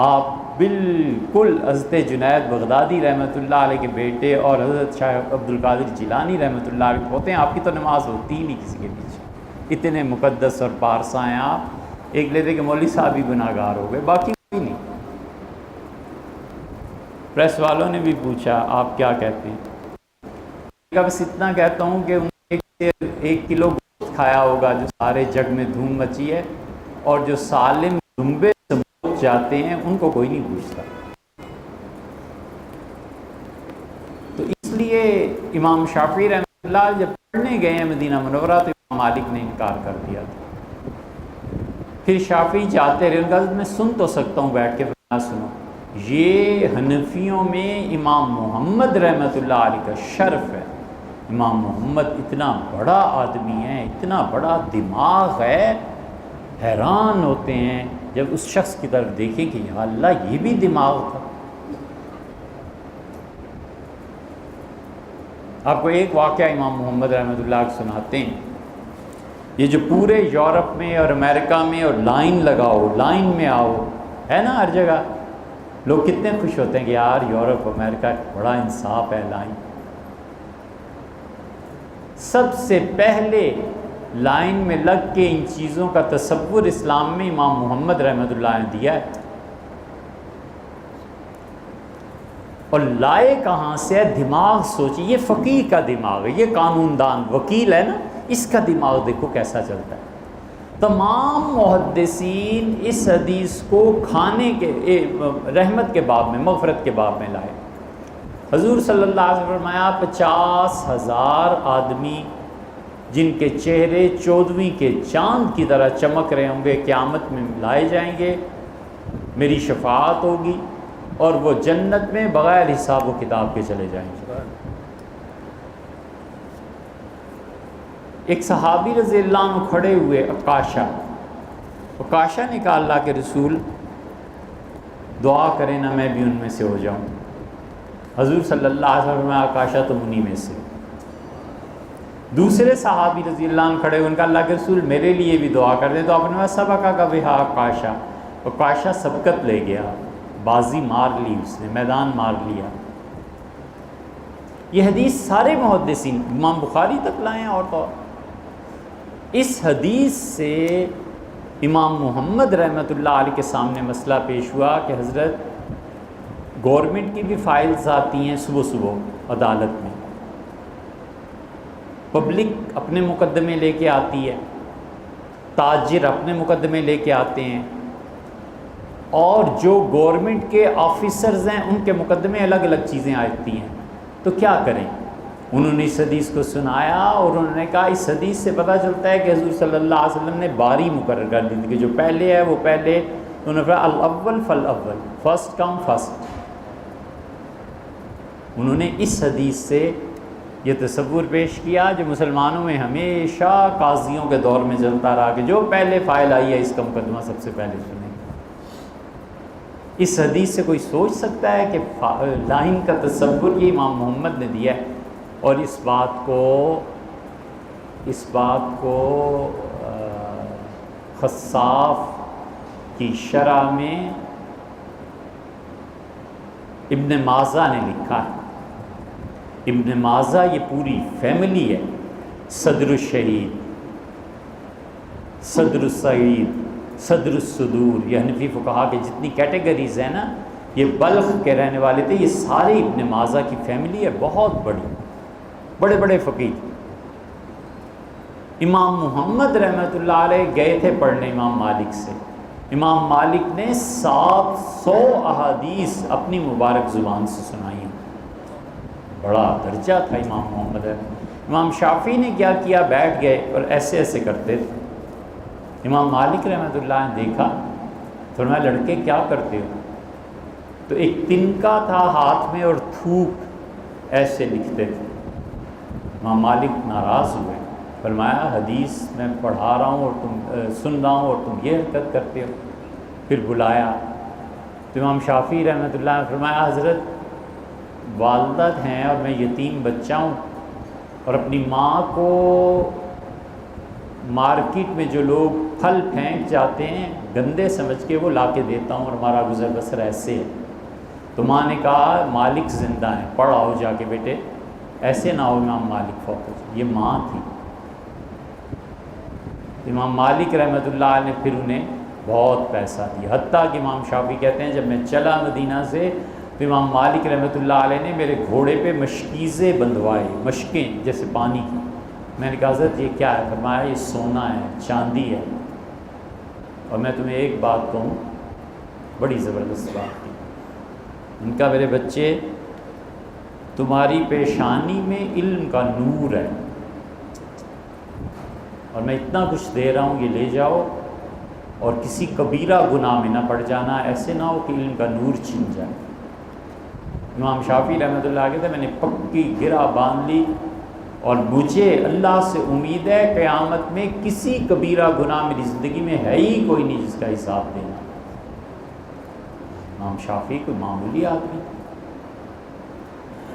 آپ بالکل حضرت جنید بغدادی رحمۃ اللہ علیہ کے بیٹے اور حضرت شاہ عبد القادر جیلانی رحمۃ اللہ علیہ ہوتے ہیں، آپ کی تو نماز ہوتی ہی نہیں کسی کے پیچھے، اتنے مقدس اور پارسا ہیں آپ۔ ایک لیتے کہ مولوی صاحب بھی گناہ گار ہو گئے، باقی کوئی نہیں۔ پریس والوں نے بھی پوچھا آپ کیا کہتے ہیں؟ بس اتنا کہتا ہوں کہ ایک کلو گوشت کھایا ہوگا جو سارے جگ میں دھوم مچی ہے، اور جو سالم دمبے سمجھ جاتے ہیں ان کو کوئی نہیں پوچھتا۔ تو اس لیے امام شافعی رحمۃ اللہ جب پڑھنے گئے ہیں مدینہ منورہ تو امام مالک نے انکار کر دیا تھا۔ پھر شافعی جاتے رہے، ان کا میں سن تو سکتا ہوں بیٹھ کے، نہ سنو۔ یہ حنفیوں میں امام محمد رحمۃ اللہ علیہ کا شرف ہے۔ امام محمد اتنا بڑا آدمی ہے، اتنا بڑا دماغ ہے، حیران ہوتے ہیں جب اس شخص کی طرف دیکھیں کہ یا اللہ یہ بھی دماغ تھا۔ آپ کو ایک واقعہ امام محمد رحمۃ اللہ کو سناتے ہیں۔ یہ جو پورے یورپ میں اور امریکہ میں اور لائن لگاؤ، لائن میں آؤ، ہے نا ہر جگہ، لوگ کتنے خوش ہوتے ہیں کہ یار یورپ امریکہ بڑا انصاف ہے، لائن۔ سب سے پہلے لائن میں لگ کے ان چیزوں کا تصور اسلام میں امام محمد رحمۃ اللہ نے دیا ہے، اور لائے کہاں سے؟ دماغ سوچیے، یہ فقیہ کا دماغ ہے، یہ قانون دان وکیل ہے نا، اس کا دماغ دیکھو کیسا چلتا ہے۔ تمام محدثین اس حدیث کو کھانے کے رحمت کے باب میں، مغفرت کے باب میں لائے۔ حضور صلی اللہ علیہ وسلم نے فرمایا 50,000 آدمی جن کے چہرے 14ویں کے چاند کی طرح چمک رہے ہوں گے قیامت میں لائے جائیں گے، میری شفاعت ہوگی اور وہ جنت میں بغیر حساب و کتاب کے چلے جائیں گے۔ ایک صحابی رضی اللہ عنہ کھڑے ہوئے، عکاشہ نے کہا اللہ کے رسول دعا کریں نا میں بھی ان میں سے ہو جاؤں۔ حضور صلی اللہ علیہ وسلم عکاشہ تو انہی میں سے۔ دوسرے صحابی رضی اللہ عنہ کھڑے ہوئے، ان کا اللہ کے رسول میرے لیے بھی دعا کر دیں، تو آپ نے سبقہ کا بہا عکاشہ، عکاشہ سبقت لے گیا، بازی مار لی، اس نے میدان مار لیا۔ یہ حدیث سارے محدثین امام بخاری تک لائے ہیں، اور تو اس حدیث سے امام محمد رحمۃ اللہ علیہ کے سامنے مسئلہ پیش ہوا کہ حضرت گورنمنٹ کی بھی فائلز آتی ہیں صبح صبح عدالت میں، پبلک اپنے مقدمے لے کے آتی ہے، تاجر اپنے مقدمے لے کے آتے ہیں، اور جو گورنمنٹ کے آفیسرز ہیں ان کے مقدمے الگ الگ چیزیں آتی ہیں، تو کیا کریں؟ انہوں نے اس حدیث کو سنایا اور انہوں نے کہا اس حدیث سے پتہ چلتا ہے کہ حضور صلی اللہ علیہ وسلم نے باری مقرر کر دی تھی کہ جو پہلے ہے وہ پہلے، انہوں نے کہا الاول فالاول، فرسٹ کم فرسٹ۔ انہوں نے اس حدیث سے یہ تصور پیش کیا جو مسلمانوں میں ہمیشہ قاضیوں کے دور میں چلتا رہا کہ جو پہلے فائل آئی ہے اس کا مقدمہ سب سے پہلے سنیں۔ اس حدیث سے کوئی سوچ سکتا ہے کہ لائن کا تصور یہ امام محمد نے دیا ہے، اور اس بات کو خصاف کی شرح میں ابن ماجہ نے لکھا ہے۔ ابن ماجہ یہ پوری فیملی ہے، صدر الشہید، صدر السعید، صدر الصدور، یہ حنفی فقہا کے جتنی کیٹیگریز ہیں نا، یہ بلخ کے رہنے والے تھے، یہ سارے ابن ماجہ کی فیملی ہے، بہت بڑی، بڑے بڑے فقیہ۔ امام محمد رحمۃ اللہ علیہ گئے تھے پڑھنے امام مالک سے، امام مالک نے 700 احادیث اپنی مبارک زبان سے سنائی ہیں، بڑا درجہ تھا امام محمد۔ امام شافعی نے کیا کیا؟ بیٹھ گئے اور ایسے ایسے کرتے تھے۔ امام مالک رحمۃ اللہ نے دیکھا، فرمایا لڑکے کیا کرتے ہو؟ تو ایک تنکا تھا ہاتھ میں اور تھوک ایسے لکھتے تھے۔ امام مالک ناراض ہوئے، فرمایا حدیث میں پڑھا رہا ہوں اور تم سن رہا ہوں اور تم یہ حرکت کرتے ہو۔ پھر بلایا تو امام شافعی رحمۃ اللہ نے فرمایا حضرت والدہ ہیں اور میں یتیم بچہ ہوں، اور اپنی ماں کو مارکیٹ میں جو لوگ پھل پھینک جاتے ہیں گندے سمجھ کے وہ لا کے دیتا ہوں اور ہمارا گزر بسر ایسے ہے. تو ماں نے کہا مالک زندہ ہیں، پڑھ آؤ جا کے بیٹے، ایسے نہ ہو امام مالک فوت ہو جائے. یہ ماں تھی. امام مالک رحمۃ اللہ علیہ نے پھر انہیں بہت پیسہ دیا، حتیٰ کہ امام شافعی کہتے ہیں جب میں چلا مدینہ سے تو امام مالک رحمۃ اللہ علیہ نے میرے گھوڑے پہ مشکیزیں بندھوائے، مشکیں جیسے پانی کی. میں نے کہا حضرت یہ کیا ہے؟ فرمایا یہ سونا ہے، چاندی ہے. اور میں تمہیں ایک بات کہوں، بڑی زبردست بات کی. ان کا میرے بچے تمہاری پیشانی میں علم کا نور ہے، اور میں اتنا کچھ دے رہا ہوں، یہ لے جاؤ اور کسی کبیرہ گناہ میں نہ پڑ جانا، ایسے نہ ہو کہ علم کا نور چھن جائے. امام شافعی رحمۃ اللہ علیہ کہتے ہیں میں نے پکی گرہ باندھ لی اور مجھے اللہ سے امید ہے قیامت میں کسی کبیرہ گناہ میری زندگی میں ہے ہی کوئی نہیں جس کا حساب دینا. امام شافعی کوئی معمولی آدمی.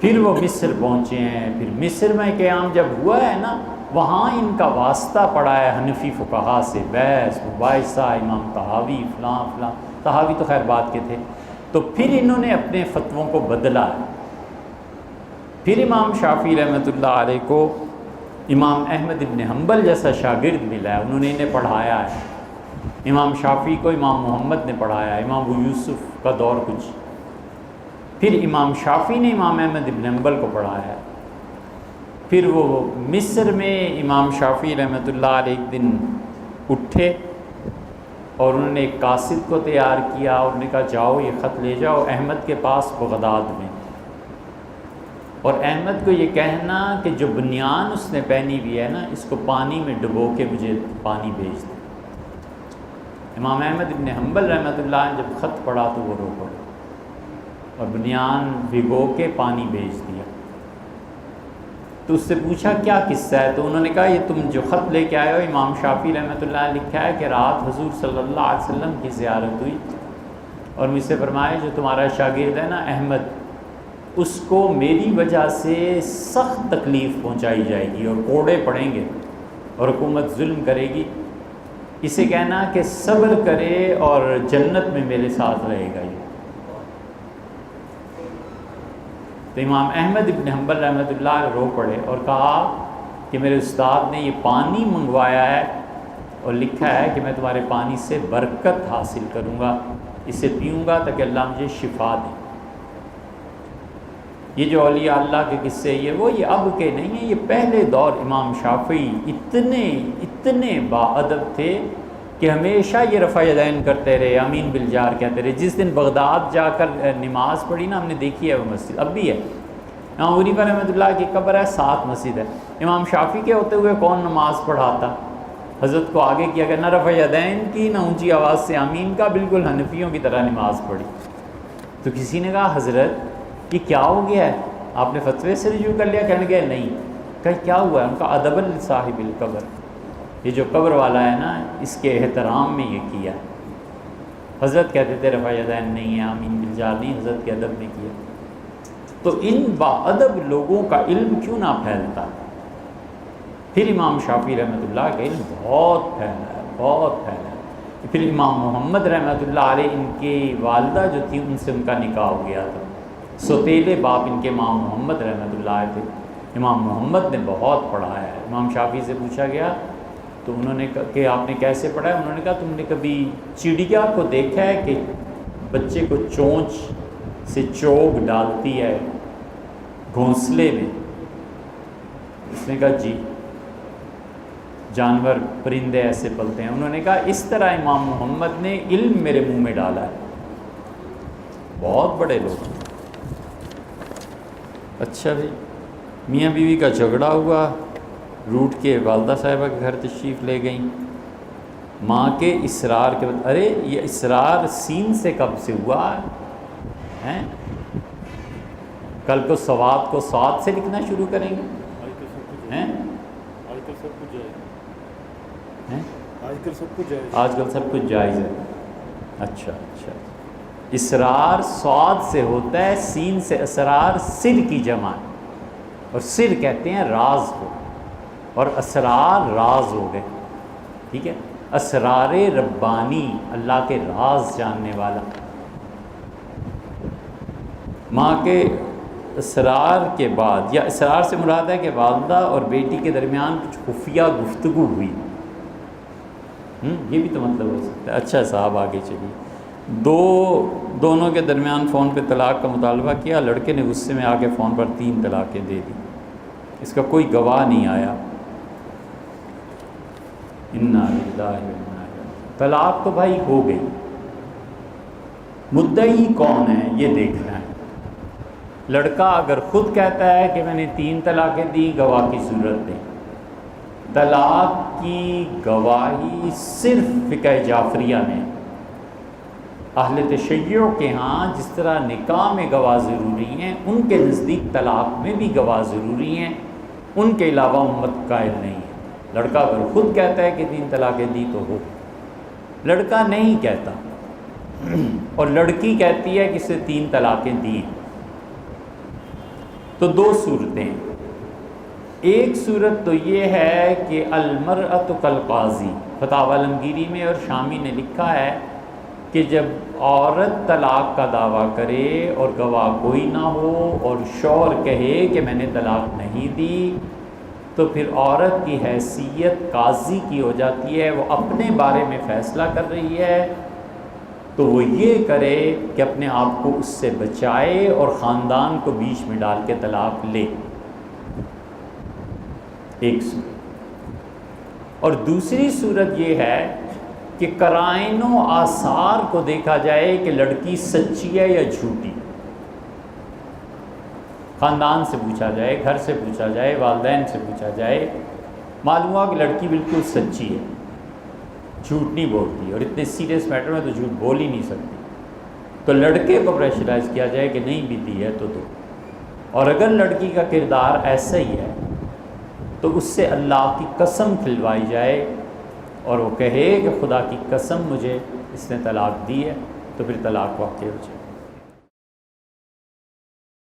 پھر وہ مصر پہنچے ہیں. پھر مصر میں قیام جب ہوا ہے نا، وہاں ان کا واسطہ پڑا ہے حنفی فقہا سے، بحث مباحثہ، امام طحاوی فلاں فلاں. طحاوی تو خیر بات کے تھے. تو پھر انہوں نے اپنے فتووں کو بدلا ہے. پھر امام شافعی رحمۃ اللہ علیہ کو امام احمد ابن حنبل جیسا شاگرد ملا ہے، انہوں نے انہیں پڑھایا ہے. امام شافعی کو امام محمد نے پڑھایا ہے، امام ابو یوسف کا دور کچھ. پھر امام شافعی نے امام احمد ابن حنبل کو پڑھایا ہے. پھر وہ مصر میں امام شافعی رحمۃ اللہ علیہ ایک دن اٹھے اور انہوں نے ایک قاصد کو تیار کیا اور انہوں نے کہا جاؤ یہ خط لے جاؤ احمد کے پاس بغداد میں، اور احمد کو یہ کہنا کہ جو بنیان اس نے پہنی ہوئی ہے نا اس کو پانی میں ڈبو کے مجھے پانی بھیج دے. امام احمد ابن حنبل رحمۃ اللہ نے جب خط پڑھا تو وہ رو پڑے اور بنیان بھگو کے پانی بھیج دیا. تو اس سے پوچھا کیا قصہ ہے؟ تو انہوں نے کہا یہ تم جو خط لے کے آئے ہو امام شافعی رحمۃ اللہ نے لکھا ہے کہ رات حضور صلی اللہ علیہ وسلم کی زیارت ہوئی اور مجھ سے فرمایا جو تمہارا شاگرد ہے نا احمد، اس کو میری وجہ سے سخت تکلیف پہنچائی جائے گی اور کوڑے پڑیں گے اور حکومت ظلم کرے گی، اسے کہنا کہ صبر کرے اور جنت میں میرے ساتھ رہے گا. یہ تو امام احمد ابن حنبل رحمۃ اللہ رو پڑے اور کہا کہ میرے استاد نے یہ پانی منگوایا ہے اور لکھا ہے کہ میں تمہارے پانی سے برکت حاصل کروں گا، اسے پیوں گا تاکہ اللہ مجھے شفا دے. یہ جو اولیاء اللہ کے قصے یہ اب کے نہیں ہیں، یہ پہلے دور. امام شافعی اتنے باادب تھے کہ ہمیشہ یہ رفع یدین کرتے رہے، آمین بالجار کہتے رہے. جس دن بغداد جا کر نماز پڑھی نا، ہم نے دیکھی ہے وہ مسجد اب بھی ہے. امام حنیفہ رحمۃ اللہ کی قبر ہے، 7 مسجد ہے. امام شافعی کے ہوتے ہوئے کون نماز پڑھاتا؟ حضرت کو آگے کیا کہ نہ رفع یدین کی نہ اونچی آواز سے آمین کا، بالکل حنفیوں کی طرح نماز پڑھی. تو کسی نے کہا حضرت یہ کیا ہو گیا ہے، آپ نے فتوے سے رجوع کر لیا؟ کہنے گئے نہیں. کہ کیا ہوا ہے؟ ان کا ادب صاحب القبر، یہ جو قبر والا ہے نا اس کے احترام میں یہ کیا. حضرت کہتے تھے رفع یدین نہیں ہے، آمین بالجار نہیں، حضرت کے ادب نے کیا. تو ان باادب لوگوں کا علم کیوں نہ پھیلتا؟ پھر امام شافعی رحمۃ اللہ کا علم بہت پھیلا ہے، بہت پھیلا ہے. پھر امام محمد رحمۃ اللہ علیہ، ان کی والدہ جو تھی ان سے ان کا نکاح ہو گیا تھا. سوتیلے باپ ان کے امام محمد رحمۃ اللہ علیہ تھے. امام محمد نے بہت پڑھایا ہے. امام شافعی سے پوچھا گیا تو انہوں نے کہا کہ آپ نے کیسے پڑھا ہے؟ انہوں نے کہا تم نے کبھی چڑیا کو دیکھا ہے کہ بچے کو چونچ سے چوگ ڈالتی ہے گھونسلے میں؟ اس نے کہا جی، جانور پرندے ایسے پلتے ہیں. انہوں نے کہا اس طرح امام محمد نے علم میرے منہ میں ڈالا ہے. بہت بڑے لوگ. اچھا بھائی، میاں بیوی کا جھگڑا ہوا، روٹ کے والدہ صاحبہ کے گھر تشریف لے گئیں. ماں کے اصرار کے بعد، ارے یہ اصرار سین سے کب سے ہوا ہے؟ کل کو سواد کو سواد سے لکھنا شروع کریں گے. آج کل سب کچھ جائز ہے. اچھا، اصرار سواد سے ہوتا ہے، سین سے اسرار سر کی جمع ہے، اور سر کہتے ہیں راز کو، اور اسرار راز ہو گئے. ٹھیک ہے، اسرار ربانی، اللہ کے راز جاننے والا۔ ماں کے اسرار کے بعد، یا اسرار سے مراد ہے کہ والدہ اور بیٹی کے درمیان کچھ خفیہ گفتگو ہوئی، یہ بھی تو مطلب ہو سکتا ہے۔ اچھا صاحب آگے چلیے، دونوں کے درمیان فون پہ طلاق کا مطالبہ کیا، لڑکے نے غصے میں آ کے فون پر 3 طلاقیں دے دی، اس کا کوئی گواہ نہیں آیا۔ انا للہ و انا الیہ راجعون۔ طلاق تو بھائی ہو گئی، مدعی کون ہے یہ دیکھنا ہے۔ لڑکا اگر خود کہتا ہے کہ میں نے 3 طلاقیں دی، گواہ کی صورت دیں۔ طلاق کی گواہی صرف فقہ جعفریہ میں، اہل تشیع کے ہاں جس طرح نکاح میں گواہ ضروری ہیں، ان کے نزدیک طلاق میں بھی گواہ ضروری ہیں، ان کے علاوہ امت قائل نہیں ہے۔ لڑکا اگر خود کہتا ہے کہ 3 طلاقیں دی تو ہو، لڑکا نہیں کہتا اور لڑکی کہتی ہے کہ اسے 3 طلاقیں دی ہیں، تو 2 صورتیں۔ ایک صورت تو یہ ہے کہ المرأۃ کالقاضی، فتاوی عالمگیری میں اور شامی نے لکھا ہے کہ جب عورت طلاق کا دعویٰ کرے اور گواہ کوئی نہ ہو اور شوہر کہے کہ میں نے طلاق نہیں دی، تو پھر عورت کی حیثیت قاضی کی ہو جاتی ہے، وہ اپنے بارے میں فیصلہ کر رہی ہے، تو وہ یہ کرے کہ اپنے آپ کو اس سے بچائے اور خاندان کو بیچ میں ڈال کے طلاق لے، ایک صورت۔ اور دوسری صورت یہ ہے کہ قرائن و آثار کو دیکھا جائے کہ لڑکی سچی ہے یا جھوٹی، خاندان سے پوچھا جائے، گھر سے پوچھا جائے، والدین سے پوچھا جائے، معلوم ہوا کہ لڑکی بالکل سچی ہے، جھوٹ نہیں بولتی، اور اتنے سیریس میٹر میں تو جھوٹ بول ہی نہیں سکتی، تو لڑکے کو پریشرائز کیا جائے کہ نہیں بھی دی ہے تو دو۔ اور اگر لڑکی کا کردار ایسا ہی ہے تو اس سے اللہ کی قسم کھلوائی جائے اور وہ کہے کہ خدا کی قسم مجھے اس نے طلاق دی ہے، تو پھر طلاق واقع ہو جائے۔